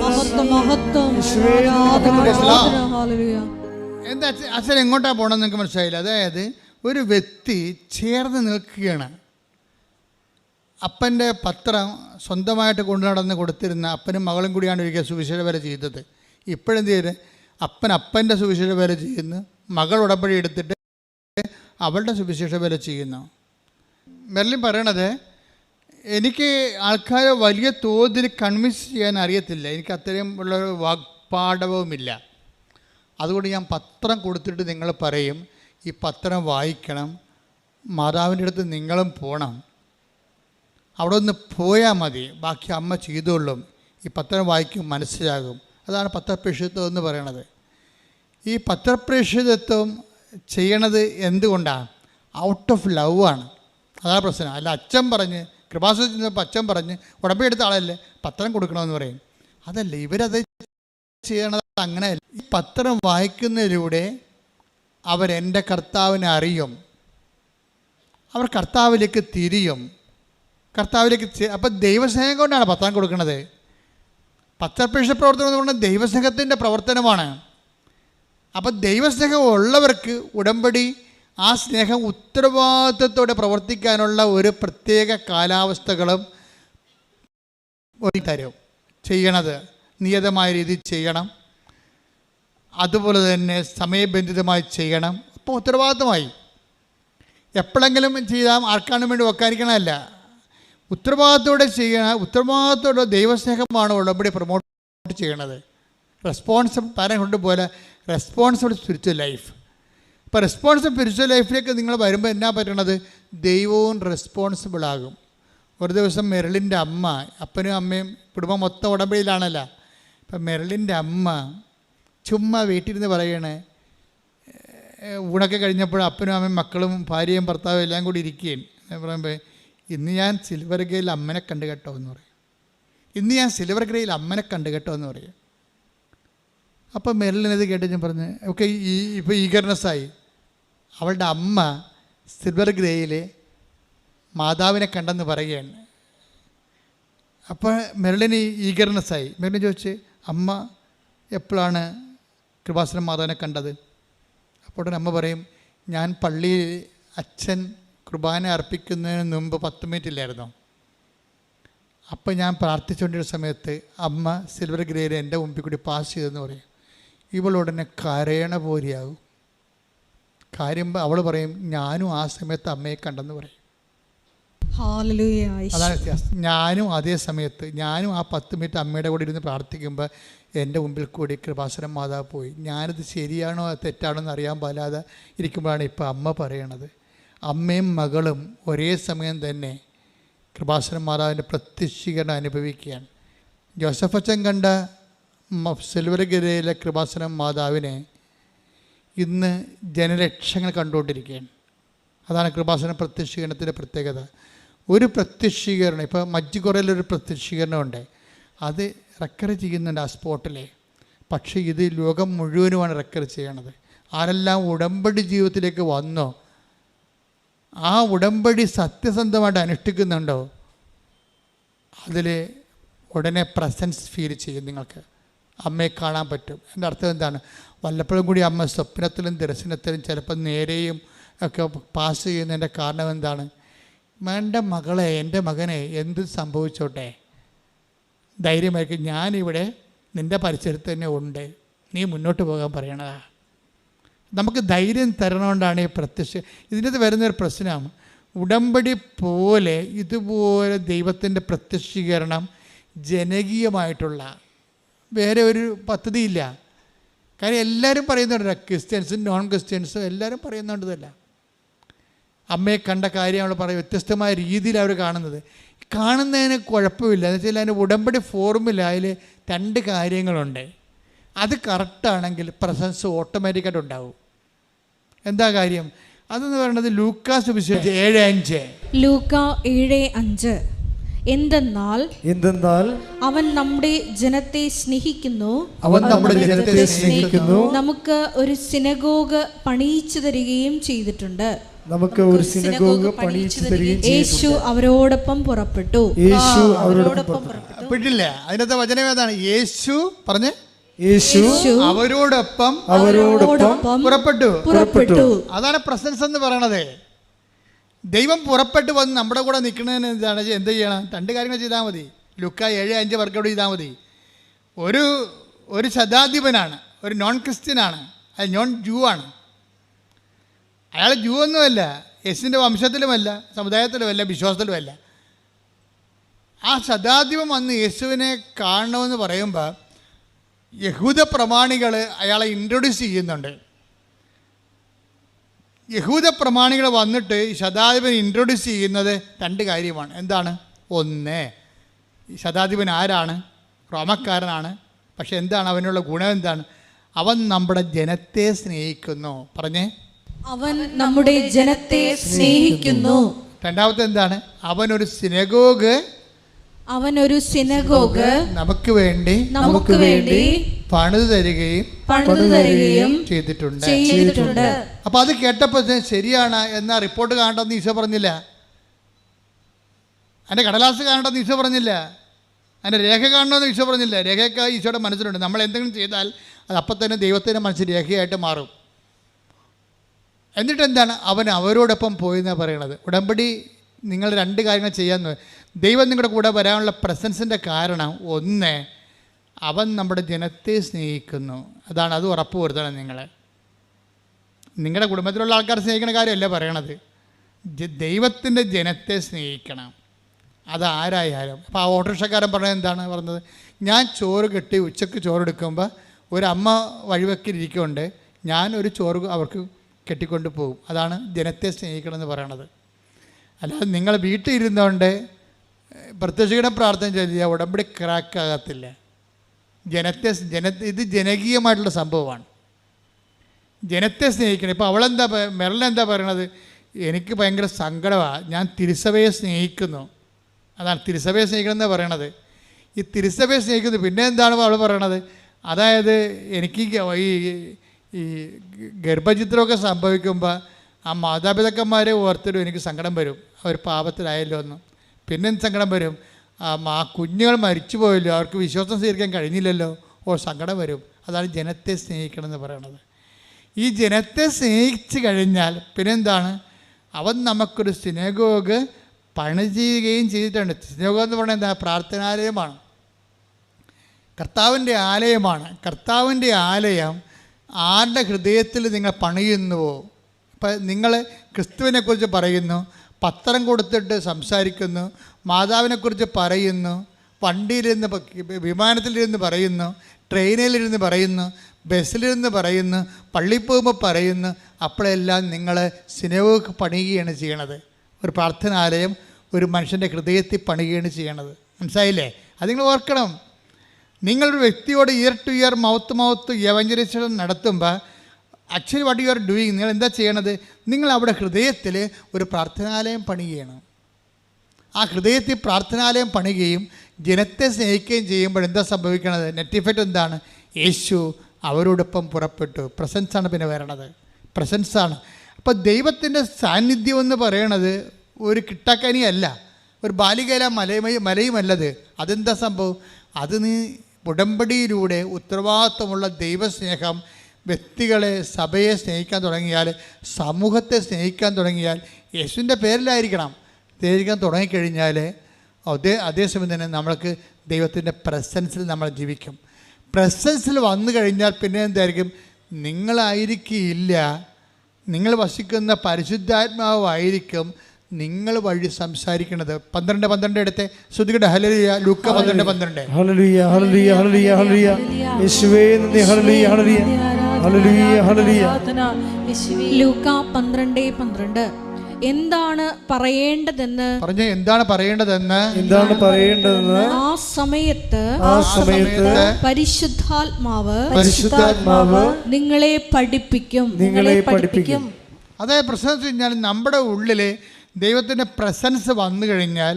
എന്താ അച്ഛൻ എങ്ങോട്ടാണ് പോകണമെന്ന് നിങ്ങൾക്ക് മനസ്സിലായില്ല. അതായത് ഒരു വ്യക്തി ചേർന്ന് നിൽക്കുകയാണ്. അപ്പൻ്റെ പത്രം സ്വന്തമായിട്ട് കൊണ്ടു നടന്ന് കൊടുത്തിരുന്ന അപ്പനും മകളും കൂടിയാണ് ഒരിക്കൽ സുവിശേഷ വേല ചെയ്തത്. ഇപ്പോഴെന്ത് ചെയ്ത് അപ്പൻ്റെ സുവിശേഷ വേല ചെയ്യുന്നു, മകൾ ഉടമ്പടി എടുത്തിട്ട് അവളുടെ സുവിശേഷ വേല ചെയ്യുന്നു. മെർലിൻ പറയണത്, എനിക്ക് ആൾക്കാരെ വലിയ തോതിൽ കൺവിൻസ് ചെയ്യാൻ അറിയത്തില്ല, എനിക്ക് അത്രയും ഉള്ളൊരു വാഗ്പാടവുമില്ല. അതുകൊണ്ട് ഞാൻ പത്രം കൊടുത്തിട്ട് നിങ്ങൾ പറയും, ഈ പത്രം വായിക്കണം, മാതാവിൻ്റെ അടുത്ത് നിങ്ങളും പോകണം, അവിടെ ഒന്ന് പോയാൽ മതി, ബാക്കി അമ്മ ചെയ്തോളും, ഈ പത്രം വായിക്കും, മനസ്സിലാകും. അതാണ് പത്രപ്രേക്ഷിതത്വം എന്ന് പറയണത്. ഈ പത്രപ്രേക്ഷിതത്വം ചെയ്യണത് എന്തുകൊണ്ടാണ്? ഔട്ട് ഓഫ് ലവ് ആണ്. അതാണ് പ്രശ്നം. അല്ല അച്ഛൻ പറഞ്ഞ്, കൃപാസനത്തിൽ നിന്നപ്പോൾ അച്ഛൻ പറഞ്ഞ് ഉടമ്പടി എടുത്ത ആളല്ലേ പത്രം കൊടുക്കണമെന്ന് പറയും. അതല്ല, ഇവരത് ചെയ്യണത് അങ്ങനെയല്ല. ഈ പത്രം വായിക്കുന്നതിലൂടെ അവരെൻ്റെ കർത്താവിനെ അറിയും, അവർ കർത്താവിലേക്ക് തിരിയും, കർത്താവിലേക്ക്. അപ്പം ദൈവസ്നേഹം കൊണ്ടാണ് പത്രം കൊടുക്കുന്നത്. പത്രപ്രേക്ഷ പ്രവർത്തനം എന്ന് പറഞ്ഞാൽ ദൈവസ്നേഹത്തിൻ്റെ പ്രവർത്തനമാണ്. അപ്പം ദൈവസ്നേഹം ഉള്ളവർക്ക് ഉടമ്പടി ആ സ്നേഹം ഉത്തരവാദിത്വത്തോടെ പ്രവർത്തിക്കാനുള്ള ഒരു പ്രത്യേക കാലാവസ്ഥകളും തരും. ചെയ്യണത് നിയതമായ രീതിയിൽ ചെയ്യണം, അതുപോലെ തന്നെ സമയബന്ധിതമായി ചെയ്യണം. അപ്പോൾ ഉത്തരവാദിത്തമായി. എപ്പോഴെങ്കിലും ചെയ്താൽ ആർക്കാണ് വേണ്ടി വെക്കാതിരിക്കണമല്ല. ഉത്തരവാദിത്തോടെ ഉത്തരവാദിത്തോടെ ദൈവസ്നേഹമാണ് ഉടമ്പടി പ്രൊമോട്ട് ചെയ്യണത്. റെസ്പോൺസിബിൾ പറയാൻ കൊണ്ടുപോലെ റെസ്പോൺസിബിൾ സ്പിരിച്വൽ ലൈഫ്. ഇപ്പോൾ റെസ്പോൺസിബിൾ സ്പിരിച്വൽ ലൈഫിലേക്ക് നിങ്ങൾ വരുമ്പോൾ എന്നാ പറ്റണത്? ദൈവവും റെസ്പോൺസിബിളാകും. ഒരു ദിവസം മെറിലിൻ്റെ അമ്മ, അപ്പനും അമ്മയും കുടുംബം മൊത്തം ഉടമ്പടിയിലാണല്ലോ. ഇപ്പം മെറിലിൻ്റെ അമ്മ ചുമ്മാ വീട്ടിലിരുന്ന് പറയണേ, ഊണൊക്കെ കഴിഞ്ഞപ്പോൾ അപ്പനും അമ്മയും മക്കളും ഭാര്യയും ഭർത്താവും എല്ലാം കൂടി ഇരിക്കുകയും പറയുമ്പോൾ, ഇന്ന് ഞാൻ സിൽവർ ഗ്രേയിൽ അമ്മനെ കണ്ടു കേട്ടോ എന്ന് പറയും. ഇന്ന് ഞാൻ സിൽവർ ഗ്രേയിൽ അമ്മനെ കണ്ടു കേട്ടോ എന്ന് പറയും. അപ്പോൾ മെറിലിനത് കേട്ട് ഞാൻ പറഞ്ഞ് ഒക്കെ ഇപ്പോൾ ഈഗർനെസ്സായി. അവളുടെ അമ്മ സിൽവർ ഗ്രേയിൽ മാതാവിനെ കണ്ടെന്ന് പറയുകയാണ്. അപ്പോൾ മെറിലിന് ഈഗർനെസ്സായി. മെറിലിന് ചോദിച്ച്, അമ്മ എപ്പോഴാണ് കൃപാസനം മാതാവിനെ കണ്ടത്? അപ്പോൾ ഉടനെ അമ്മ പറയും, ഞാൻ പള്ളിയിൽ അച്ഛൻ കുർബാന അർപ്പിക്കുന്നതിന് മുമ്പ് 10 മിനിറ്റ് ഇല്ലായിരുന്നോ, അപ്പം ഞാൻ പ്രാർത്ഥിച്ചുകൊണ്ടിരുന്ന സമയത്ത് അമ്മ സിൽവർ ഗ്രേയിൽ എൻ്റെ മുമ്പിൽ കൂടി പാസ് ചെയ്തെന്ന് പറയും. ഇവളുടനെ കരയണ പോലെയാകും. കാര്യം അവൾ പറയും, ഞാനും ആ സമയത്ത് അമ്മയെ കണ്ടെന്ന് പറയും. അതാണ് വ്യത്യാസം. ഞാനും അതേ സമയത്ത് ഞാനും ആ 10 മിനിറ്റ് അമ്മയുടെ കൂടെ ഇരുന്ന് പ്രാർത്ഥിക്കുമ്പോൾ എൻ്റെ മുമ്പിൽ കൂടി കൃപാസനം മാതാവ് പോയി. ഞാനിത് ശരിയാണോ തെറ്റാണോ എന്ന് അറിയാൻ പാലാതെ ഇരിക്കുമ്പോഴാണ് ഇപ്പോൾ അമ്മ പറയണത്. അമ്മയും മകളും ഒരേ സമയം തന്നെ കൃപാസനം മാതാവിൻ്റെ പ്രത്യക്ഷീകരണം അനുഭവിക്കുകയാണ്. ജോസഫ് അച്ഛൻ കണ്ട സിൽവർ ഗ്രേയിലെ കൃപാസനം മാതാവിനെ ഇന്ന് ജനലക്ഷങ്ങൾ കണ്ടുകൊണ്ടിരിക്കുകയാണ്. അതാണ് കൃപാസന പ്രത്യക്ഷീകരണത്തിൻ്റെ പ്രത്യേകത. ഒരു പ്രത്യക്ഷീകരണം, ഇപ്പോൾ മജ്ജിക്കുറയിലൊരു പ്രത്യക്ഷീകരണമുണ്ട്, അത് റെക്കർ ചെയ്യുന്നുണ്ട് ആ സ്പോട്ടിലെ. പക്ഷേ ഇത് ലോകം മുഴുവനുമാണ് റെക്കർ ചെയ്യണത്. ആരെല്ലാം ഉടമ്പടി ജീവിതത്തിലേക്ക് വന്നോ, ആ ഉടമ്പടി സത്യസന്ധമായിട്ട് അനുഷ്ഠിക്കുന്നുണ്ടോ, അതിൽ ഉടനെ പ്രസൻസ് ഫീൽ ചെയ്യും. നിങ്ങൾക്ക് അമ്മയെ കാണാൻ പറ്റും. എൻ്റെ അർത്ഥം എന്താണ്? വല്ലപ്പോഴും കൂടി അമ്മ സ്വപ്നത്തിലും ദർശനത്തിലും ചിലപ്പോൾ നേരെയും ഒക്കെ പാസ് ചെയ്യുന്നതിൻ്റെ കാരണം എന്താണ്? എൻ്റെ മകളെ, എൻ്റെ മകനെ എന്ത് സംഭവിച്ചോട്ടെ, ധൈര്യമായിരിക്കും, ഞാനിവിടെ നിൻ്റെ പരിസരത്ത് തന്നെ ഉണ്ട്, നീ മുന്നോട്ട് പോകാൻ പറയണതാ. നമുക്ക് ധൈര്യം തരണോണ്ടാണ് ഈ ഇതിൻ്റെ വരുന്നൊരു പ്രശ്നമാണ്. ഉടമ്പടി പോലെ ഇതുപോലെ ദൈവത്തിൻ്റെ പ്രത്യക്ഷീകരണം ജനകീയമായിട്ടുള്ള വേറെ ഒരു പദ്ധതിയില്ല. കാര്യം എല്ലാവരും പറയുന്നുണ്ട്, ക്രിസ്ത്യൻസും നോൺ ക്രിസ്ത്യൻസും എല്ലാവരും പറയുന്നുണ്ടതല്ല. അമ്മയെ കണ്ട കാര്യം അവൾ പറയും, വ്യത്യസ്തമായ രീതിയിൽ അവർ കാണുന്നതിന് കുഴപ്പമില്ല. എന്ന് വെച്ചാൽ അതിന് ഉടമ്പടി ഫോർമുല, അതിൽ 2 കാര്യങ്ങളുണ്ട്. അത് കറക്റ്റാണെങ്കിൽ പ്രസൻസ് ഓട്ടോമാറ്റിക്കായിട്ട് ഉണ്ടാവും. എന്താ കാര്യം? അതെന്ന് പറയുന്നത് ലൂക്കാ സുവിശേഷം 7:5. ലൂക്കാ 7:5. എന്തെന്നാൽ അവൻ നമ്മുടെ ജനത്തെ സ്നേഹിക്കുന്നു, നമുക്ക് ഒരു സിനഗോഗ് പണിയിച്ചു തരികയും ചെയ്തിട്ടുണ്ട്. യേശു അവരോടൊപ്പം പുറപ്പെട്ടു. പെട്ടില്ല. അതിനകത്തെ വചനം ഏതാണ്? യേശു പറഞ്ഞ് അവരോടൊപ്പം പുറപ്പെട്ടു. അതാണ് പ്രസൻസ് എന്ന് പറയണത്. ദൈവം പുറപ്പെട്ടു വന്ന് നമ്മുടെ കൂടെ നിൽക്കുന്നതിന് എന്ത് ചെയ്യണം? 2 കാര്യങ്ങൾ ചെയ്താൽ മതി. ലൂക്കാ 7:5 വർക്കൗട്ട് ചെയ്താൽ മതി. ഒരു ശതാധിപനാണ്, ഒരു നോൺ ക്രിസ്ത്യനാണ്, അത് നോൺ ജൂ ആണ്. അയാൾ ജൂ ഒന്നുമല്ല, യേശുവിൻ്റെ വംശത്തിലുമല്ല, സമുദായത്തിലുമല്ല, വിശ്വാസത്തിലുമല്ല. ആ ശതാധിപൻ വന്ന് യേശുവിനെ കാണണമെന്ന് പറയുമ്പോൾ യഹൂദ പ്രമാണികൾ അയാളെ ഇൻട്രൊഡ്യൂസ് ചെയ്യുന്നുണ്ട്. യഹൂദ പ്രമാണികൾ വന്നിട്ട് ഈ ശതാധിപൻ ഇൻട്രൊഡ്യൂസ് ചെയ്യുന്നത് 2 കാര്യമാണ്. എന്താണ്? ഒന്ന്, ഈ ശതാധിപൻ ആരാണ്? റോമക്കാരനാണ്. പക്ഷെ എന്താണ് അവനുള്ള ഗുണം? എന്താണ്? അവൻ നമ്മുടെ ജനത്തെ സ്നേഹിക്കുന്നു. പറഞ്ഞേ, അവൻ നമ്മുടെ ജനത്തെ സ്നേഹിക്കുന്നു. രണ്ടാമത്തെ എന്താണ്? അവനൊരു സിനഗോഗ് നമുക്ക് വേണ്ടി പണിതു തരികയും ചെയ്തിട്ടുണ്ട്. അപ്പൊ അത് കേട്ടപ്പോൾ ശരിയാണ് എന്നാ റിപ്പോർട്ട് കാണണ്ടെന്ന് ഈശോ പറഞ്ഞില്ല. അതിൻ്റെ കടലാസ് കാണണ്ടെന്ന് ഈശോ പറഞ്ഞില്ല. അതിൻ്റെ രേഖ കാണണമെന്ന് ഈശോ പറഞ്ഞില്ല. രേഖയൊക്കെ ഈശോയുടെ മനസ്സിലുണ്ട്. നമ്മൾ എന്തെങ്കിലും ചെയ്താൽ അത് അപ്പം തന്നെ ദൈവത്തിൻ്റെ മനസ്സിൽ രേഖയായിട്ട് മാറും. എന്നിട്ട് എന്താണ്? അവൻ അവരോടൊപ്പം പോയെന്നാണ് പറയണത്. ഉടമ്പടി നിങ്ങൾ 2 കാര്യങ്ങൾ ചെയ്യാൻ. ദൈവം നിങ്ങളുടെ കൂടെ വരാനുള്ള പ്രസൻസിൻ്റെ കാരണം, ഒന്ന്, അവൻ നമ്മുടെ ജനത്തെ സ്നേഹിക്കുന്നു. അതാണ്, അത് ഉറപ്പ് വരുത്തണം. നിങ്ങളുടെ കുടുംബത്തിലുള്ള ആൾക്കാർ സ്നേഹിക്കുന്ന കാര്യമല്ല പറയണത്. ദൈവത്തിൻ്റെ ജനത്തെ സ്നേഹിക്കണം, അതാരായാലും. അപ്പോൾ ആ ഓട്ടോറിക്ഷക്കാരൻ പറഞ്ഞത് എന്താണ് പറഞ്ഞത്? ഞാൻ ചോറ് കെട്ടി ഉച്ചയ്ക്ക് ചോറെടുക്കുമ്പോൾ ഒരമ്മ വഴിവെക്കിരിക്കുന്നുണ്ട്, ഞാൻ ഒരു ചോറ് അവർക്ക് കെട്ടിക്കൊണ്ട് പോകും. അതാണ് ജനത്തെ സ്നേഹിക്കണം എന്ന് പറയണത്. അല്ലാതെ നിങ്ങൾ വീട്ടിൽ ഇരുന്നുകൊണ്ട് പ്രത്യക്ഷയുടെ പ്രാർത്ഥന ചെയ്താൽ ഉടമ്പടി ക്രാക്കാകത്തില്ല. ഇത് ജനകീയമായിട്ടുള്ള സംഭവമാണ്. ജനത്തെ സ്നേഹിക്കണം. ഇപ്പോൾ അവളെന്താ മെറിലെന്താ പറയണത്? എനിക്ക് ഭയങ്കര സങ്കടമാണ്, ഞാൻ തിരുസഭയെ സ്നേഹിക്കുന്നു. അതാണ് തിരുസഭയെ സ്നേഹിക്കണം എന്നാണ് പറയണത്. ഈ തിരുസഭയെ സ്നേഹിക്കുന്നു. പിന്നെ എന്താണ് അവൾ പറയണത്? അതായത് എനിക്ക് ഈ ഗർഭചിത്രമൊക്കെ സംഭവിക്കുമ്പോൾ ആ മാതാപിതാക്കന്മാരെ ഓർത്തിടും എനിക്ക് സങ്കടം വരും, അവർ പാപത്തിലായല്ലോ എന്ന്. പിന്നെ സങ്കടം വരും, ആ കുഞ്ഞുങ്ങൾ മരിച്ചു പോയല്ലോ, അവർക്ക് വിശ്വാസം സ്വീകരിക്കാൻ കഴിഞ്ഞില്ലല്ലോ, സങ്കടം വരും. അതാണ് ജനത്തെ സ്നേഹിക്കണം എന്ന് പറയണത്. ഈ ജനത്തെ സ്നേഹിച്ച് കഴിഞ്ഞാൽ പിന്നെന്താണ്? അവൻ നമുക്കൊരു സിനഗോഗ് പണി ചെയ്യുകയും ചെയ്തിട്ടുണ്ട്. സിനഗോഗ് എന്ന് പറയുന്നത് എന്താ? പ്രാർത്ഥനാലയമാണ്, കർത്താവിൻ്റെ ആലയമാണ്. കർത്താവിൻ്റെ ആലയം ആരുടെ ഹൃദയത്തിൽ നിങ്ങൾ പണിയുന്നുവോ? ഇപ്പം നിങ്ങൾ ക്രിസ്തുവിനെക്കുറിച്ച് പറയുന്നു, പത്രം കൊടുത്തിട്ട് സംസാരിക്കുന്നു, മാതാവിനെക്കുറിച്ച് പറയുന്നു, വണ്ടിയിലിരുന്ന് വിമാനത്തിലിരുന്ന് പറയുന്നു, ട്രെയിനിലിരുന്ന് പറയുന്നു, ബസ്സിലിരുന്ന് പറയുന്നു, പള്ളിയിൽ പോകുമ്പോൾ പറയുന്നു, അപ്പോഴെല്ലാം നിങ്ങൾ സിനഗോഗ് പണിയുകയാണ് ചെയ്യണത്. ഒരു പ്രാർത്ഥനാലയം ഒരു മനുഷ്യൻ്റെ ഹൃദയത്തിൽ പണിയുകയാണ് ചെയ്യണത്. മനസ്സിലായില്ലേ? അത് നിങ്ങൾ ഓർക്കണം. നിങ്ങളൊരു വ്യക്തിയോട് ear to ear mouth mouth evangelisation നടത്തുമ്പോൾ actually what you are doing, നിങ്ങൾ എന്താ ചെയ്യണത്? നിങ്ങൾ അവിടെ ഹൃദയത്തിൽ ഒരു പ്രാർത്ഥനാലയം പണിയുകയാണ്. ആ ഹൃദയത്തിൽ പ്രാർത്ഥനാലയം പണിയുകയും ജനത്തെ സ്നേഹിക്കുകയും ചെയ്യുമ്പോൾ എന്താ സംഭവിക്കണത്? നെറ്റ് ഇഫക്റ്റ് എന്താണ്? യേശു അവരോടൊപ്പം പുറപ്പെട്ടു. പ്രസൻസാണ് പിന്നെ വരണത്, പ്രസൻസാണ്. അപ്പോൾ ദൈവത്തിൻ്റെ സാന്നിധ്യം എന്ന് പറയണത് ഒരു കിട്ടാക്കനിയല്ല, ഒരു ബാലികയില മലയുമല്ലത്. അതെന്താ സംഭവം? അത് നീ ഉടമ്പടിയിലൂടെ ഉത്തരവാദിത്വമുള്ള ദൈവസ്നേഹം വ്യക്തികളെ, സഭയെ സ്നേഹിക്കാൻ തുടങ്ങിയാൽ, സമൂഹത്തെ സ്നേഹിക്കാൻ തുടങ്ങിയാൽ, യേശുവിൻ്റെ പേരിലായിരിക്കണം സ്നേഹിക്കാൻ തുടങ്ങിക്കഴിഞ്ഞാൽ അതേസമയം തന്നെ നമ്മൾക്ക് ദൈവത്തിൻ്റെ പ്രസൻസിൽ നമ്മൾ ജീവിക്കും. പ്രസൻസിൽ വന്നു കഴിഞ്ഞാൽ പിന്നെ എന്തായിരിക്കും? നിങ്ങളായിരിക്കില്ല, നിങ്ങൾ വസിക്കുന്ന പരിശുദ്ധാത്മാവായിരിക്കും നിങ്ങൾ വഴി സംസാരിക്കുന്നത്. 12 എടുത്ത് ശ്രുതികടെ ഹല്ലേലൂയ. ലൂക്ക 12 ഹല്ലേലൂയ ഹല്ലേലൂയ ഹല്ലേലൂയ ഹല്ലേലൂയ യേശുവേ നന്ദി. ഹല്ലേലൂയ ഹല്ലേലൂയ ഹല്ലേലൂയ ഹല്ലേലൂയ. ലൂക്ക 12 എന്താണ് പറയേണ്ടതെന്ന് പറഞ്ഞ എന്താണ് പറയേണ്ടതെന്ന് ആ സമയത്ത് പരിശുദ്ധാത്മാവ് നിങ്ങളെ പഠിപ്പിക്കും. അതായത് പ്രസൻസ് കഴിഞ്ഞാൽ നമ്മുടെ ഉള്ളിൽ ദൈവത്തിൻ്റെ പ്രസൻസ് വന്നു കഴിഞ്ഞാൽ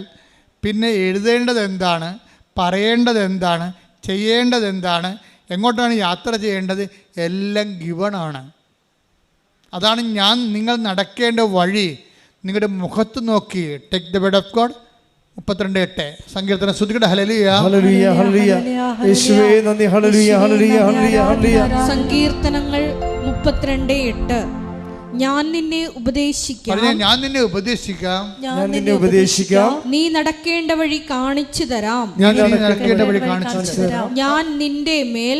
പിന്നെ എഴുതേണ്ടത് എന്താണ്, പറയേണ്ടത് എന്താണ്, ചെയ്യേണ്ടത് എന്താണ്, എങ്ങോട്ടാണ് യാത്ര ചെയ്യേണ്ടത്, എല്ലാം ഗിവണാണ്. അതാണ് നിങ്ങൾ നടക്കേണ്ട വഴി. നിങ്ങളുടെ മുഖത്ത് നോക്കി take the word of God. 32:8 സങ്കീർത്തനം. ശ്രുതികടെ ഹല്ലേലൂയ ഹല്ലേലൂയ ഹല്ലേലൂയ യേശുവേ നന്ദി. ഹല്ലേലൂയ ഹല്ലേലൂയ ഹല്ലേലൂയ ഹല്ലേലൂയ. സങ്കീർത്തനങ്ങൾ 32:8 ഞാൻ നിന്നെ ഉപദേശിക്കാം, നീ നടക്കേണ്ട വഴി കാണിച്ചു തരാം, ഞാൻ നിന്റെ മേൽ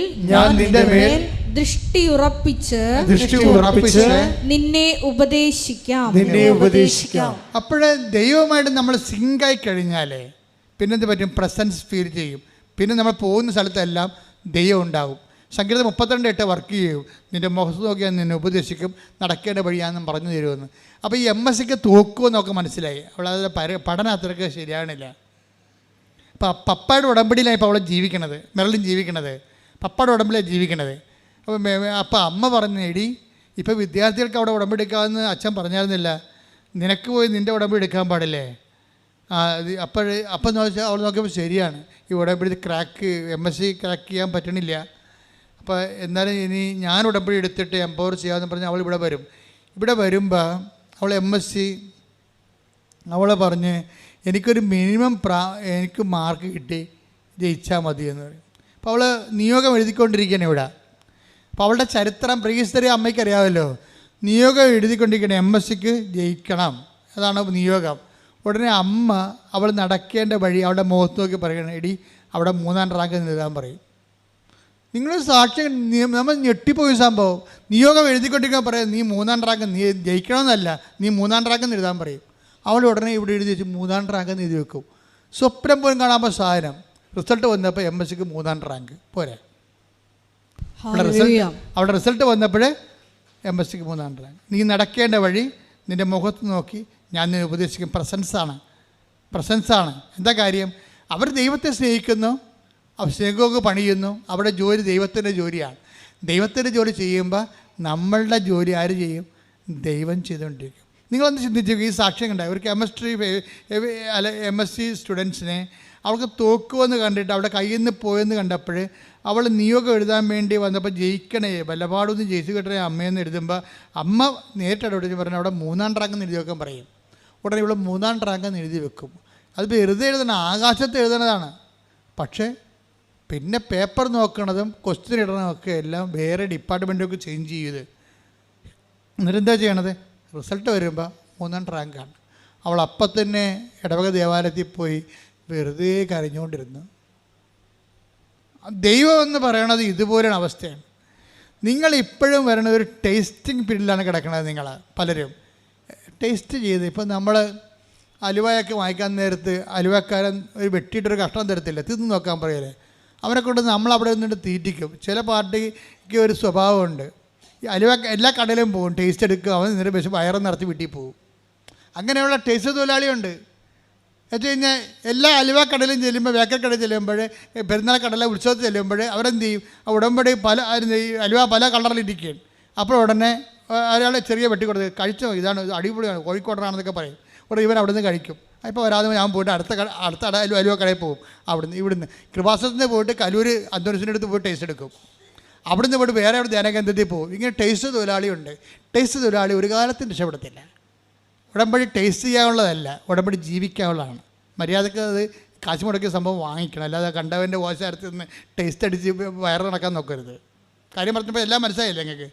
ദൃഷ്ടി ഉറപ്പിച്ച് നിന്നെ ഉപദേശിക്കാം. അപ്പോഴേ ദൈവമായിട്ട് നമ്മൾ സിങ്കായി കഴിഞ്ഞാലേ പിന്നെന്ത് പറ്റും? പ്രസൻസ് ഫീൽ ചെയ്യും. പിന്നെ നമ്മൾ പോകുന്ന സ്ഥലത്തെല്ലാം ദൈവം ഉണ്ടാകും. സങ്കീർത്തനം 32:8 വർക്ക് ചെയ്യും. നിൻ്റെ മുഖത്ത് നോക്കിയാൽ നിന്നെ ഉപദേശിക്കും, നടക്കേണ്ട വഴിയാണെന്നും പറഞ്ഞു തരുമെന്ന്. അപ്പോൾ ഈ MSCക്ക് തോക്കുമെന്നൊക്കെ മനസ്സിലായി. അവളത് പഠനം അത്രയ്ക്ക് ശരിയാണില്ല. അപ്പോൾ പപ്പയുടെ ഉടമ്പടിയിലാണ് ഇപ്പോൾ അവളെ ജീവിക്കണത്, മെറിലും ജീവിക്കണത്. പപ്പയുടെ ഉടമ്പടിയിലാണ് ജീവിക്കണത്. അപ്പോൾ അമ്മ പറഞ്ഞു, എടി ഇപ്പോൾ വിദ്യാർത്ഥികൾക്ക് അവിടെ ഉടമ്പടി എടുക്കാമെന്ന് അച്ഛൻ പറഞ്ഞായിരുന്നില്ല, നിനക്ക് പോയി നിൻ്റെ ഉടമ്പടി എടുക്കാൻ പാടില്ലേ? അപ്പം നോക്കിയാൽ അവൾ നോക്കിയപ്പോൾ ശരിയാണ്, ഈ ഉടമ്പടി MSc ക്രാക്ക് ചെയ്യാൻ പറ്റണില്ല. അപ്പോൾ എന്നാലും ഇനി ഞാൻ ഉടമ്പടി എടുത്തിട്ട് എംപവർ ചെയ്യാമെന്ന് പറഞ്ഞ് അവൾ ഇവിടെ വരും. ഇവിടെ വരുമ്പോൾ അവൾ MSc അവളെ പറഞ്ഞ് എനിക്കൊരു മിനിമം എനിക്ക് മാർക്ക് കിട്ടി ജയിച്ചാൽ മതി എന്ന് പറയും. അപ്പോൾ അവൾ നിയോഗം എഴുതിക്കൊണ്ടിരിക്കുകയാണ് ഇവിടെ. അപ്പോൾ അവളുടെ ചരിത്രം പ്രീഹിസ്റ്ററി അമ്മയ്ക്ക് അറിയാമല്ലോ. നിയോഗം എഴുതിക്കൊണ്ടിരിക്കണം, MSCക്ക് ജയിക്കണം, അതാണ് നിയോഗം. ഉടനെ അമ്മ അവൾ നടക്കേണ്ട വഴി അവളുടെ മുഖത്ത് നോക്കി പറയണം, എടി അവിടെ 3ാം റാങ്ക് എഴുതാൻ പറയും. നിങ്ങൾ സാക്ഷ്യം നമ്മൾ ഞെട്ടിപ്പോയി സംഭവം. നിയോഗം എഴുതിക്കൊണ്ടിരിക്കാൻ പറയാം, നീ 3ാം റാങ്ക്, നീ ജയിക്കണമെന്നല്ല, നീ 3ാം റാങ്കെന്ന് എഴുതാൻ പറയും. അവൾ ഉടനെ ഇവിടെ എഴുതി വെച്ച് 3ാം റാങ്കെന്ന് എഴുതി വെക്കും. സ്വപ്നം പോലും കാണാമ്പോൾ സാധനം റിസൾട്ട് വന്നപ്പോൾ MSCക്ക് 3ാം റാങ്ക് പോരെ. അവിടെ റിസൾട്ട് വന്നപ്പോൾ MSCക്ക് 3ാം റാങ്ക്. നീ നടക്കേണ്ട വഴി നിൻ്റെ മുഖത്ത് നോക്കി ഞാൻ നിന്നെ ഉപദേശിക്കും. പ്രസൻസാണ്. എന്താ കാര്യം? അവർ ദൈവത്തെ സ്നേഹിക്കുന്നു, അവർ സ്നേഹമൊക്കെ പണിയുന്നു. അവിടെ ജോലി ദൈവത്തിൻ്റെ ജോലിയാണ്. ദൈവത്തിൻ്റെ ജോലി ചെയ്യുമ്പോൾ നമ്മളുടെ ജോലി ആര് ചെയ്യും? ദൈവം ചെയ്തുകൊണ്ടിരിക്കും. നിങ്ങളൊന്ന് ചിന്തിച്ചു, ഈ സാക്ഷ്യം കണ്ടായി ഒരു MSc സ്റ്റുഡൻസിനെ അവൾക്ക് തോക്കുമെന്ന് കണ്ടിട്ട് അവളുടെ കയ്യിൽ നിന്ന് പോയെന്ന് കണ്ടപ്പോൾ അവൾ നിയോഗം എഴുതാൻ വേണ്ടി വന്നപ്പോൾ ജയിക്കണേ വല്ലപാടൊന്നും ജയിച്ചു കിട്ടണേ അമ്മയെന്ന് എഴുതുമ്പോൾ അമ്മ നേരിട്ട് പറഞ്ഞാൽ അവിടെ 3ാം റാങ്കെന്ന് എഴുതി വെക്കാൻ പറയും. ഉടനെ ഇവിടെ 3ാം റാങ്കെന്ന് എഴുതി വെക്കും. അത് വെറുതെ എഴുതണം, ആകാശത്ത് എഴുതണതാണ്. പക്ഷേ പിന്നെ പേപ്പർ നോക്കണതും ക്വസ്റ്റ്യൻ ഇടണതൊക്കെ എല്ലാം വേറെ ഡിപ്പാർട്ട്മെൻറ്റൊക്കെ ചേഞ്ച് ചെയ്ത് എന്നിട്ടെന്താ ചെയ്യണത്? റിസൾട്ട് വരുമ്പോൾ 3ാം റാങ്കാണ്. അവൾ അപ്പം തന്നെ ഇടവക ദേവാലയത്തിൽ പോയി വെറുതെ കരഞ്ഞുകൊണ്ടിരുന്നു. ദൈവം എന്ന് പറയണത് ഇതുപോലെയാണ് അവസ്ഥയാണ്. നിങ്ങളിപ്പോഴും വരണത് ഒരു ടേസ്റ്റിംഗ് പീരീഡിലാണ് കിടക്കുന്നത്. നിങ്ങൾ പലരും ടേസ്റ്റ് ചെയ്ത്, ഇപ്പം നമ്മൾ അലുവയൊക്കെ വാങ്ങിക്കാൻ നേരത്ത് അലുവക്കാരൻ ഒരു വെട്ടിയിട്ടൊരു കഷ്ണം തരത്തില്ല, തിന്ന് നോക്കാൻ പറയല്ലേ. അവനെ കൊണ്ട് നമ്മളവിടെ നിന്നിട്ട് തീറ്റിക്കും. ചില പാർട്ടിക്ക് ഒരു സ്വഭാവമുണ്ട്, ഈ അലുവ എല്ലാ കടയിലും പോകും, ടേസ്റ്റ് എടുക്കും, അവൻ നിന്നിട്ട് പക്ഷേ വയറും നിറച്ച് വീട്ടിൽ പോകും. അങ്ങനെയുള്ള ടേസ്റ്റ് തൊഴിലാളിയുണ്ട്. വെച്ച് കഴിഞ്ഞാൽ എല്ലാ അലുവ കടയിലും ചെല്ലുമ്പോൾ, ബേക്കറി കടയിൽ ചെല്ലുമ്പോൾ, പെരുന്നാൾ കടല ഉത്സവത്തിൽ ചെല്ലുമ്പോൾ അവരെന്ത് ചെയ്യും? ഉടമ്പടി അലുവ പല കളറിലിരിക്കുകയാണ്. അപ്പോൾ ഉടനെ ഒരാളെ ചെറിയ വെട്ടി കൊടുത്ത് കഴിച്ചോ, ഇതാണ് അടിപൊളിയാണ്, കോഴിക്കോടനാണെന്നൊക്കെ പറയും. ഉടനെ ഇവൻ അവിടെ നിന്ന് കഴിക്കും. അപ്പോൾ വരാതെ ഞാൻ പോയിട്ട് അടുത്ത അലുവ കടയിൽ പോകും. ഇവിടുന്ന് കൃപാസനത്തിന് പോയിട്ട് കലൂർ അന്തോണിസിൻ്റെ അടുത്ത് പോയിട്ട് ടേസ്റ്റ് എടുക്കും. അവിടുന്ന് പോയിട്ട് വേറെ അവിടെ ധ്യാനകേന്ദ്രത്തിൽ പോകും. ഇങ്ങനെ ടേസ്റ്റ് തൊഴിലാളിയുണ്ട്. ടേസ്റ്റ് തൊഴിലാളി ഒരു കാലത്തും രക്ഷപ്പെടത്തില്ല. ഉടമ്പടി ടേസ്റ്റ് ചെയ്യാനുള്ളതല്ല, ഉടമ്പടി ജീവിക്കാനുള്ളതാണ്. മര്യാദക്ക് അത് കാശ് മുടക്കിയ സംഭവം വാങ്ങിക്കണം, അല്ലാതെ കണ്ടവൻ്റെ ഓശാരത്തിൽ നിന്ന് ടേസ്റ്റ് അടിച്ച് വയറ് നടക്കാൻ നോക്കരുത്. കാര്യം പറഞ്ഞപ്പോൾ എല്ലാം മനസ്സിലായില്ലേ നിങ്ങൾക്ക്?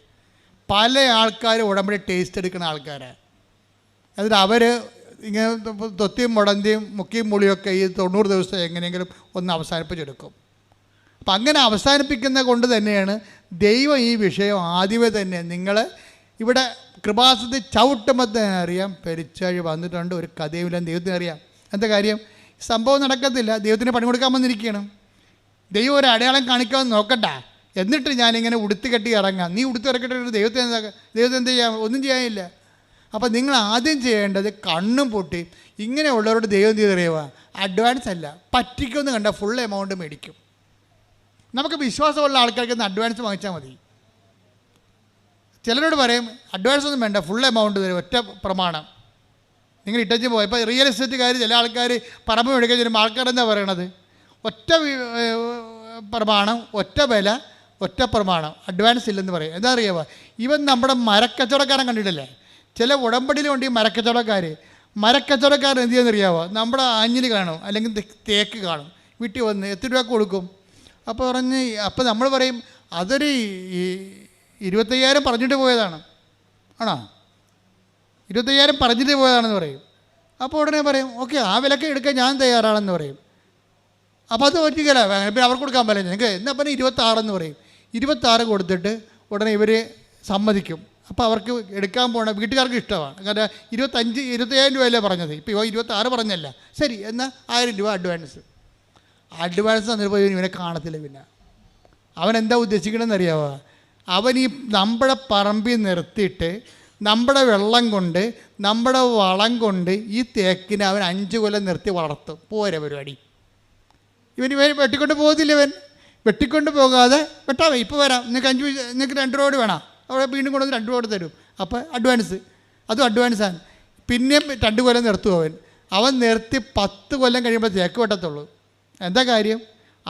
പല ആൾക്കാരും ഉടമ്പടി ടേസ്റ്റ് എടുക്കുന്ന ആൾക്കാരാണ്. എന്നിട്ട് അവർ ഇങ്ങനെ തൊത്തിയും മുടന്തിയും മുക്കിയും മുളിയൊക്കെ ഈ 90 ദിവസം എങ്ങനെയെങ്കിലും ഒന്ന് അവസാനിപ്പിച്ചെടുക്കും. അപ്പം അങ്ങനെ അവസാനിപ്പിക്കുന്ന കൊണ്ട് തന്നെയാണ് ദൈവം ഈ വിഷയം ആദ്യമേ തന്നെ നിങ്ങൾ ഇവിടെ കൃപാസനത്തിൽ ചവിട്ടുമ്പോൾ തന്നെ അറിയാം പെരിച്ചാഴി വന്നിട്ടുണ്ട്, ഒരു കഥയുമില്ല. ദൈവത്തിന് അറിയാം. എന്താ കാര്യം? സംഭവം നടക്കത്തില്ല, ദൈവത്തിന് പണി കൊടുക്കാൻ വന്നിരിക്കുകയാണ്. ദൈവം ഒരു അടയാളം കാണിക്കാമെന്ന് നോക്കട്ടെ, എന്നിട്ട് ഞാനിങ്ങനെ ഉടുത്ത് കെട്ടി ഇറങ്ങാം. നീ ഉടുത്ത് ഇറക്കിയിട്ട് ദൈവത്തെ എന്ത് ചെയ്യാം? ഒന്നും ചെയ്യാനില്ല. അപ്പം നിങ്ങൾ ആദ്യം ചെയ്യേണ്ടത് കണ്ണും പൊട്ടി ഇങ്ങനെയുള്ളവരോട് ദൈവം എന്ത് ചെയ്തറിയുക? അഡ്വാൻസ് അല്ല, പറ്റിക്കുമെന്ന് കണ്ടാൽ ഫുൾ എമൗണ്ട് മേടിക്കും. നമുക്ക് വിശ്വാസമുള്ള ആൾക്കാർക്ക് ഒന്ന് അഡ്വാൻസ് വാങ്ങിച്ചാൽ മതി. ചിലരോട് പറയും അഡ്വാൻസ് ഒന്നും വേണ്ട, ഫുൾ എമൗണ്ട് തരും, ഒറ്റ പ്രമാണം. നിങ്ങൾ ഇട്ടച്ച് പോയി. ഇപ്പോൾ റിയൽ എസ്റ്റേറ്റുകാർ ചില ആൾക്കാർ പറമ്പ് മേടിക്കാൻ ചെല്ലുമ്പോൾ ആൾക്കാരെന്താ പറയണത്? ഒറ്റ പ്രമാണം, ഒറ്റ വില, ഒറ്റ പ്രമാണം, അഡ്വാൻസ് ഇല്ലെന്ന് പറയും. എന്താ അറിയാമോ? ഇവൻ നമ്മുടെ മരക്കച്ചവടക്കാരൻ കണ്ടിട്ടില്ലേ? ചില ഉടമ്പടിയിലുണ്ട് ഈ മരക്കച്ചവടക്കാരൻ എന്ത് ചെയ്യുന്നറിയാമോ? നമ്മുടെ ആഞ്ഞിൽ കാണും, അല്ലെങ്കിൽ തേക്ക് കാണും, വീട്ടിൽ വന്ന് എത്ര രൂപ കൊടുക്കും? അപ്പോൾ നമ്മൾ പറയും അതൊരു 25,000 പറഞ്ഞിട്ട് പോയതാണ്. ആണോ? 25,000 പറഞ്ഞിട്ട് പോയതാണെന്ന് പറയും. അപ്പോൾ ഉടനെ പറയും ഓക്കെ, ആ വിലക്ക് എടുക്കാൻ ഞാൻ തയ്യാറാണെന്ന് പറയും. അപ്പോൾ അത് ഒറ്റയ്ക്കല്ല, പിന്നെ അവർക്ക് കൊടുക്കാൻ പറ്റില്ല. നിങ്ങൾക്ക് എന്നാൽ പിന്നെ 26 പറയും. 26 കൊടുത്തിട്ട് ഉടനെ ഇവർ സമ്മതിക്കും. അപ്പോൾ അവർക്ക് എടുക്കാൻ പോകണം, വീട്ടുകാർക്ക് ഇഷ്ടമാണ്. കാരണം 25,000 രൂപയല്ലേ പറഞ്ഞത്, ഇപ്പോൾ 26 പറഞ്ഞല്ല. ശരി എന്നാൽ 1000 രൂപ അഡ്വാൻസ് തന്നിട്ട് ഇവനെ കാണത്തില്ല. പിന്നെ അവൻ എന്താ ഉദ്ദേശിക്കണമെന്ന് അറിയാമോ? അവൻ ഈ നമ്മുടെ പറമ്പിൽ നിർത്തിയിട്ട് നമ്മുടെ വെള്ളം കൊണ്ട് നമ്മുടെ വളം കൊണ്ട് ഈ തേക്കിനെ അവൻ 5 കൊല്ലം നിർത്തി വളർത്തും. പോരെ പരിപാടി. ഇവൻ വെട്ടിക്കൊണ്ട് പോകത്തില്ല. ഇവൻ വെട്ടിക്കൊണ്ട് പോകാതെ വെട്ടാമേ, ഇപ്പോൾ വരാം, നിങ്ങൾക്ക് 2 രൂപ വേണം, അവിടെ വീണ്ടും കൊണ്ടുവന്ന് 2 രൂപ തരും. അപ്പോൾ അതും അഡ്വാൻസാണ്. പിന്നെയും 2 കൊല്ലം നിർത്തും അവൻ നിർത്തി 10 കൊല്ലം കഴിയുമ്പോൾ തേക്ക് വെട്ടത്തുള്ളൂ. എന്താ കാര്യം?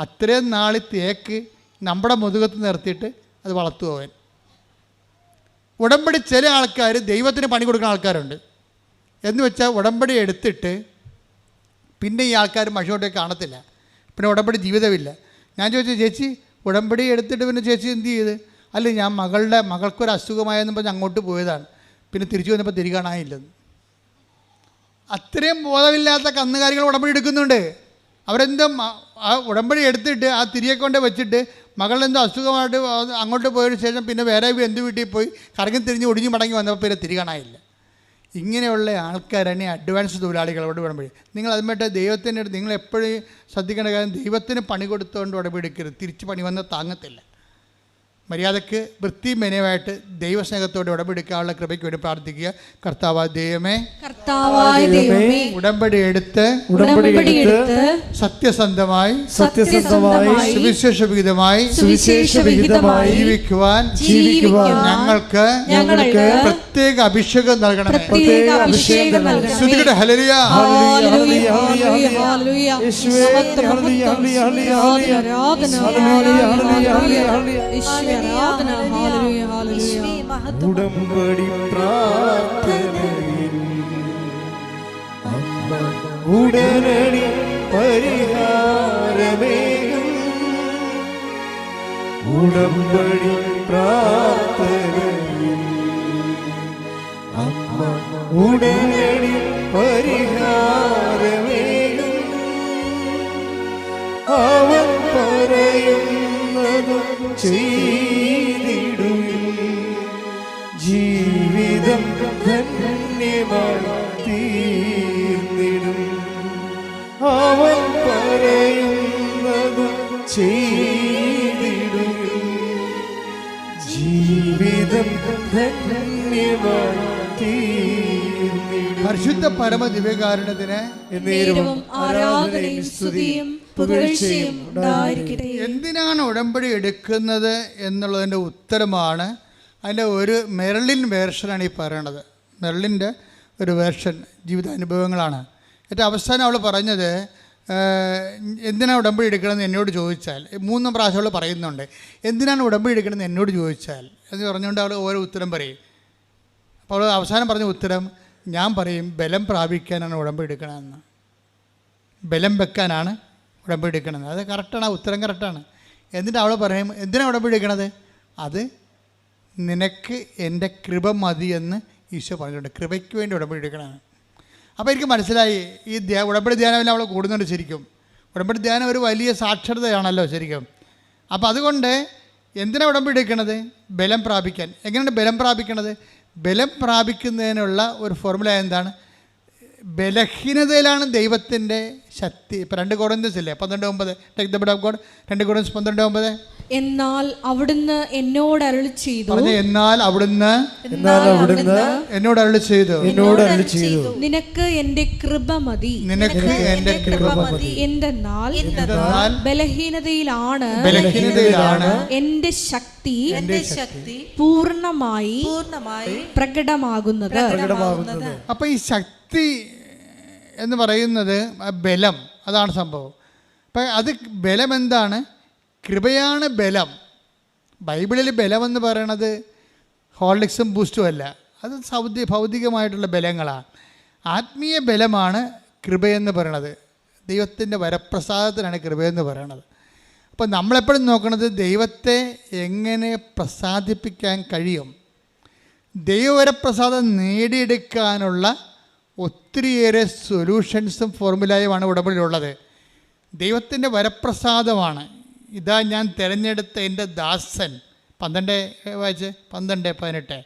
അത്രയും നാൾ തേക്ക് നമ്മുടെ മുതുകത്ത് നിർത്തിയിട്ട് അത് വളർത്തും അവൻ. ഉടമ്പടി ചില ആൾക്കാർ ദൈവത്തിന് പണി കൊടുക്കുന്ന ആൾക്കാരുണ്ട്. എന്ന് വെച്ചാൽ ഉടമ്പടി എടുത്തിട്ട് പിന്നെ ഈ ആൾക്കാർ മഷിയോട്ടേക്ക് കാണത്തില്ല, പിന്നെ ഉടമ്പടി ജീവിതമില്ല. ഞാൻ ചോദിച്ചു, ചേച്ചി ഉടമ്പടി എടുത്തിട്ട് പിന്നെ ചേച്ചി എന്ത് ചെയ്ത്? അല്ല, ഞാൻ മകൾക്കൊരു അസുഖമായെന്ന് പറഞ്ഞ് അങ്ങോട്ട് പോയതാണ്, പിന്നെ തിരിച്ചു വന്നപ്പോൾ തിരികെ കാണാനില്ലെന്ന്. അത്രയും ബോധമില്ലാത്ത കന്നുകാലികൾ ഉടമ്പടി എടുക്കുന്നുണ്ട്. അവരെന്തും ആ ഉടമ്പടി എടുത്തിട്ട് ആ തിരികെ കൊണ്ട് വെച്ചിട്ട് മകളെന്തോ അസുഖമായിട്ട് അങ്ങോട്ട് പോയതിനു ശേഷം പിന്നെ വേറെ എന്ത് വീട്ടിൽ പോയി കറങ്ങി തിരിഞ്ഞ് ഒടിഞ്ഞു മടങ്ങി വന്നപ്പോൾ പിന്നെ തിരികണായില്ല. ഇങ്ങനെയുള്ള ആൾക്കാരാണ് ഈ അഡ്വാൻസ് തൊഴിലാളികളോട് ഉടമ്പടി. നിങ്ങൾ അതുമായിട്ട് ദൈവത്തിൻ്റെ അടുത്ത് നിങ്ങൾ എപ്പോഴും ശ്രദ്ധിക്കേണ്ട കാര്യം, ദൈവത്തിന് പണി കൊടുത്തുകൊണ്ട് ഉടമ്പടിക്കരുത്. തിരിച്ച് പണി വന്നാൽ താങ്ങത്തില്ല. മര്യാദയ്ക്ക് വൃത്തി മെനവായിട്ട് ദൈവസ്നേഹത്തോടെ ഉടമ്പടിക്കാനുള്ള കൃപയ്ക്ക് വേണ്ടി പ്രാർത്ഥിക്കുക. കർത്താവായ ദൈവമേ, ഉടമ്പടി എടുത്ത് സത്യസന്ധമായി സുവിശേഷവിഹിതമായി ജീവിക്കുവാൻ ഞങ്ങൾക്ക് പ്രത്യേക അഭിഷേകം നൽകണമേ. ശ്രുതികടെ ഹല്ലേലൂയ, ഉടമ്പടി പ്രാർത്ഥനയിൽ അമ്മ ഉടനടി പരിഹാരമേകും. ഉടമ്പടി പ്രാർത്ഥനയിൽ അമ്മ ഉടനടി പരിഹാരമേകും. അവൻ പറയുന്നതും ചെയ്തിടും. ജീവിതം ധന്യമായി തീർന്നിടും. അവൻ പറയുന്നതും ചെയ്തിടും. ജീവിതം ധന്യമായി തീർന്നിടും. പരിശുദ്ധ പരമ ദിവ്യകാരുണ്യത്തിന് ആരാധനയും സ്തുതിയും പുകഴ്ചയും ഉണ്ടായിരിക്കട്ടെ. എന്തിനാണ് ഉടമ്പടി എടുക്കുന്നത് എന്നുള്ളതിൻ്റെ ഉത്തരമാണ്. അതിൻ്റെ ഒരു മെർലിൻ വേർഷനാണ് ഈ പറയണത്. മെർലിൻ്റെ ഒരു വേർഷൻ ജീവിതാനുഭവങ്ങളാണ്. ഏറ്റവും അവസാനം അവൾ പറഞ്ഞത്, എന്തിനാണ് ഉടമ്പടി എടുക്കണമെന്ന് എന്നോട് ചോദിച്ചാൽ, 3 പ്രാവശ്യം അവൾ പറയുന്നുണ്ട്, എന്തിനാണ് ഉടമ്പടി എടുക്കണമെന്ന് എന്നോട് ചോദിച്ചാൽ എന്ന് പറഞ്ഞുകൊണ്ട് അവൾ ഓരോ ഉത്തരം പറയും. അപ്പോൾ അവൾ അവസാനം പറഞ്ഞ ഉത്തരം, ഞാൻ പറയും ബലം പ്രാപിക്കാനാണ് ഉടമ്പടി എടുക്കണമെന്ന്, ബലം വെക്കാനാണ് ഉടമ്പടി എടുക്കണമെന്ന്. അത് കറക്റ്റാണ്, ആ ഉത്തരം കറക്റ്റാണ്. എന്നിട്ട് അവൾ പറയും, എന്തിനാണ് ഉടമ്പടി എടുക്കണത്? അത് നിനക്ക് എൻ്റെ കൃപ മതി എന്ന് ഈശോ പറഞ്ഞിട്ടുണ്ട്. കൃപയ്ക്ക് വേണ്ടി ഉടമ്പടി എടുക്കണമെന്ന്. അപ്പോൾ എനിക്ക് മനസ്സിലായി, ഈ ഉടമ്പടി ധ്യാനമെല്ലാം അവൾ കൂടുന്നുണ്ട്. ശരിക്കും ഉടമ്പടി ധ്യാനം ഒരു വലിയ സാക്ഷരതയാണല്ലോ ശരിക്കും. അപ്പോൾ അതുകൊണ്ട് എന്തിനാണ് ഉടമ്പടി എടുക്കണത്? ബലം പ്രാപിക്കാൻ. എങ്ങനെയാണ് ബലം പ്രാപിക്കണത്? ബലം പ്രാപിക്കുന്നതിനുള്ള ഒരു ഫോർമുല എന്താണ്? ബലഹീനതയിലാണ് ദൈവത്തിൻ്റെ ശക്തി. ഇപ്പോൾ 2 കൊരിന്ത്യസ് ഇല്ലേ 12:9, take the word of God. 2 കൊരിന്ത്യസ് 12:9. എന്നാൽ അവിടുന്ന് എന്നോട് അരുളി ചെയ്തു. എന്നാൽ അവിടുന്ന് എന്നോട് അരുളി ചെയ്തു, നിനക്ക് എൻ്റെ കൃപ മതി, നിനക്ക് എൻ്റെ കൃപ മതി. എന്തെന്നാൽ ബലഹീനതയിലാണ് എൻ്റെ ശക്തി പൂർണ്ണമായി പ്രകടമാകുന്നത്. അപ്പോൾ ഈ ശക്തി എന്ന് പറയുന്നത് ബലം, അതാണ് സംഭവം. അപ്പം അത് ബലം എന്താണ്? കൃപയാണ് ബലം. ബൈബിളിൽ ബലമെന്ന് പറയണത് ഹോർലിക്സും ബൂസ്റ്റും അല്ല, അത് ഭൗതികമായിട്ടുള്ള ബലങ്ങളാണ്. ആത്മീയ ബലമാണ് കൃപയെന്ന് പറയണത്. ദൈവത്തിൻ്റെ വരപ്രസാദത്തിനാണ് കൃപയെന്ന് പറയണത്. അപ്പോൾ നമ്മളെപ്പോഴും നോക്കുന്നത് ദൈവത്തെ എങ്ങനെ പ്രസാദിപ്പിക്കാൻ കഴിയും. ദൈവവരപ്രസാദം നേടിയെടുക്കാനുള്ള ഒത്തിരിയേറെ സൊല്യൂഷൻസും ഫോർമുലയുമാണ് ഉടമ്പടിയിലുള്ളത്. ദൈവത്തിൻ്റെ വരപ്രസാദമാണ്. ഇതാ ഞാൻ തിരഞ്ഞെടുത്ത എൻ്റെ ദാസൻ. 12 വായിച്ച് 12:18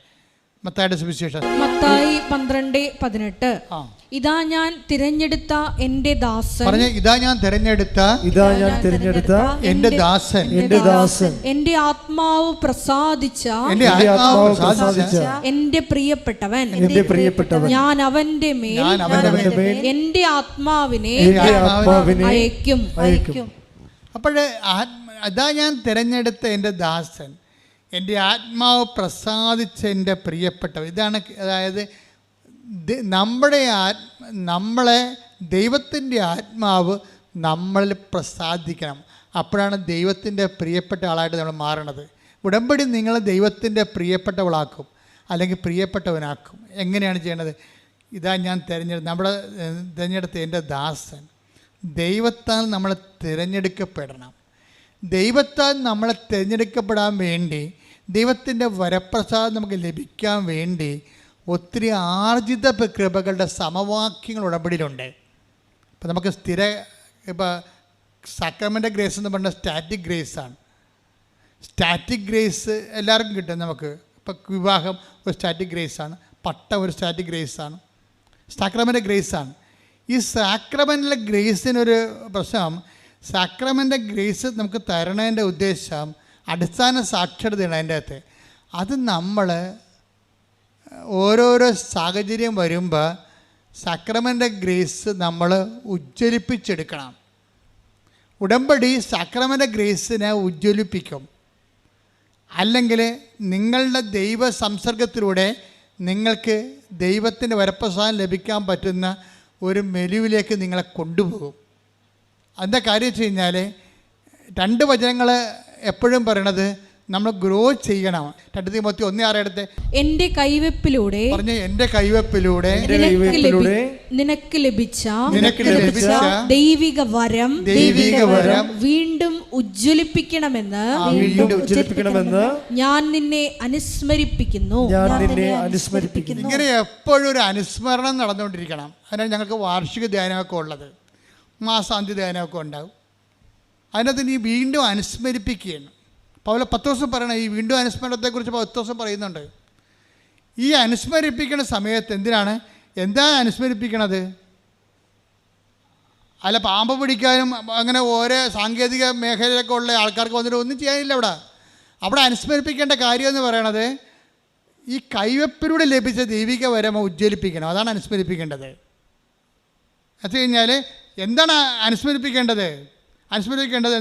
മത്തായിയുടെ സുവിശേഷം. മത്തായി 12:18. ഇതാ ഞാൻ തിരഞ്ഞെടുത്ത എൻ്റെ ദാസൻ. പറഞ്ഞ ഇതാ ഞാൻ തിരഞ്ഞെടുത്ത എൻ്റെ ദാസൻ, എൻ്റെ ആത്മാവ് പ്രസാദിച്ച എൻ്റെ പ്രിയപ്പെട്ടവൻ. ഞാൻ അവന്റെ മേൽ എൻ്റെ ആത്മാവിനെ അയക്കും. അപ്പോൾ അതാ ഞാൻ തിരഞ്ഞെടുത്ത എൻ്റെ ദാസൻ, എൻ്റെ ആത്മാവ് പ്രസാദിച്ച എൻ്റെ പ്രിയപ്പെട്ടവൻ. ഇതാണ്, അതായത് നമ്മളെ ദൈവത്തിൻ്റെ ആത്മാവ് നമ്മളിൽ പ്രസാദിക്കണം. അപ്പോഴാണ് ദൈവത്തിൻ്റെ പ്രിയപ്പെട്ട ആളായിട്ട് നമ്മൾ മാറണത്. ഉടമ്പടി നിങ്ങളെ ദൈവത്തിൻ്റെ പ്രിയപ്പെട്ടവളാക്കും, അല്ലെങ്കിൽ പ്രിയപ്പെട്ടവനാക്കും. എങ്ങനെയാണ് ചെയ്യണത്? ഇതാ ഞാൻ തിരഞ്ഞെടുത്ത എൻ്റെ ദാസൻ. ദൈവത്താൽ നമ്മൾ തിരഞ്ഞെടുക്കപ്പെടണം. ദൈവത്താൽ നമ്മളെ തിരഞ്ഞെടുക്കപ്പെടാൻ വേണ്ടി, ദൈവത്തിൻ്റെ വരപ്രസാദം നമുക്ക് ലഭിക്കാൻ വേണ്ടി ഒത്തിരി ആർജിത കൃപകളുടെ സമവാക്യങ്ങൾ ഉടമ്പടിയിലുണ്ട്. ഇപ്പം നമുക്ക് ഇപ്പോൾ സാക്രമെൻ്റ് ഗ്രേസ് എന്ന് പറഞ്ഞാൽ സ്റ്റാറ്റിക് ഗ്രേസാണ്. സ്റ്റാറ്റിക് ഗ്രേസ് എല്ലാവർക്കും കിട്ടും. നമുക്ക് ഇപ്പം വിവാഹം ഒരു സ്റ്റാറ്റിക് ഗ്രേസാണ്, പട്ടം ഒരു സ്റ്റാറ്റിക് ഗ്രേസാണ്, സാക്രമെൻ്റ് ഗ്രേസാണ്. ഈ സാക്രമെൻ്റിലെ ഗ്രേസിനൊരു പ്രശ്നം, സാക്രമെൻ്റ് ഗ്രേസ് നമുക്ക് തരണതിൻ്റെ ഉദ്ദേശം അടിസ്ഥാന സാക്ഷരതയാണ് അതിൻ്റെ അകത്ത്. അത് നമ്മൾ ഓരോരോ സാഹചര്യം വരുമ്പോൾ സാക്രമെൻ്റ് ഗ്രേസ് നമ്മൾ ഉജ്ജ്വലിപ്പിച്ചെടുക്കണം. ഉടമ്പടി സാക്രമെൻ്റ് ഗ്രേസിനെ ഉജ്ജ്വലിപ്പിക്കും. അല്ലെങ്കിൽ നിങ്ങളുടെ ദൈവ സംസർഗത്തിലൂടെ നിങ്ങൾക്ക് ദൈവത്തിൻ്റെ വരപ്രസാദം ലഭിക്കാൻ പറ്റുന്ന ഒരു മെനുവിലേക്ക് നിങ്ങളെ കൊണ്ടുപോകും. അതിൻ്റെ കാര്യം വെച്ച് കഴിഞ്ഞാൽ 2 വചനങ്ങൾ എപ്പോഴും പറയണത് നമ്മൾ ഗ്രോ ചെയ്യണം. 2 തിമോത്തി 1:6 എടുത്ത് എന്റെ കൈവെപ്പിലൂടെ പറഞ്ഞ് എൻ്റെ കൈവെപ്പിലൂടെ നിനക്ക് ലഭിച്ച ദൈവിക വരം വീണ്ടും ഉജ്ജ്വലിപ്പിക്കണമെന്ന് ഞാൻ നിന്നെ അനുസ്മരിപ്പിക്കുന്നു. ഇങ്ങനെ എപ്പോഴും ഒരു അനുസ്മരണം നടന്നുകൊണ്ടിരിക്കണം. അതിനാണ് ഞങ്ങൾക്ക് വാർഷിക ധ്യാനമൊക്കെ ഉള്ളത്, മാസാന്ത്യ ധ്യാനമൊക്കെ ഉണ്ടാകും. അതിനകത്ത് നീ വീണ്ടും അനുസ്മരിപ്പിക്കുകയാണ്. പൗലോസ് പത്രോസ് പറയണ ഈ വീണ്ടും അനുസ്മരണത്തെക്കുറിച്ച് പത്രോസ് പറയുന്നുണ്ട്. ഈ അനുസ്മരിപ്പിക്കുന്ന സമയത്ത് എന്താ അനുസ്മരിപ്പിക്കണത്? അല്ല, പാമ്പ് പിടിക്കാനും അങ്ങനെ ഓരോ സാങ്കേതിക മേഖലയിലൊക്കെ ഉള്ള ആൾക്കാർക്ക് വന്നിട്ട് ഒന്നും ചെയ്യാനില്ല. അവിടെ അനുസ്മരിപ്പിക്കേണ്ട കാര്യം എന്ന് പറയണത് ഈ കൈവെപ്പിലൂടെ ലഭിച്ച ദൈവിക വരം ഉജ്ജ്വലിപ്പിക്കണം. അതാണ് അനുസ്മരിപ്പിക്കേണ്ടത്. അത് കഴിഞ്ഞാൽ എന്താണ് അനുസ്മരിപ്പിക്കേണ്ടത്?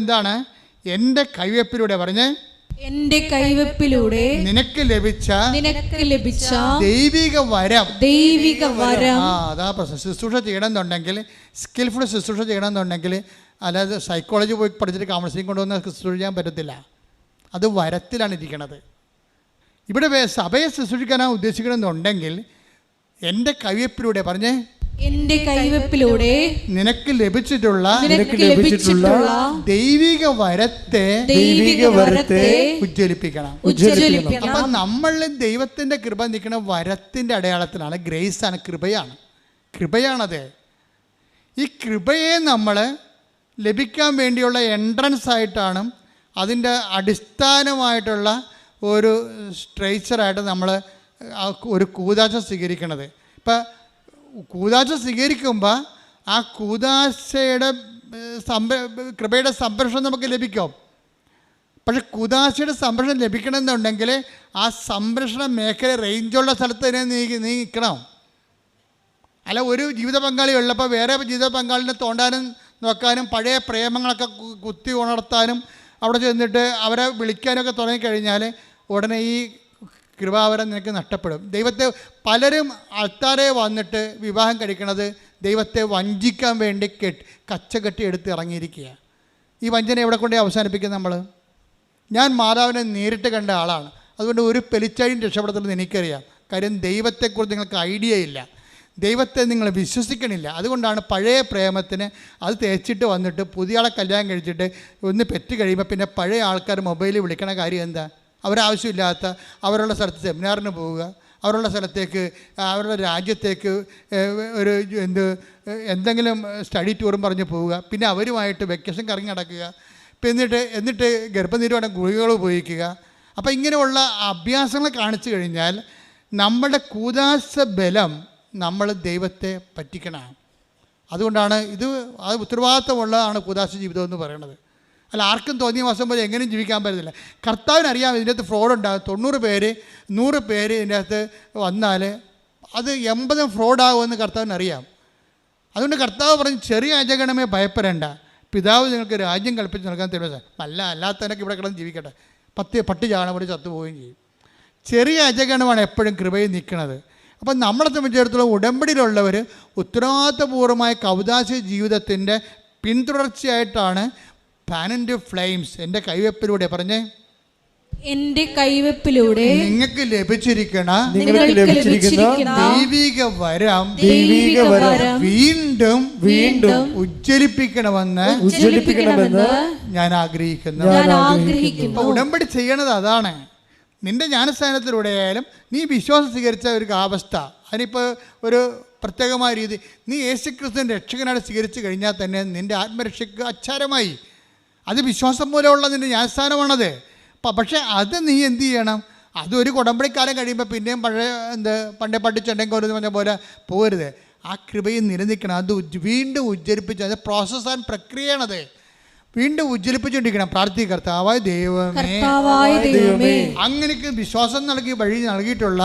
എന്താണ്? എൻ്റെ കൈവെപ്പിലൂടെ പറഞ്ഞ് എന്റെ കൈവെപ്പിലൂടെ നിനക്ക് ലഭിച്ച ദൈവിക വരം. അതാ പ്രശ്നം. ശുശ്രൂഷ ചെയ്യണമെന്നുണ്ടെങ്കിൽ, സ്കിൽഫുൾ ശുശ്രൂഷ ചെയ്യണമെന്നുണ്ടെങ്കിൽ, അല്ലാതെ സൈക്കോളജി പോയി പഠിച്ചിട്ട് കൗൺസിലിംഗ് കൊണ്ടുവന്ന് ശുശ്രൂഷ ചെയ്യാൻ പറ്റത്തില്ല. അത് വരത്തിലാണ് ഇരിക്കണത്. ഇവിടെ സഭയെ ശുശ്രൂഷിക്കാനാണ് ഉദ്ദേശിക്കണമെന്നുണ്ടെങ്കിൽ എൻ്റെ കൈവെപ്പിലൂടെ പറഞ്ഞ് എന്റെ കൈവെപ്പിലൂടെ നിനക്ക് ലഭിച്ചിട്ടുള്ള ദൈവിക വരത്തെ ഉജ്ജ്വലിപ്പിക്കണം. അപ്പം നമ്മൾ ദൈവത്തിൻ്റെ കൃപ നിൽക്കുന്ന വരത്തിൻ്റെ അടയാളത്തിലാണ്. ഗ്രേസാണ്, കൃപയാണത്. ഈ കൃപയെ നമ്മൾ ലഭിക്കാൻ വേണ്ടിയുള്ള എൻട്രൻസ് ആയിട്ടാണ്, അതിൻ്റെ അടിസ്ഥാനമായിട്ടുള്ള ഒരു സ്ട്രക്ചറായിട്ട് നമ്മൾ ഒരു കൂദാശ സ്വീകരിക്കണത്. ഇപ്പം കൂദാശ സ്വീകരിക്കുമ്പോൾ ആ കൂദാശയുടെ കൃപയുടെ സംരക്ഷണം നമുക്ക് ലഭിക്കും. പക്ഷെ കൂദാശയുടെ സംരക്ഷണം ലഭിക്കണമെന്നുണ്ടെങ്കിൽ ആ സംരക്ഷണ മേഖല റേഞ്ചുള്ള സ്ഥലത്ത് തന്നെ നീ നിൽക്കണം. അല്ല, ഒരു ജീവിത പങ്കാളി ഉള്ളപ്പോൾ വേറെ ജീവിത പങ്കാളിനെ തോണ്ടാനും നോക്കാനും പഴയ പ്രേമങ്ങളൊക്കെ കുത്തി ഉണർത്താനും അവിടെ ചെന്നിട്ട് അവരെ വിളിക്കാനൊക്കെ തുടങ്ങിക്കഴിഞ്ഞാൽ ഉടനെ ഈ കൃപാവരം നിനക്ക് നഷ്ടപ്പെടും. പലരും ആൾക്കാരെ വന്നിട്ട് വിവാഹം കഴിക്കണത് ദൈവത്തെ വഞ്ചിക്കാൻ വേണ്ടി കച്ചകെട്ടി എടുത്ത് ഇറങ്ങിയിരിക്കുക. ഈ വഞ്ചന എവിടെ കൊണ്ടേ അവസാനിപ്പിക്കും നമ്മൾ? ഞാൻ മാതാവിനെ നേരിട്ട് കണ്ട ആളാണ്. അതുകൊണ്ട് ഒരു പെലിച്ചാഴിയും രക്ഷപ്പെടുത്തുന്നത് എനിക്കറിയാം. കാര്യം ദൈവത്തെക്കുറിച്ച് നിങ്ങൾക്ക് ഐഡിയ ഇല്ല, ദൈവത്തെ നിങ്ങൾ വിശ്വസിക്കണില്ല. അതുകൊണ്ടാണ് പഴയ പ്രേമത്തിന് അത് തേച്ചിട്ട് വന്നിട്ട് പുതിയ ആളെ കല്യാണം കഴിച്ചിട്ട് ഒന്ന് പെറ്റ് കഴിയുമ്പോൾ പിന്നെ പഴയ ആൾക്കാർ മൊബൈലിൽ വിളിക്കണ കാര്യം എന്താ? അവരാവശ്യമില്ലാത്ത അവരുടെ സ്ഥലത്ത് സെമിനാറിന് പോവുക, അവരുടെ സ്ഥലത്തേക്ക് അവരുടെ രാജ്യത്തേക്ക് ഒരു എന്തെങ്കിലും സ്റ്റഡി ടൂറും പറഞ്ഞ് പോവുക, പിന്നെ അവരുമായിട്ട് വെക്കേഷൻ കറങ്ങി നടക്കുക, എന്നിട്ട് ഗർഭനിരോധന ഗുളികകൾ ഉപയോഗിക്കുക. അപ്പോൾ ഇങ്ങനെയുള്ള അഭ്യാസങ്ങൾ കാണിച്ചു കഴിഞ്ഞാൽ നമ്മുടെ കൂദാശ ബലം നമ്മൾ ദൈവത്തെ പറ്റിക്കണം. അതുകൊണ്ടാണ് അത് ഉത്തരവാദിത്തമുള്ളതാണ് കൂദാശ ജീവിതം എന്ന് പറയുന്നത്. അല്ല, ആർക്കും തോന്നിയ മാസം പോലെ എങ്ങനെയും ജീവിക്കാൻ പറ്റത്തില്ല. കർത്താവിനറിയാം ഇതിൻ്റെ അകത്ത് ഫ്രോഡ് ഉണ്ടാകും. 90 പേര് 100 പേര് ഇതിൻ്റെ അകത്ത് വന്നാൽ അത് 80 ഫ്രോഡാകുമെന്ന് കർത്താവിനറിയാം. അതുകൊണ്ട് കർത്താവ് പറഞ്ഞ് ചെറിയ അജഗണമേ ഭയപ്പെടേണ്ട, പിതാവ് നിങ്ങൾക്ക് രാജ്യം കൽപ്പിച്ച് നൽകാൻ തരുമോ. അല്ലാത്തവനൊക്കെ ഇവിടെ കിടന്ന് ജീവിക്കട്ടെ, പട്ടി ചാണപടി ചത്തുപോവുകയും ചെയ്യും. ചെറിയ അജഗണമാണ് എപ്പോഴും കൃപയിൽ നിൽക്കുന്നത്. അപ്പം നമ്മളെ സംബന്ധിച്ചിടത്തോളം ഉടമ്പടിയിലുള്ളവർ ഉത്തരവാദിത്തപൂർവമായ കൗദാശ ജീവിതത്തിൻ്റെ പിന്തുടർച്ചയായിട്ടാണ് ഫാൻ ആൻഡ് ഫ്ലെയിംസ് എൻ്റെ കൈവെപ്പിലൂടെ പറഞ്ഞേ എന്റെ കൈവെപ്പിലൂടെ നിങ്ങൾക്ക് ലഭിച്ചിരിക്കണ ദൈവിക വരം വീണ്ടും ഉജ്ജ്വലിപ്പിക്കണമെന്ന് ഞാൻ ആഗ്രഹിക്കുന്നു. ഉടമ്പടി ചെയ്യണത് അതാണ്. നിന്റെ ജ്ഞാനസ്ഥാനത്തിലൂടെ ആയാലും നീ വിശ്വാസം സ്വീകരിച്ച ഒരു അവസ്ഥ, അതിനിപ്പോൾ ഒരു പ്രത്യേകമായ രീതി, നീ യേശുക്രിസ്തുവിൻ്റെ രക്ഷകനായിട്ട് സ്വീകരിച്ചു കഴിഞ്ഞാൽ തന്നെ നിൻ്റെ ആത്മരക്ഷയ്ക്ക് അച്ചാരമായി. അത് വിശ്വാസം മൂലമുള്ള നിൻ്റെ ജ്ഞാനസ്ഥാനമാണത്. പക്ഷേ അത് നീ എന്ത് ചെയ്യണം? അതൊരു കുടമ്പടിക്കാലം കഴിയുമ്പോൾ പിന്നെയും പഴയ പണ്ടേ പട്ടിച്ചെണ്ടെങ്കിൽ ഒരു പറഞ്ഞ പോലെ പോരുത്. ആ കൃപയിൽ നിലനിൽക്കണം. അത് വീണ്ടും ഉജ്ജ്വലിപ്പിച്ച്, അത് പ്രോസസ്സ് പ്രക്രിയയാണത്. വീണ്ടും ഉജ്ജ്വലിപ്പിച്ചുകൊണ്ടിരിക്കണം. പ്രാർത്ഥിക്കുക, കർത്താവായ ദൈവമേ, അങ്ങനെക്ക് വിശ്വാസം നൽകിയിട്ടുള്ള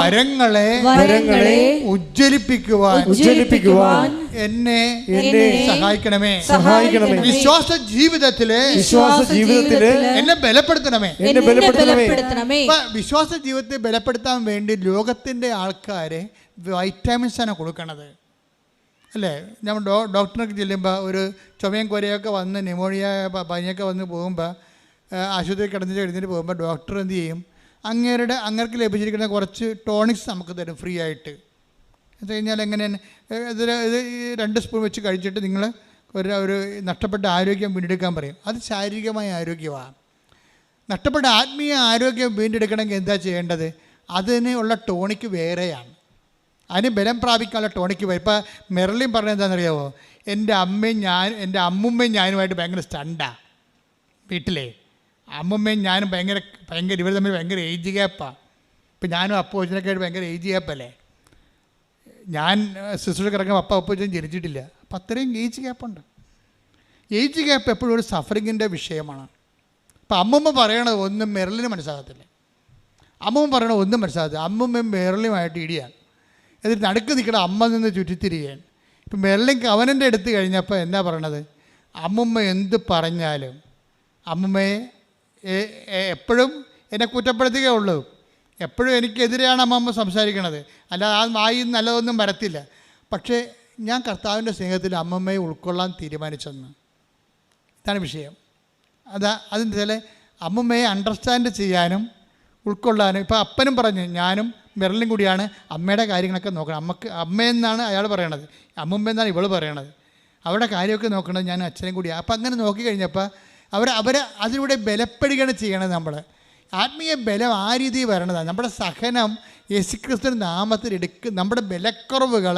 വരങ്ങളെ ഉജ്ജ്വലിപ്പിക്കുവാൻ എന്നെ സഹായിക്കണമേ. വിശ്വാസ ജീവിതത്തില് എന്നെ ബലപ്പെടുത്തണമേ. വിശ്വാസ ജീവിതത്തെ ബലപ്പെടുത്താൻ വേണ്ടി ലോകത്തിന്റെ ആൾക്കാരെ വൈറ്റാമിൻസാണ് കൊടുക്കണത്, അല്ലേ? നമ്മൾ ഡോക്ടറിനൊക്കെ ചെല്ലുമ്പോൾ ഒരു ചുമയും കൊരയൊക്കെ വന്ന് ന്യൂമോണിയ പനിയൊക്കെ വന്ന് പോകുമ്പോൾ ആശുപത്രി കിടന്നിട്ട് പോകുമ്പോൾ ഡോക്ടർ എന്ത് ചെയ്യും? അങ്ങേർക്ക് ലഭിച്ചിരിക്കുന്ന കുറച്ച് ടോണിക്സ് നമുക്ക് തരും ഫ്രീ ആയിട്ട്. എന്ന് കഴിഞ്ഞാൽ എങ്ങനെയാണ്? ഇത് 2 സ്പൂൺ വെച്ച് കഴിച്ചിട്ട് നിങ്ങൾ ഒരു നഷ്ടപ്പെട്ട ആരോഗ്യം വീണ്ടെടുക്കാൻ പറയും. അത് ശാരീരികമായ ആരോഗ്യമാണ്. നഷ്ടപ്പെട്ട ആത്മീയ ആരോഗ്യം വീണ്ടെടുക്കണമെങ്കിൽ എന്താ ചെയ്യേണ്ടത്? അതിനുള്ള ടോണിക്ക് വേറെയാണ്. അതിന് ബലം പ്രാപിക്കാനുള്ള ടോണിക്ക് വരും. ഇപ്പോൾ മെർലിൻ പറഞ്ഞത് എന്താണെന്നറിയാമോ? എൻ്റെ അമ്മുമ്മയും ഞാനുമായിട്ട് ഭയങ്കര സ്റ്റണ്ടാണ് വീട്ടിലെ. അമ്മുമ്മയും ഞാനും ഭയങ്കര ഇവർ തമ്മിൽ ഭയങ്കര ഏജ് ഗ്യാപ്പാണ്. ഇപ്പം ഞാനും അപ്പോച്ചനൊക്കെ ആയിട്ട് ഭയങ്കര ഏജ് ഗ്യാപ്പല്ലേ. ഞാൻ സിസ്റ്റർക്ക് ഇറങ്ങുമ്പോൾ അപ്പോച്ചനും ജനിച്ചിട്ടില്ല. അപ്പം അത്രയും ഏജ് ഗ്യാപ്പുണ്ട്. ഏജ് ഗ്യാപ്പ് എപ്പോഴും ഒരു സഫറിങ്ങിൻ്റെ വിഷയമാണ്. അപ്പം അമ്മുമ്മ പറയണത് ഒന്നും മെർലിന് മനസ്സിലാകത്തില്ല. അമ്മുമ്മ പറയണത് ഒന്നും മനസ്സിലാകത്തില്ല. അമ്മുമ്മയും മെർലിനുമായിട്ട് ഇടിയാണ്. എന്നിട്ട് നടുക്ക് നിൽക്കണം അമ്മ നിന്ന് ചുറ്റിത്തിരിയാണ്. ഇപ്പം മെർലിൻ അവനെൻ്റെ അടുത്ത് കഴിഞ്ഞപ്പോൾ എന്താ പറയണത്? അമ്മുമ്മ എന്ത് പറഞ്ഞാലും അമ്മുമ്മയെ എപ്പോഴും എന്നെ കുറ്റപ്പെടുത്തുകയേ ഉള്ളൂ. എപ്പോഴും എനിക്കെതിരെയാണ് അമ്മമ്മ സംസാരിക്കണത്. അല്ലാതെ ആ വായി നല്ലതൊന്നും വരത്തില്ല. പക്ഷേ ഞാൻ കർത്താവിൻ്റെ സ്നേഹത്തിൽ അമ്മമ്മയെ ഉൾക്കൊള്ളാൻ തീരുമാനിച്ചെന്ന്. ഇതാണ് വിഷയം. അതെന്ന് വെച്ചാൽ അമ്മമ്മയെ അണ്ടർസ്റ്റാൻഡ് ചെയ്യാനും ഉൾക്കൊള്ളാനും. ഇപ്പോൾ അപ്പനും പറഞ്ഞു, ഞാനും മെർലിൻ കൂടിയാണ് അമ്മയുടെ കാര്യങ്ങളൊക്കെ നോക്കണം. അമ്മയെന്നാണ് അയാൾ പറയണത്, അമ്മുമ്മയെന്നാണ് ഇവൾ പറയണത്. അവരുടെ കാര്യമൊക്കെ നോക്കണത് ഞാൻ അച്ഛനും കൂടിയാണ്. അപ്പം അങ്ങനെ നോക്കിക്കഴിഞ്ഞപ്പോൾ അവരെ അതിലൂടെ ബലപ്പെടുകയാണ് ചെയ്യണത്. നമ്മൾ ആത്മീയ ബലം ആ രീതിയിൽ വരണതാണ്. നമ്മുടെ സഹനം യേശുക്രിസ്തുവിൻ്റെ നാമത്തിൽ നമ്മുടെ ബലക്കുറവുകൾ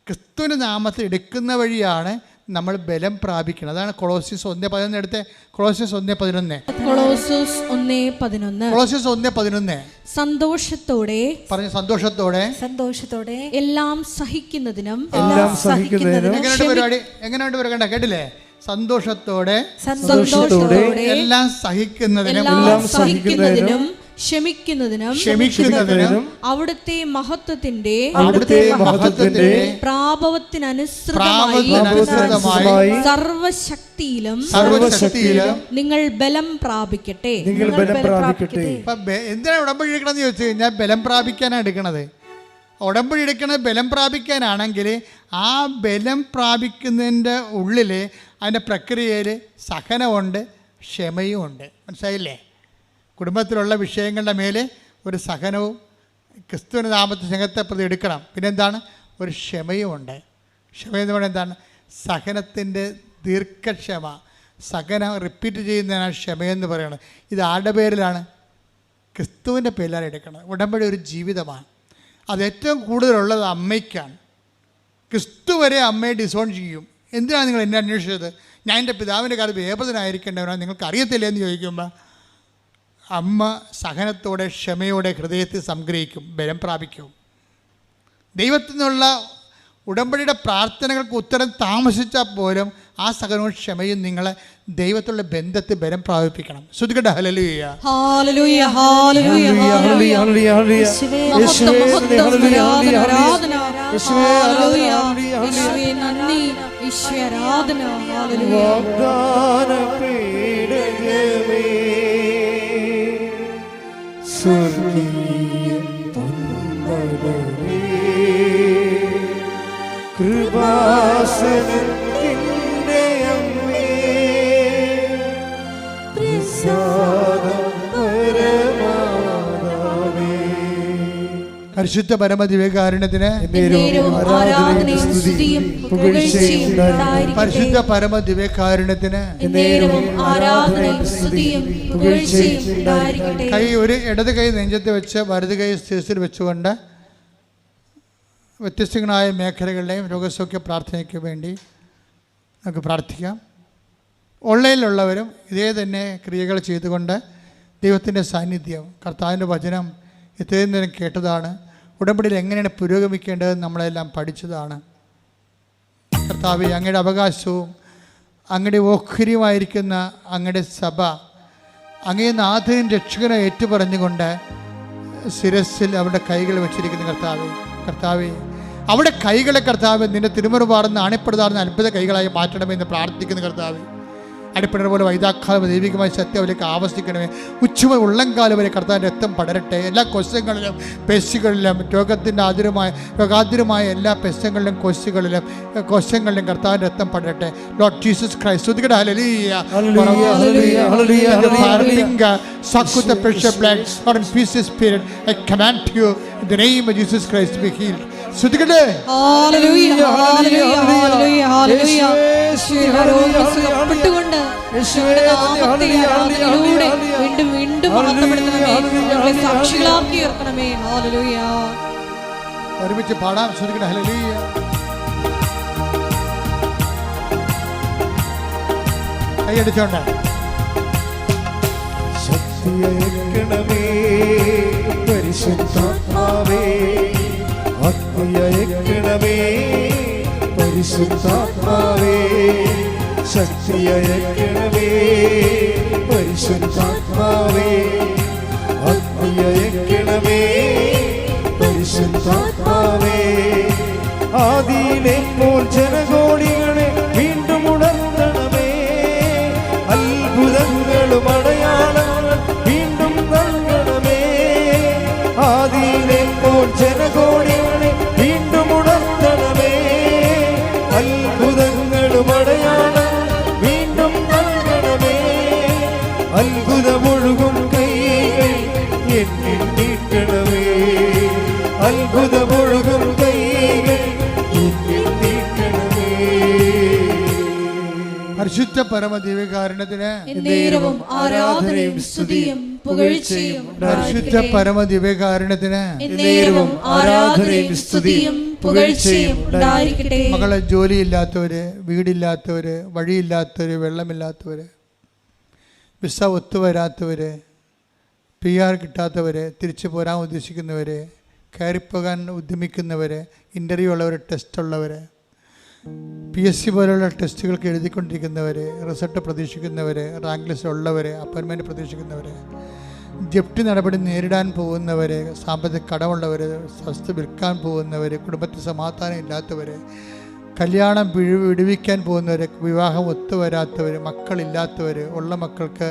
ക്രിസ്തുവിൻ്റെ നാമത്തിൽ എടുക്കുന്ന വഴിയാണ് നമ്മൾ ബലം പ്രാപിക്കുന്നത്. അതാണ് കൊളോസ്യസ് 1:11 എടുത്ത്. കൊളോസ്യസ് 1:11 സന്തോഷത്തോടെ എല്ലാം സഹിക്കുന്നതിനും എങ്ങനെയുണ്ട് പരിപാടി? എങ്ങനെയുണ്ട് പരിപാടി? കേട്ടില്ലേ? സന്തോഷത്തോടെ എല്ലാം സഹിക്കുന്നതിനും ക്ഷമിക്കുന്നതിനും അവിടുത്തെ മഹത്വത്തിന്റെ പ്രാപവത്തിനനുസൃതമായി സർവശക്തിയിലും നിങ്ങൾ ബലം പ്രാപിക്കട്ടെ. എന്തിനാണ് ഉടമ്പടി എടുക്കണമെന്ന് ചോദിച്ചു കഴിഞ്ഞാൽ ബലം പ്രാപിക്കാനാണ് എടുക്കണത്. ഉടമ്പടി എടുക്കണത് ബലം പ്രാപിക്കാനാണെങ്കിൽ ആ ബലം പ്രാപിക്കുന്നതിൻ്റെ ഉള്ളിൽ അതിൻ്റെ പ്രക്രിയയിൽ സഹനമുണ്ട്, ക്ഷമയും ഉണ്ട്. മനസ്സിലായില്ലേ? കുടുംബത്തിലുള്ള വിഷയങ്ങളുടെ മേലെ ഒരു സഹനവും ക്രിസ്തുവിൻ്റെ നാമത്തെ സ്നേഹത്തെ പ്രതി എടുക്കണം. പിന്നെന്താണ്? ഒരു ക്ഷമയുമുണ്ട്. ക്ഷമ എന്ന് പറയുന്നത് എന്താണ്? സഹനത്തിൻ്റെ ദീർഘക്ഷമ. സഹനം റിപ്പീറ്റ് ചെയ്യുന്നതിനാണ് ക്ഷമയെന്ന് പറയുന്നത്. ഇത് ആരുടെ പേരിലാണ്? ക്രിസ്തുവിൻ്റെ പേരിലാണ് എടുക്കുന്നത്. ഉടമ്പടി ഒരു ജീവിതമാണ്. അത് ഏറ്റവും കൂടുതലുള്ളത് അമ്മയ്ക്കാണ്. ക്രിസ്തു വരെ അമ്മയെ ഡിസോൺ ചെയ്യും. എന്തിനാണ് നിങ്ങൾ എന്നെ അന്വേഷിച്ചത്? ഞാൻ എൻ്റെ പിതാവിൻ്റെ കാലത്ത് വേപതനായിരിക്കേണ്ടവനാണ്, നിങ്ങൾക്ക് അറിയത്തില്ല എന്ന് ചോദിക്കുമ്പോൾ അമ്മ സഹനത്തോടെ ക്ഷമയോടെ ഹൃദയത്തിൽ സംഗ്രഹിക്കും, ബലം പ്രാപിക്കും. ദൈവത്തിൽ നിന്നുള്ള ഉടമ്പടിയുടെ പ്രാർത്ഥനകൾക്ക് ഉത്തരം താമസിച്ചാൽ പോലും ആ സഹനവും ക്ഷമയും നിങ്ങളെ ദൈവത്തിലുള്ള ബന്ധത്തിൽ ബലം പ്രാപിപ്പിക്കണം. ശ്രുതികട്ടെ ഹല്ലേലൂയ, ഹല്ലേലൂയ, ഹല്ലേലൂയ, ഹല്ലേലൂയ, ഹല്ലേലൂയ, യേശുവേ നന്ദി, യേശുവേ ആരാധന, കൃപാസനത്തിൻ്റെ അമ്മേ, പരിശുദ്ധ പരമദിവ്യകാരുണ്യത്തിന് പരിശുദ്ധ പരമദിവ്യകാരുണ്യത്തിന് കൈ ഒരു ഇടത് കൈ നെഞ്ചത്ത് വെച്ച് വലത് കൈ ശിരസിൽ വെച്ചുകൊണ്ട് വ്യത്യസ്തങ്ങളായ മേഖലകളിലെയും രോഗസൗഖ്യ പ്രാർത്ഥനയ്ക്ക് വേണ്ടി നമുക്ക് പ്രാർത്ഥിക്കാം. ഓൺലൈനിലുള്ളവരും ഇതേ തന്നെ ക്രിയകൾ ചെയ്തുകൊണ്ട് ദൈവത്തിൻ്റെ സാന്നിധ്യം, കർത്താവിൻ്റെ വചനം ഇത്രയും നേരം കേട്ടതാണ്. ഉടമ്പടിയിൽ എങ്ങനെയാണ് പുരോഗമിക്കേണ്ടതെന്ന് നമ്മളെല്ലാം പഠിച്ചതാണ്. കർത്താവേ, അങ്ങയുടെ അവകാശവും അങ്ങയുടെ ഓഹരിയുമായിരിക്കുന്ന അങ്ങയുടെ സഭ അങ്ങേ നാഥനും രക്ഷകനെ ഏറ്റുപറഞ്ഞുകൊണ്ട് ശിരസിൽ അവരുടെ കൈകൾ വെച്ചിരിക്കുന്ന കർത്താവേ അവിടെ കൈകളെ കർത്താവ് നിന്റെ തിരുമുറുപാടുന്ന അണിപ്പെടുതാറുന്ന അത്ഭുത കൈകളായി മാറ്റണമെന്ന് പ്രാർത്ഥിക്കുന്ന കർത്താവേ, അടിപ്പിടർ പോലെ വൈതാക്കാലം ദൈവികമായ സത്യം അവർക്ക് ആവശ്യിക്കണമേ. ഉച്ചമുതൽ ഉള്ളംകാലം വരെ കർത്താവിൻ്റെ രക്തം പടരട്ടെ. എല്ലാ കൊസ്യങ്ങളിലും പെശുകളിലും രോഗാതിരമായ എല്ലാ പെശങ്ങളിലും കൊസ്യങ്ങളിലും കർത്താവിൻ്റെ രക്തം പടരട്ടെ. ലോർഡ് ജീസസ് ക്രൈസ്റ്റ്, സ്തുതിക്കട്ടെ. ഹല്ലേലൂയ. Suck with the precious blood, or in peace spirit, I command you in the name of Jesus Christ to be healed. സ്തുതിക്കട്ടെ. ഹല്ലേലൂയ, ഹല്ലേലൂയ, ഹല്ലേലൂയ, ഹല്ലേലൂയ. കൊണ്ട് വീണ്ടും വീണ്ടും മഹത്വപ്പെടുത്തണമേ, ഞങ്ങളെ സാക്ഷികളാക്കി ഉയർത്തണമേ. ഹല്ലേലൂയ. ഒരുമിച്ച് പാടാം. സ്തുതിക്കട്ടെ. ഹല്ലേലൂയ. കൈയടിച്ചോണ്ട് ശക്തിയയക്കണമേ പരിശുദ്ധാത്മാവേ, അഗ്നിയയക്കണമേ പരിശുദ്ധാത്മാവേ, ശക്തിയയക്കണമേ പരിശുദ്ധാത്മാവേ, അഗ്നിയയക്കണമേ പരിശുദ്ധാത്മാവേ. ആദിയിലെ പോൽ ജനകോടികളെ വീണ്ടും ഉണർത്തണമേ, അത്ഭുതങ്ങളും അടയാളങ്ങൾ വീണ്ടും നൽകണമേ. ആദിയിലെ പോൽ ജനകോടികളെ വീണ്ടും ഉണർത്തണമേ, അത്ഭുതങ്ങളും അടയാളങ്ങൾ വീണ്ടും നൽകണമേ. അത്ഭുതമൊഴുകും കൈകൾ എന്നിൽ നീട്ടണമേ, അത്ഭുതമൊഴുകും കൈകൾ എന്നിൽ നീട്ടണമേ. പരിശുദ്ധ പരമദിവ്യകാരുണ്യത്തിന് എന്നേരവും ആരാധനയും സ്തുതിയും പുകഴ്ചയും പരിശുദ്ധ പരമദിവ്യകാരുണ്യത്തിന് എന്നേരവും ആരാധനയും സ്തുതിയും പുകഴ്ചയും ഉണ്ടായിരിക്കട്ടെ. മകളെ ജോലിയില്ലാത്തവര്, വീടില്ലാത്തവര്, വഴിയില്ലാത്തവര്, വെള്ളമില്ലാത്തവര്, വിസ ഒത്തുവരാത്തവര്, PR കിട്ടാത്തവര്, തിരിച്ചു പോരാൻ ഉദ്ദേശിക്കുന്നവര്, കയറിപ്പോകാൻ ഉദ്യമിക്കുന്നവര്, ഇൻ്റർവ്യൂ ഉള്ളവർ, ടെസ്റ്റ് ഉള്ളവർ, PSC പോലുള്ള ടെസ്റ്റുകൾക്ക് എഴുതിക്കൊണ്ടിരിക്കുന്നവർ, റിസൾട്ട് പ്രതീക്ഷിക്കുന്നവർ, റാങ്ക് ലിസ്റ്റ് ഉള്ളവർ, അപ്പോയിൻമെൻറ്റ് പ്രതീക്ഷിക്കുന്നവർ, ജപ്തി നടപടി നേരിടാൻ പോകുന്നവർ, സാമ്പത്തിക കടമുള്ളവർ, വസ്തു വിൽക്കാൻ പോകുന്നവർ, കുടുംബത്തിൽ സമാധാനം ഇല്ലാത്തവർ, കല്യാണം വിടുവിക്കാൻ പോകുന്നവർ, വിവാഹം ഒത്തുവരാത്തവർ, മക്കളില്ലാത്തവർ, ഉള്ള മക്കൾക്ക്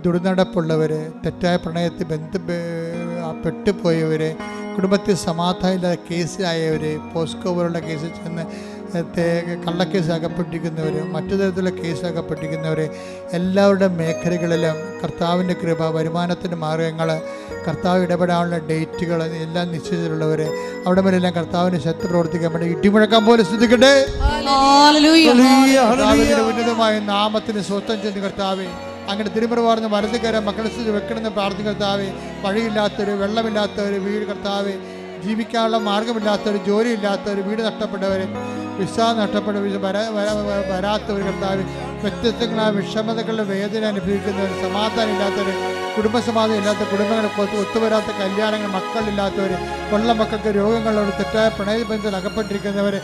ദുർനടപ്പുള്ളവർ, തെറ്റായ പ്രണയത്തിൽ പെട്ടുപോയവർ, കുടുംബത്തിൽ സമാധാനം ഇല്ലാതെ കേസിലായവർ, പോസ്കോ പോലുള്ള കേസിൽ ചെന്ന് കള്ളക്കേസ് അകപ്പെട്ടിരിക്കുന്നവർ, മറ്റു തരത്തിലുള്ള കേസ് അകപ്പെട്ടിരിക്കുന്നവർ, എല്ലാവരുടെ മേഖലകളിലും കർത്താവിൻ്റെ കൃപ, വരുമാനത്തിൻ്റെ മാർഗങ്ങൾ, കർത്താവ് ഇടപെടാനുള്ള ഡേറ്റുകൾ എല്ലാം നിശ്ചയിച്ചിട്ടുള്ളവർ, അവിടെ മേലെല്ലാം കർത്താവിൻ്റെ ശക്തി പ്രവർത്തിക്കാൻ വേണ്ടി ഇടിമുഴക്കാൻ പോലെ ശ്രദ്ധിക്കട്ടെ. കർത്താവിൻ്റെ ഉന്നതമായ നാമത്തിന് സ്വസ്ഥം ചെന്ന് കർത്താവേ, അങ്ങനെ തിരുമുറവാർന്ന് വലതുകര മക്കളെ സ്ഥിതി വെക്കണമെന്ന് പ്രാർത്ഥിക്കുന്ന കർത്താവേ, വഴിയില്ലാത്തവർ, വെള്ളമില്ലാത്തവർ, വീട് കർത്താവേ, ജീവിക്കാനുള്ള മാർഗമില്ലാത്തവർ, ജോലിയില്ലാത്തവർ, വീട് നഷ്ടപ്പെട്ടവർ, വിസ നഷ്ടപ്പെട്ട വരാത്തവർ കർത്താവ്, വ്യത്യസ്തങ്ങളായ വിഷമതകളുടെ വേദന അനുഭവിക്കുന്നവർ, സമാധാനം ഇല്ലാത്തവർ, കുടുംബസമാധാനം ഇല്ലാത്ത കുടുംബങ്ങളെ ഒത്തുവരാത്ത കല്യാണങ്ങൾ, മക്കളില്ലാത്തവർ, ഉള്ള മക്കൾക്ക് രോഗങ്ങളുള്ളവർ, തെറ്റായ പ്രണയബന്ധത്തിൽ അകപ്പെട്ടിരിക്കുന്നവർ,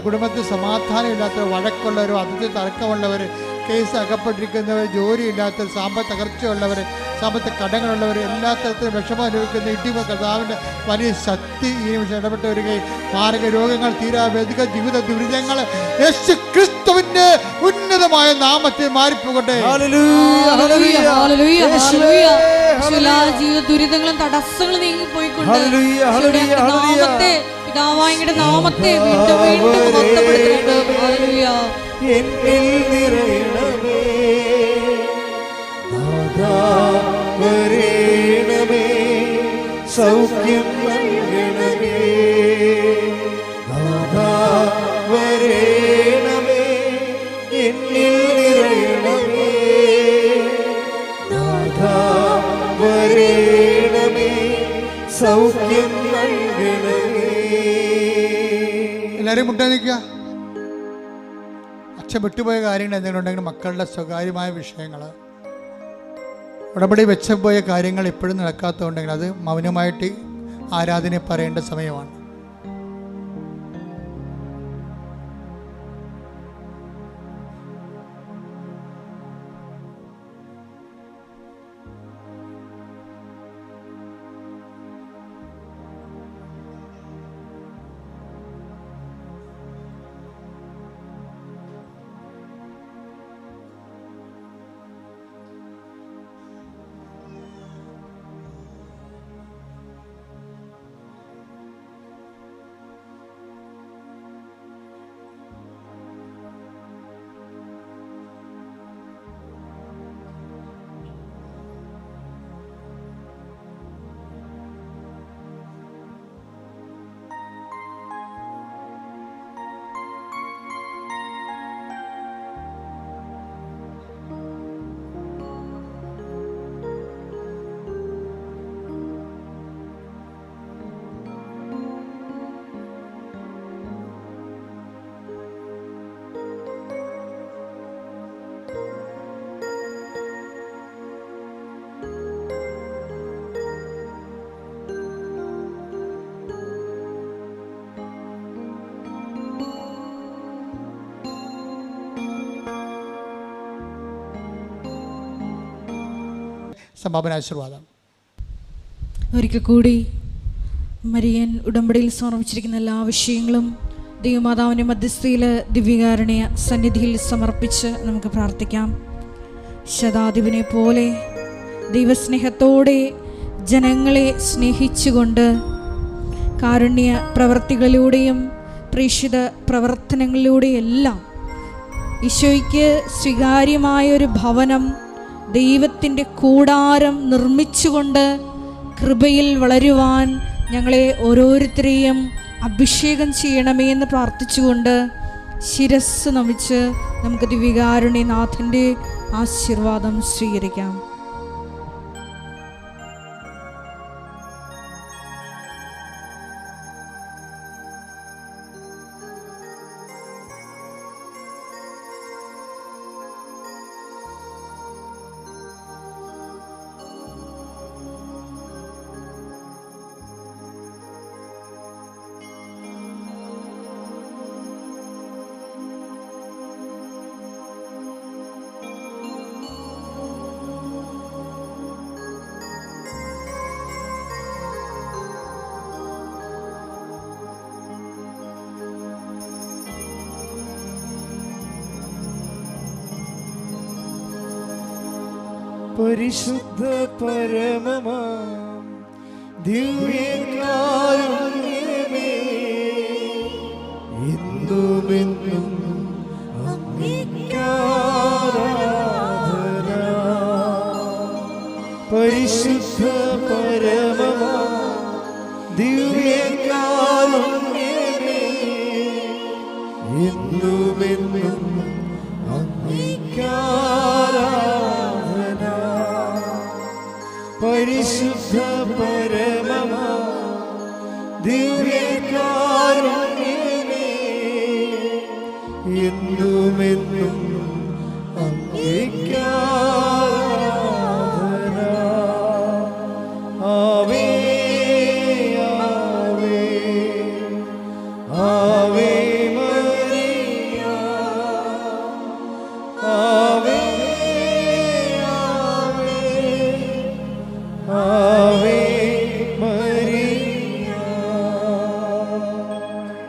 കുടുംബത്തിൽ സമാധാനം ഇല്ലാത്തവർ, വഴക്കുള്ളവർ, അതിഥി തർക്കമുള്ളവർ, കേസ് അകപ്പെട്ടിരിക്കുന്നവർ, ജോലിയില്ലാത്തവർ, സാമ്പത്തിക തകർച്ചയുള്ളവർ, സാമ്പത്തിക കടങ്ങളുള്ളവർ, എല്ലാ തരത്തിലും വിഷമം അനുഭവിക്കുന്ന ഇടിമ കർത്താവിൻ്റെ വലിയ ശക്തി ഈ നിമിഷം ഇടപെട്ട് വരികയും മാരക രോഗങ്ങൾ, തീരാവേദിക ജീവിത ദുരിതങ്ങൾ യേശു ക്രിസ്തുവിന്റെ ഉന്നതമായ നാമത്തിൽ മാറിപ്പോകട്ടെ. ജീവിത ദുരിതങ്ങളും തടസ്സങ്ങളും നീങ്ങിപ്പോയിക്കൊണ്ട് നാമത്തെ, പിതാവായുടെ നാമത്തെ വീണ്ടും വീണ്ടും എന്നിൽ നിറയണമേ, നാഥാ വരേണമേ, സൗഖ്യം നൽകണമേ, നാഥാ വരേണമേ, എന്നിൽ നിറയണമേ, നാഥാ വരേണമേ, സൗഖ്യം നൽകണമേ. എല്ലാവരും മുട്ടാ നിൽക്കുക. അച്ഛൻ വിട്ടുപോയ കാര്യങ്ങൾ എന്തെങ്കിലും ഉണ്ടെങ്കിൽ മക്കളുടെ സ്വകാര്യമായ വിഷയങ്ങൾ, ഉടമ്പടി വെച്ചുപോയ കാര്യങ്ങൾ ഇപ്പോഴും നടക്കാത്തതുണ്ടെങ്കിൽ അത് മൗനമായിട്ട് ആരാധന പറയേണ്ട സമയമാണ്. സമാപനാശീർവാദം. ഒരിക്കൽ കൂടി മരിയൻ ഉടമ്പടിയിൽ സമർപ്പിച്ചിരിക്കുന്ന എല്ലാ വിഷയങ്ങളും ദൈവമാതാവിൻ്റെ മധ്യസ്ഥയിൽ ദിവ്യകാരുണ്യ സന്നിധിയിൽ സമർപ്പിച്ച് നമുക്ക് പ്രാർത്ഥിക്കാം. ശതാധിപനെ പോലെ ദൈവസ്നേഹത്തോടെ ജനങ്ങളെ സ്നേഹിച്ചുകൊണ്ട് കാരുണ്യ പ്രവർത്തികളിലൂടെയും പ്രേക്ഷിത പ്രവർത്തനങ്ങളിലൂടെയെല്ലാം ഈശോയ്ക്ക് സ്വീകാര്യമായൊരു ഭവനം, ദൈവത്തിൻ്റെ കൂടാരം നിർമ്മിച്ചുകൊണ്ട് കൃപയിൽ വളരുവാൻ ഞങ്ങളെ ഓരോരുത്തരെയും അഭിഷേകം ചെയ്യണമേ എന്ന് പ്രാർത്ഥിച്ചുകൊണ്ട് ശിരസ് നമിച്ച് നമുക്ക് ദിവ്യകാരുണ്യനാഥൻ്റെ ആശീർവാദം സ്വീകരിക്കാം. പരിശുദ്ധ പരമമാം ദിവ്യകാരുണ്യമേ, എന്നുമെന്നും അങ്ങേക്കാരാധന. പരിശുദ്ധ പരമമാം ദിവ്യകാരുണ്യമേ, എന്നുമെന്നും അങ്ങേക്കാരാധന. പരിശുദ്ധ പരമമാ ദിവ്യകാരുണ്യമേ, എന്നുമെന്നും അങ്ങേക്കാരാധന. ആവേ ആവേ ആവേ മരിയ, ആവേ